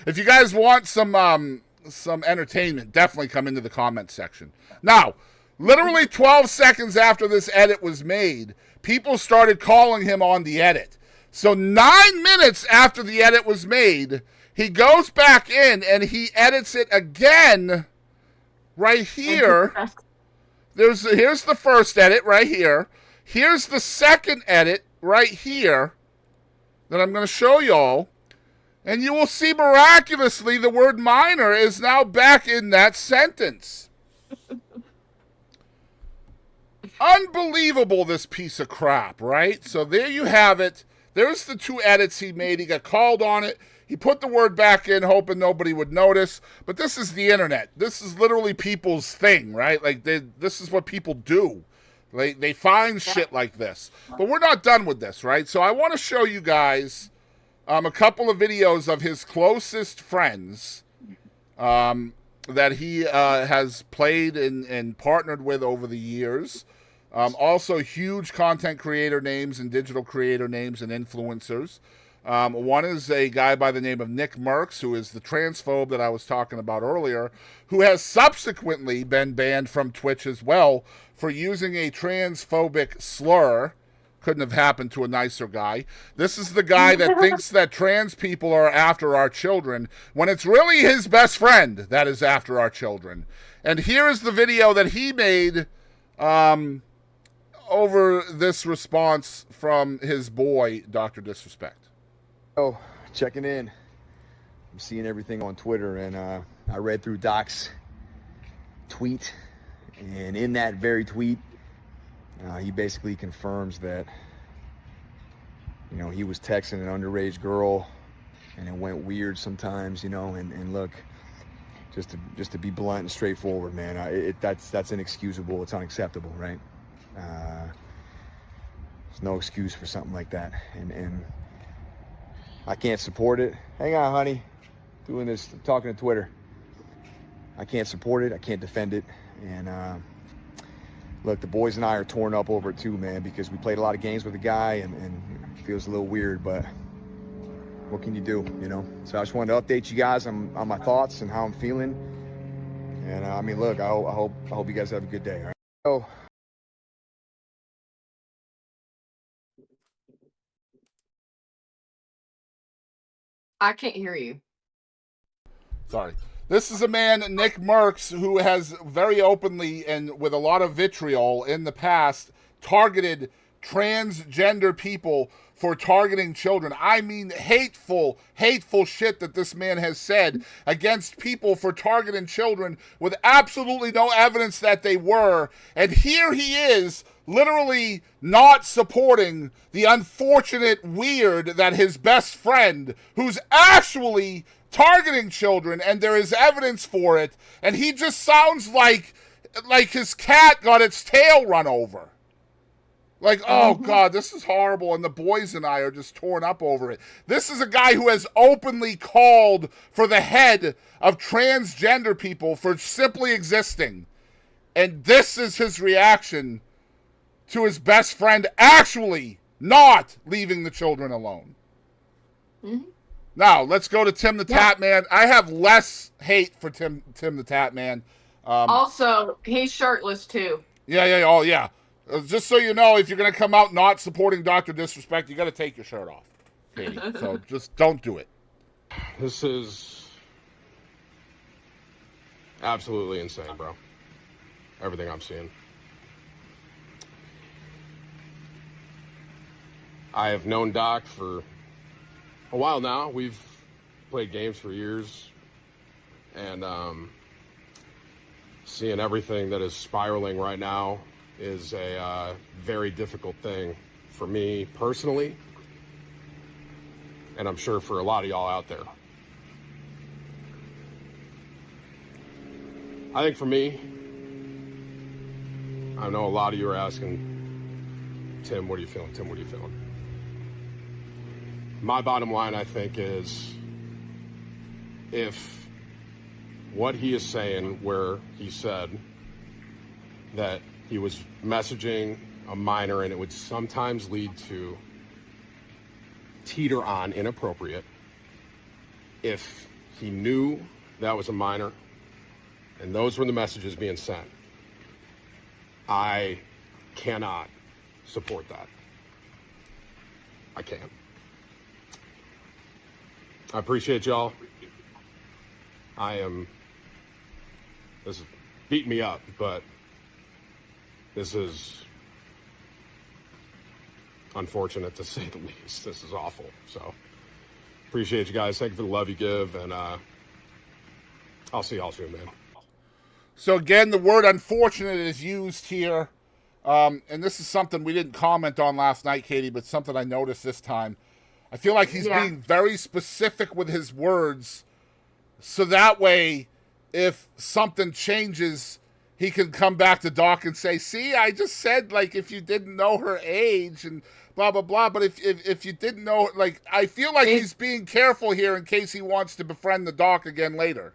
If you guys want some entertainment, definitely come into the comment section. Now, literally 12 seconds after this edit was made, people started calling him on the edit. So 9 minutes after the edit was made, he goes back in and he edits it again right here. Here's the first edit right here. Here's the second edit right here that I'm going to show y'all. And you will see miraculously the word minor is now back in that sentence. Unbelievable, this piece of crap, right? So there you have it. There's the 2 edits he made. He got called on it. He put the word back in, hoping nobody would notice. But this is the internet. This is literally people's thing, right? Like, this is what people do. They find shit like this. But we're not done with this, right? So I want to show you guys a couple of videos of his closest friends that he has played and partnered with over the years. Also, huge content creator names and digital creator names and influencers. One is a guy by the name of Nick Merckx, who is the transphobe that I was talking about earlier, who has subsequently been banned from Twitch as well for using a transphobic slur. Couldn't have happened to a nicer guy. This is the guy that thinks that trans people are after our children, when it's really his best friend that is after our children. And here is the video that he made over this response from his boy, Dr. Disrespect. Oh, checking in. I'm seeing everything on Twitter, and I read through Doc's tweet, and in that very tweet, he basically confirms that, you know, he was texting an underage girl, and it went weird sometimes, you know. And look, just to be blunt and straightforward, man, that's inexcusable. It's unacceptable, right? There's no excuse for something like that, and I can't support it. Hang on, honey. Doing this, talking to Twitter. I can't support it. I can't defend it. And look, the boys and I are torn up over it too, man, because we played a lot of games with the guy, and it feels a little weird, but what can you do, you know? So I just wanted to update you guys on my thoughts and how I'm feeling. And I mean, look, I hope you guys have a good day. All right? So, I can't hear you. Sorry. This is a man, Nick Merckx, who has very openly and with a lot of vitriol in the past targeted transgender people for targeting children. I mean, hateful shit that this man has said against people for targeting children with absolutely no evidence that they were. And here he is, literally not supporting the unfortunate weird that his best friend, who's actually targeting children, and there is evidence for it, and he just sounds like his cat got its tail run over. Like, oh God, this is horrible, and the boys and I are just torn up over it. This is a guy who has openly called for the head of transgender people for simply existing. And this is his reaction to his best friend actually not leaving the children alone. Mm-hmm. Now, let's go to Tim the Tap Man. I have less hate for Tim the Tap Man. Also, he's shirtless too. Yeah, oh yeah. Just so you know, if you're going to come out not supporting Dr. Disrespect, you got to take your shirt off, Kadie. So just don't do it. This is absolutely insane, bro. Everything I'm seeing. I have known Doc for a while now. We've played games for years, and seeing everything that is spiraling right now is a very difficult thing for me personally, and I'm sure for a lot of y'all out there. I think for me, I know a lot of you are asking, Tim, what are you feeling? Tim, what are you feeling? My bottom line, I think, is if what he is saying, where he said that he was messaging a minor and it would sometimes lead to teeter on inappropriate. If he knew that was a minor and those were the messages being sent, I cannot support that. I can't. I appreciate y'all. This is beating me up, but this is unfortunate to say the least. This is awful. So appreciate you guys. Thank you for the love you give, and I'll see y'all soon, man. So again, the word unfortunate is used here. And this is something we didn't comment on last night, Kadie, but something I noticed this time. I feel like he's being very specific with his words, so that way, if something changes, he can come back to Doc and say, see, I just said, like, if you didn't know her age and blah, blah, blah. But if you didn't know, like, I feel like he's being careful here in case he wants to befriend the Doc again later.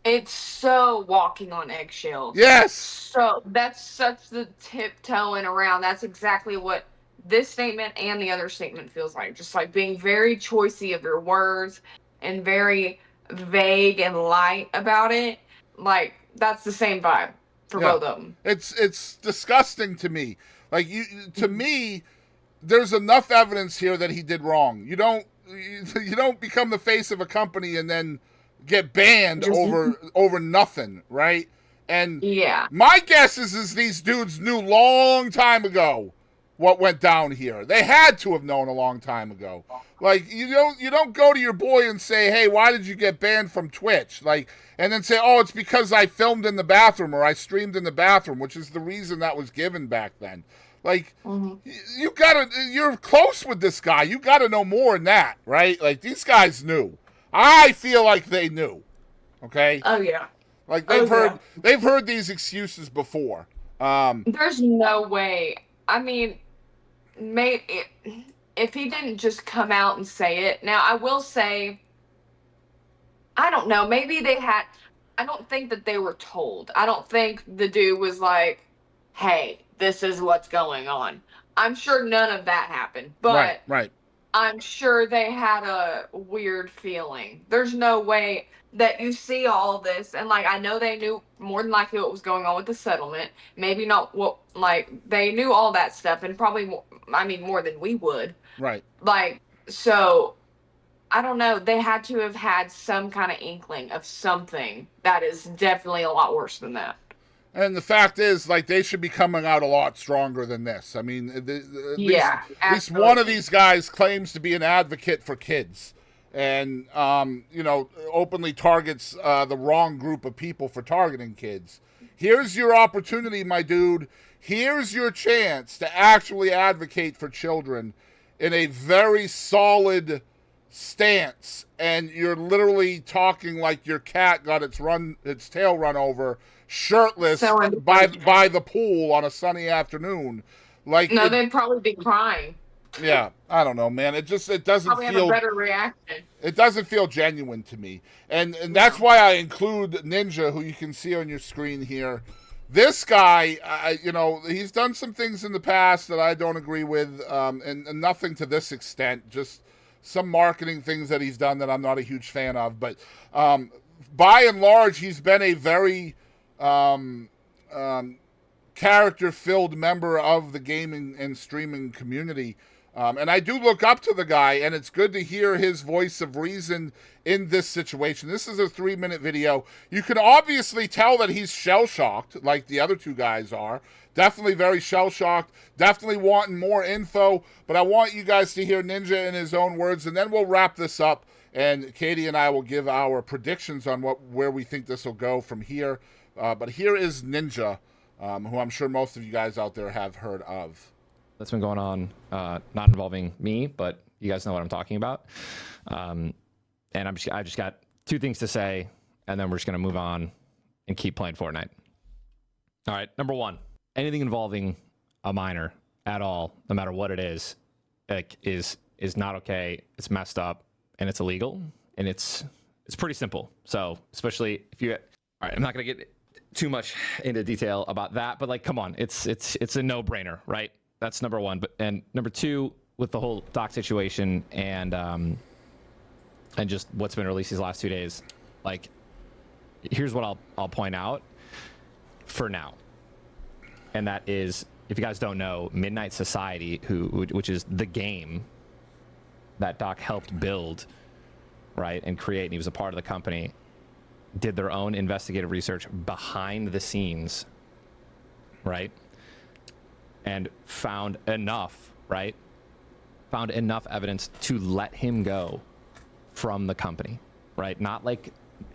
It's so walking on eggshells. Yes. So that's such the tiptoeing around. That's exactly what this statement and the other statement feels like. Just like being very choicey of your words and very vague and light about it. Like, that's the same vibe for both of them. It's disgusting to me. Like, to me, there's enough evidence here that he did wrong. You don't become the face of a company and then get banned over nothing, right? And my guess is these dudes knew long time ago what went down here. They had to have known a long time ago. Like, you don't go to your boy and say, hey, why did you get banned from Twitch? Like, and then say, oh, it's because I filmed in the bathroom or I streamed in the bathroom, which is the reason that was given back then. Like, you're close with this guy. You gotta know more than that, right? Like, these guys knew. I feel like they knew. Okay? Oh yeah. Like they've heard these excuses before. There's no way. I mean, if he didn't just come out and say it. Now, I will say, I don't know, maybe they had, I don't think that they were told. I don't think the dude was like, hey, this is what's going on. I'm sure none of that happened, but right. I'm sure they had a weird feeling. There's no way that you see all this, and like, I know they knew more than likely what was going on with the settlement. Maybe not what, like, they knew all that stuff, and probably more, I mean, more than we would. Right. Like, so, I don't know. They had to have had some kind of inkling of something that is definitely a lot worse than that. And the fact is, like, they should be coming out a lot stronger than this. I mean, at least one of these guys claims to be an advocate for kids and, openly targets the wrong group of people for targeting kids. Here's your opportunity, my dude. Here's your chance to actually advocate for children in a very solid stance. And you're literally talking like your cat got its tail run over, shirtless by the pool on a sunny afternoon. Like, no, they'd probably be crying. Yeah, I don't know, man. It doesn't probably feel have a better reaction. It doesn't feel genuine to me, and that's why I include Ninja, who you can see on your screen here. This guy, he's done some things in the past that I don't agree with, and nothing to this extent. Just some marketing things that he's done that I'm not a huge fan of. But by and large, he's been a very character-filled member of the gaming and streaming community. And I do look up to the guy, and it's good to hear his voice of reason in this situation. This is a 3-minute video. You can obviously tell that he's shell-shocked, like the other two guys are. Definitely very shell-shocked. Definitely wanting more info. But I want you guys to hear Ninja in his own words, and then we'll wrap this up. And Kadie and I will give our predictions on where we think this will go from here. But here is Ninja, who I'm sure most of you guys out there have heard of. That's been going on, not involving me, but you guys know what I'm talking about. And I just got 2 things to say, and then we're just going to move on and keep playing Fortnite. All right, number 1, anything involving a minor at all, no matter what it is, like, is not okay. It's messed up, and it's illegal, and it's It's pretty simple. So especially if you, all right, I'm not going to get too much into detail about that, but like, come on, it's a no-brainer, right? That's number one. And number two, with the whole doc situation and just what's been released these last 2 days, like, here's what I'll point out for now. And that is, if you guys don't know, Midnight Society, which is the game that Doc helped build, right, and create, and he was a part of the company, did their own investigative research behind the scenes, right, and found enough evidence to let him go from the company, right? Not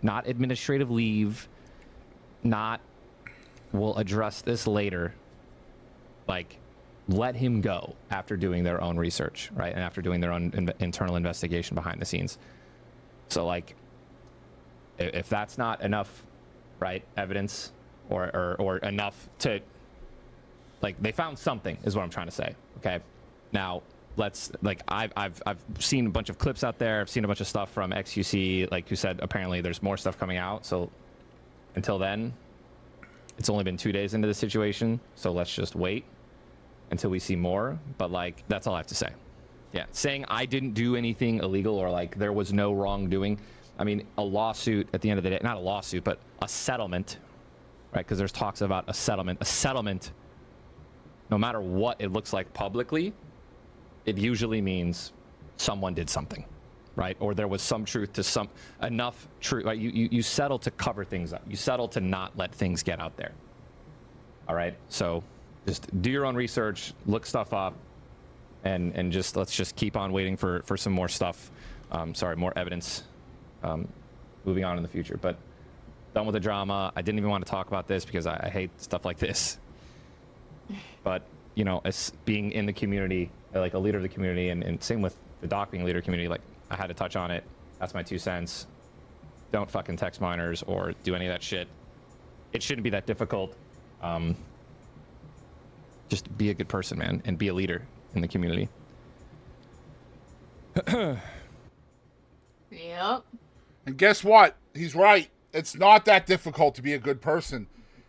administrative leave, not we'll address this later. Like, let him go after doing their own research, right? And after doing their own internal investigation behind the scenes. So, like, if that's not enough, right, evidence or enough to, like, they found something is what I'm trying to say, okay? Now, let's, like, I've seen a bunch of clips out there. I've seen a bunch of stuff from XQC, like you said, apparently there's more stuff coming out. So until then, it's only been 2 days into the situation. So let's just wait until we see more. But, like, that's all I have to say. Yeah, saying I didn't do anything illegal or, like, there was no wrongdoing. I mean, a lawsuit at the end of the day, not a lawsuit, but a settlement, right? Because there's talks about a settlement. A settlement, no matter what it looks like publicly, it usually means someone did something, right? Or there was some truth to enough truth, right? You settle to cover things up. You settle to not let things get out there. All right? So just do your own research, look stuff up, and just let's just keep on waiting for some more stuff. More evidence moving on in the future. But done with the drama. I didn't even want to talk about this because I hate stuff like this. But, you know, as being in the community, like a leader of the community, and same with the doc being a leader of the community, like, I had to touch on it. That's my 2 cents. Don't fucking text minors or do any of that shit. It shouldn't be that difficult. Just be a good person, man, and be a leader in the community. Yep. And guess what? He's right. It's not that difficult to be a good person.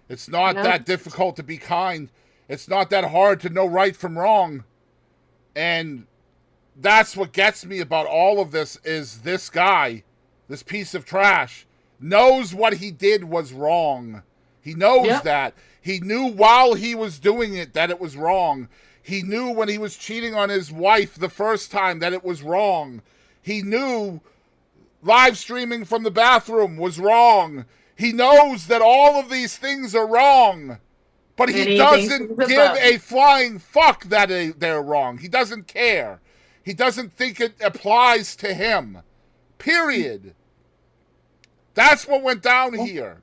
It's not that difficult to be kind. It's not that hard to know right from wrong. And that's what gets me about all of this is this guy, this piece of trash, knows what he did was wrong. He knows that. He knew while he was doing it that it was wrong. He knew when he was cheating on his wife the first time that it was wrong. He knew live streaming from the bathroom was wrong. He knows that all of these things are wrong. But he doesn't give a flying fuck that they're wrong. He doesn't care. He doesn't think it applies to him. Period. That's what went down here.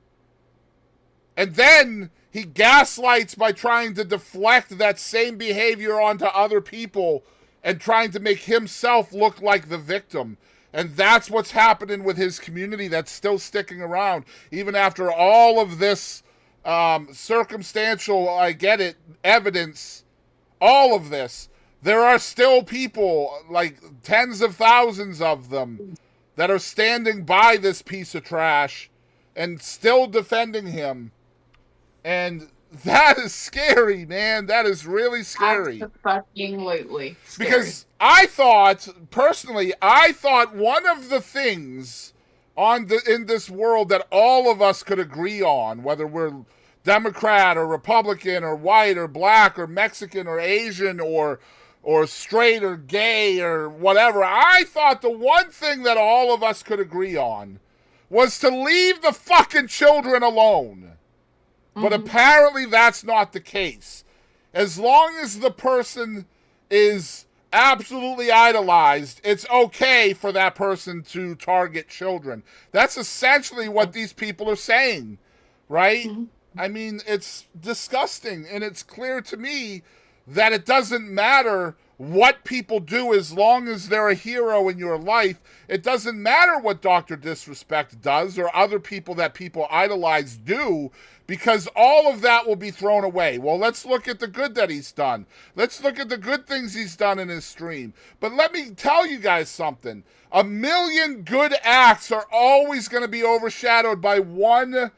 And then he gaslights by trying to deflect that same behavior onto other people and trying to make himself look like the victim. And that's what's happening with his community that's still sticking around. Even after all of this circumstantial, I get it, evidence, all of this, there are still people, like tens of thousands of them, that are standing by this piece of trash and still defending him. And that is scary, man. That is really scary. Absolutely scary. Because I thought, personally, one of the things in this world that all of us could agree on, whether we're Democrat or Republican or white or black or Mexican or Asian or straight or gay or whatever, I thought the one thing that all of us could agree on was to leave the fucking children alone. But apparently that's not the case. As long as the person is absolutely idolized, it's okay for that person to target children. That's essentially what these people are saying, right? I mean, it's disgusting, and it's clear to me that it doesn't matter what people do as long as they're a hero in your life. It doesn't matter what DrDisrespect does or other people that people idolize do, because all of that will be thrown away. Well, let's look at the good that he's done. Let's look at the good things he's done in his stream. But let me tell you guys something. A million good acts are always going to be overshadowed by one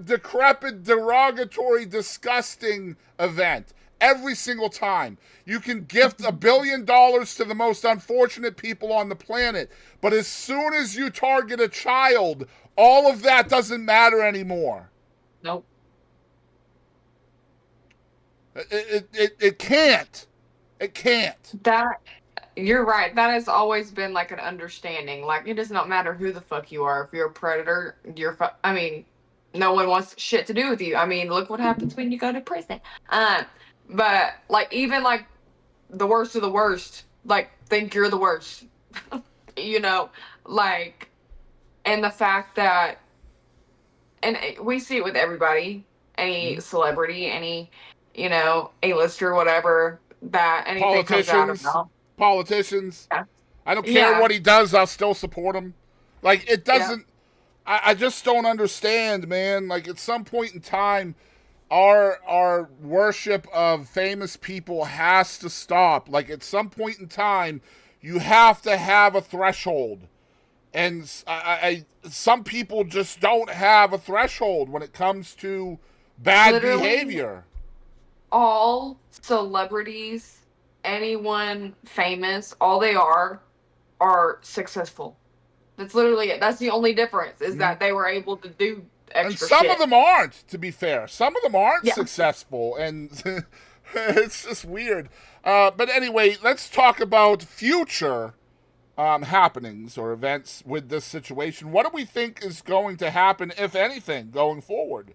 decrepit, derogatory, disgusting event. Every single time. You can gift $1 billion to the most unfortunate people on the planet, but as soon as you target a child, all of that doesn't matter anymore. Nope. It can't. It can't. That you're right. That has always been like an understanding. Like, it does not matter who the fuck you are. If you're a predator, I mean, no one wants shit to do with you. I mean, look what happens when you go to prison. But like, even like the worst of the worst, like, think you're the worst. You know, like, and the fact that, and we see it with everybody, any celebrity, any, you know, A-lister, whatever, that anything comes out of them. Politicians. Yeah. I don't care what he does, I'll still support him. Like, it doesn't, I just don't understand, man. Like, at some point in time, our worship of famous people has to stop. Like, at some point in time, you have to have a threshold. And some people just don't have a threshold when it comes to bad behavior. All celebrities, anyone famous, all they are successful. That's literally it. That's the only difference, is that they were able to do extra and some shit. of them aren't, to be fair. Some of them aren't successful, and it's just weird. But anyway, let's talk about future happenings or events with this situation. What do we think is going to happen, if anything, going forward?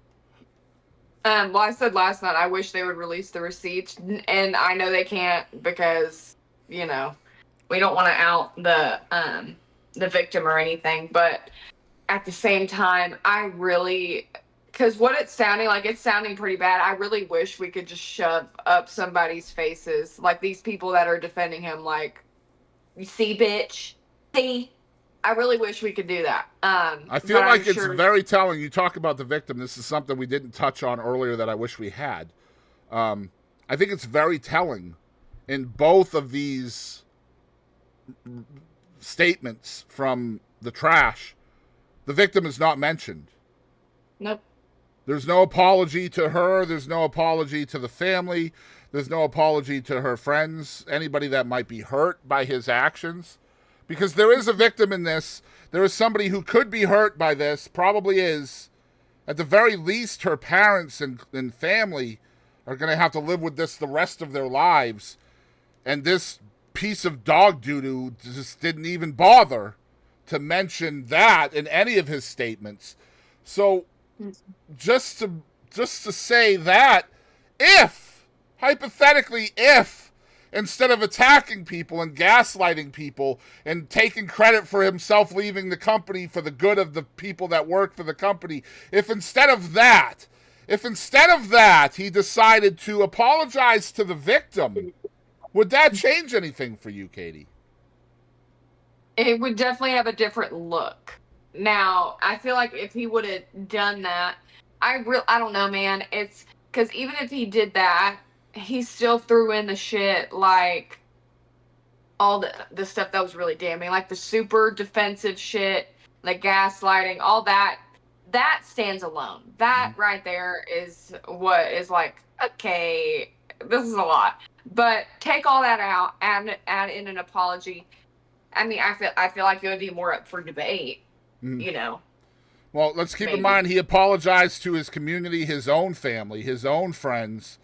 Well, I said last night, I wish they would release the receipts, and I know they can't because, you know, we don't want to out the victim or anything, but at the same time, I really, because what it's sounding pretty bad. I really wish we could just shove up somebody's faces, like these people that are defending him, like, you see, bitch, see. I really wish we could do that. I feel like it's very telling. You talk about the victim. This is something we didn't touch on earlier that I wish we had. I think it's very telling in both of these statements from the trash. The victim is not mentioned. Nope. There's no apology to her. There's no apology to the family. There's no apology to her friends, anybody that might be hurt by his actions. Because there is a victim in this. There is somebody who could be hurt by this, probably is. At the very least, her parents and family are going to have to live with this the rest of their lives. And this piece of dog doo-doo just didn't even bother to mention that in any of his statements. So just to say that, hypothetically, instead of attacking people and gaslighting people and taking credit for himself leaving the company for the good of the people that work for the company, if instead of that he decided to apologize to the victim, would that change anything for you, Kadie? It would definitely have a different look. Now, I feel like if he would have done that, I don't know, man. It's because even if he did that, he still threw in the shit, like all the stuff that was really damning, like the super defensive shit, the gaslighting, all that stands alone. That right there is what is like, okay, this is a lot. But take all that out, add in an apology. I mean, I feel like it would be more up for debate, you know. Well, let's keep in mind he apologized to his community, his own family, his own friends,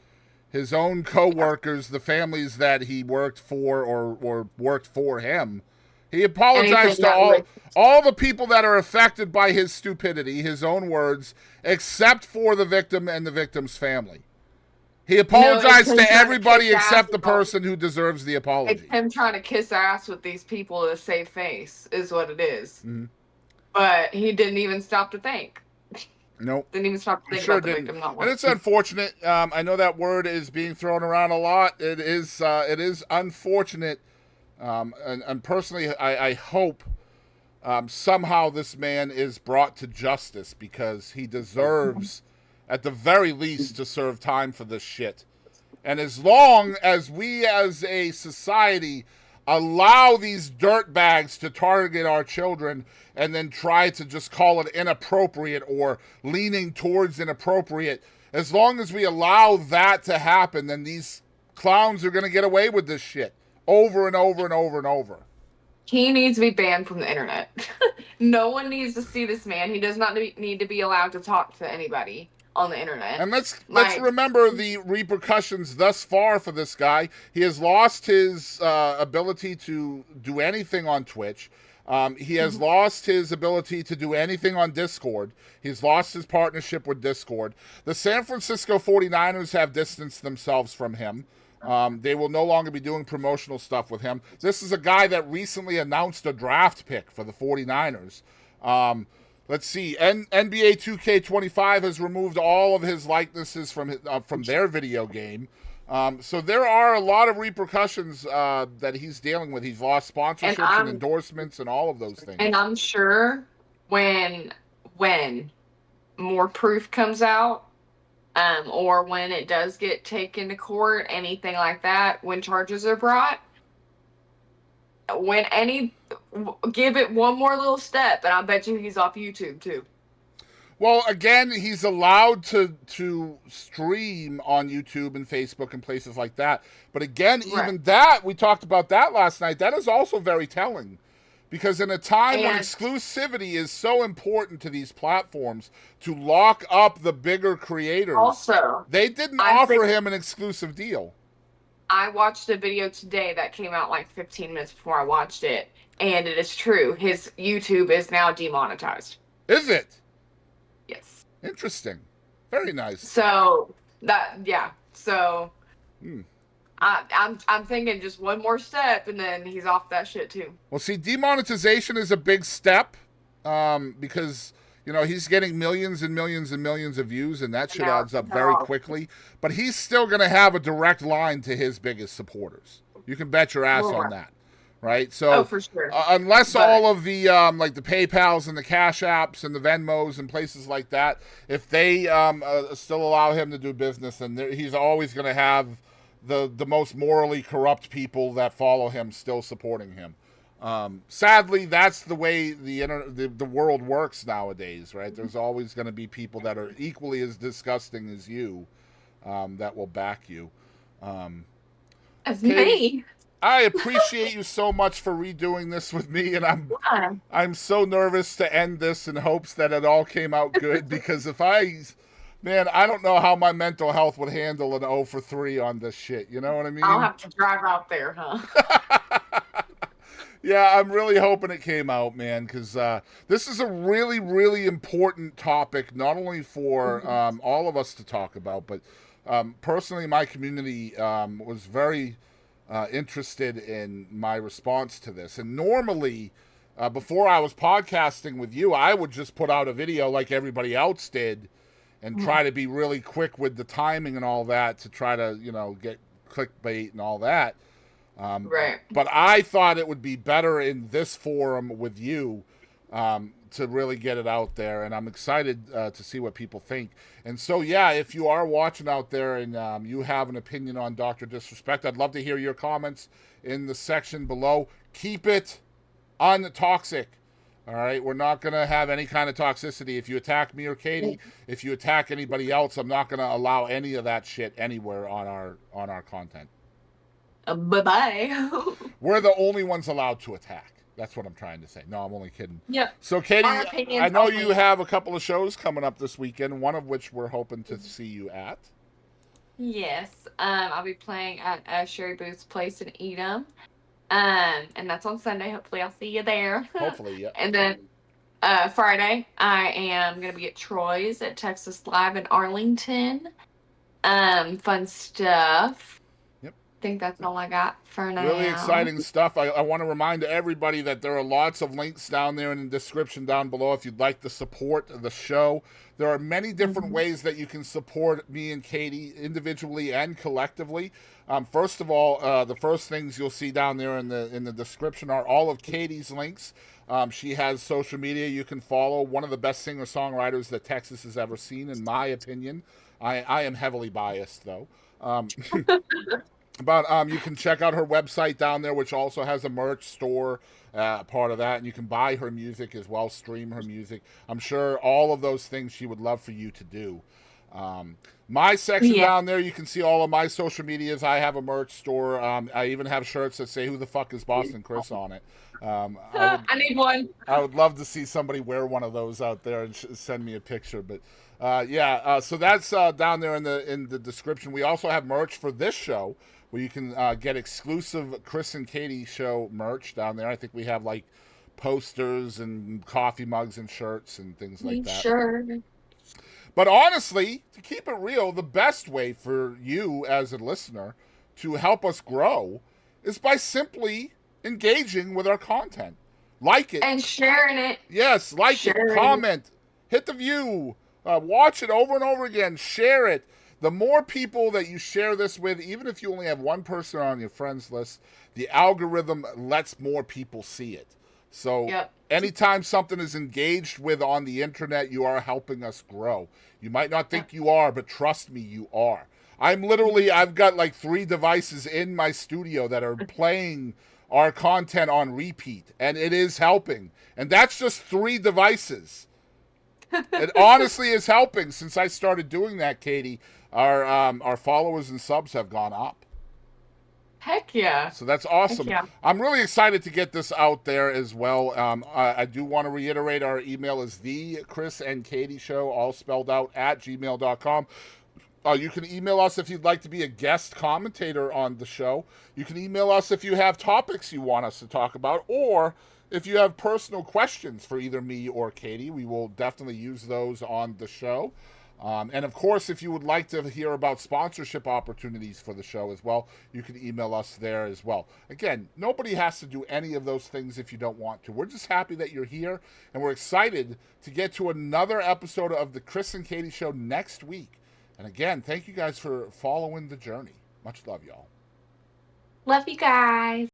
his own co-workers, the families that he worked for or worked for him. He apologized to all the people that are affected by his stupidity, his own words, except for the victim and the victim's family. He apologized to everybody except the person who deserves the apology. It's him trying to kiss ass with these people to save face, is what it is. Mm-hmm. But he didn't even stop to think. Nope. Didn't even stop to think about the victim not And it's unfortunate. I know that word is being thrown around a lot. It is unfortunate. And personally, I hope somehow this man is brought to justice, because he deserves at the very least, to serve time for this shit. And as long as we as a society allow these dirtbags to target our children and then try to just call it inappropriate or leaning towards inappropriate, as long as we allow that to happen, then these clowns are going to get away with this shit over and over and over and over. He needs to be banned from the internet. No one needs to see this man. He does not need to be allowed to talk to anybody on the internet. And let's remember the repercussions thus far for this guy. He has lost his ability to do anything on Twitch. He has lost his ability to do anything on Discord. He's lost his partnership with Discord. The San Francisco 49ers have distanced themselves from him. They will no longer be doing promotional stuff with him. This is a guy that recently announced a draft pick for the 49ers. Let's see. NBA 2K25 has removed all of his likenesses from their video game. So there are a lot of repercussions that he's dealing with. He's lost sponsorships and endorsements and all of those things. And I'm sure when more proof comes out, or when it does get taken to court, anything like that, when charges are brought, give it one more little step, and I bet you he's off YouTube too. Well, again, he's allowed to stream on YouTube and Facebook and places like that. But again, even that, we talked about that last night, that is also very telling. Because in a time when exclusivity is so important to these platforms, to lock up the bigger creators, also, they didn't offer him an exclusive deal. I watched a video today that came out like 15 minutes before I watched it, and it is true. His YouTube is now demonetized. Is it? Yes. Interesting. Very nice. So I'm thinking just one more step, and then he's off that shit too. Well, see, demonetization is a big step because he's getting millions and millions and millions of views, and that shit adds up very quickly. But he's still going to have a direct line to his biggest supporters. You can bet your ass on that, right? So, for sure. Unless all of the like the PayPals and the Cash Apps and the Venmos and places like that, if they still allow him to do business, then he's always going to have the most morally corrupt people that follow him still supporting him. Sadly, that's the way the world works nowadays, right? There's always going to be people that are equally as disgusting as you that will back you. As me. I appreciate you so much for redoing this with me, and I'm so nervous to end this in hopes that it all came out good, because I don't know how my mental health would handle an 0 for 3 on this shit. You know what I mean? I'll have to drive out there, huh? Yeah, I'm really hoping it came out, man, because this is a really, really important topic, not only for all of us to talk about, but personally, my community was very interested in my response to this. And normally, before I was podcasting with you, I would just put out a video like everybody else did and try to be really quick with the timing and all that to try to, get clickbait and all that. Right. But I thought it would be better in this forum with you to really get it out there, and I'm excited to see what people think. And so, yeah, if you are watching out there and you have an opinion on Dr. Disrespect, I'd love to hear your comments in the section below. Keep it untoxic. All right, we're not going to have any kind of toxicity. If you attack me or Kadie, if you attack anybody else, I'm not going to allow any of that shit anywhere on our content. Bye-bye. We're the only ones allowed to attack. That's what I'm trying to say. No, I'm only kidding. Yep. So, Kadie, I know you have a couple of shows coming up this weekend, one of which we're hoping to see you at. Yes. I'll be playing at Sherry Booth's place in Edom. And that's on Sunday. Hopefully I'll see you there. Hopefully, yeah. And then Friday, I am going to be at Troy's at Texas Live in Arlington. Fun stuff. Yep. think that's all I got for now. Really exciting stuff. I want to remind everybody that there are lots of links down there in the description down below if you'd like to support the show. There are many different ways that you can support me and Kadie individually and collectively. First of all, the first things you'll see down there in the description are all of Kadie's links. She has social media you can follow. One of the best singer-songwriters that Texas has ever seen, in my opinion. I am heavily biased, though. But you can check out her website down there, which also has a merch store part of that, and you can buy her music as well, stream her music. I'm sure all of those things she would love for you to do. My section down there, you can see all of my social medias. I have a merch store. I even have shirts that say "Who the fuck is Boston Chris" on it. I need one. I would love to see somebody wear one of those out there and send me a picture. But so that's down there in the description. We also have merch for this show, where you can get exclusive Chris and Kadie show merch down there. I think we have like posters and coffee mugs and shirts and things like that. Sure. But honestly, to keep it real, the best way for you as a listener to help us grow is by simply engaging with our content. Like it. And sharing it. Yes, like it, comment, hit the view, watch it over and over again, share it. The more people that you share this with, even if you only have one person on your friends list, the algorithm lets more people see it. So anytime something is engaged with on the internet, you are helping us grow. You might not think you are, but trust me, you are. I've got like 3 devices in my studio that are playing our content on repeat, and it is helping. And that's just 3 devices. It honestly is helping. Since I started doing that, Kadie, our followers and subs have gone up. Heck yeah. So that's awesome. Yeah. I'm really excited to get this out there as well. I do want to reiterate our email is thechrisandkadieshow, all spelled out, @gmail.com. You can email us if you'd like to be a guest commentator on the show. You can email us if you have topics you want us to talk about, or if you have personal questions for either me or Kadie. We will definitely use those on the show. And of course, if you would like to hear about sponsorship opportunities for the show as well, you can email us there as well. Again, nobody has to do any of those things if you don't want to. We're just happy that you're here, and we're excited to get to another episode of the Chris and Kadie Show next week. And again, thank you guys for following the journey. Much love, y'all. Love you guys.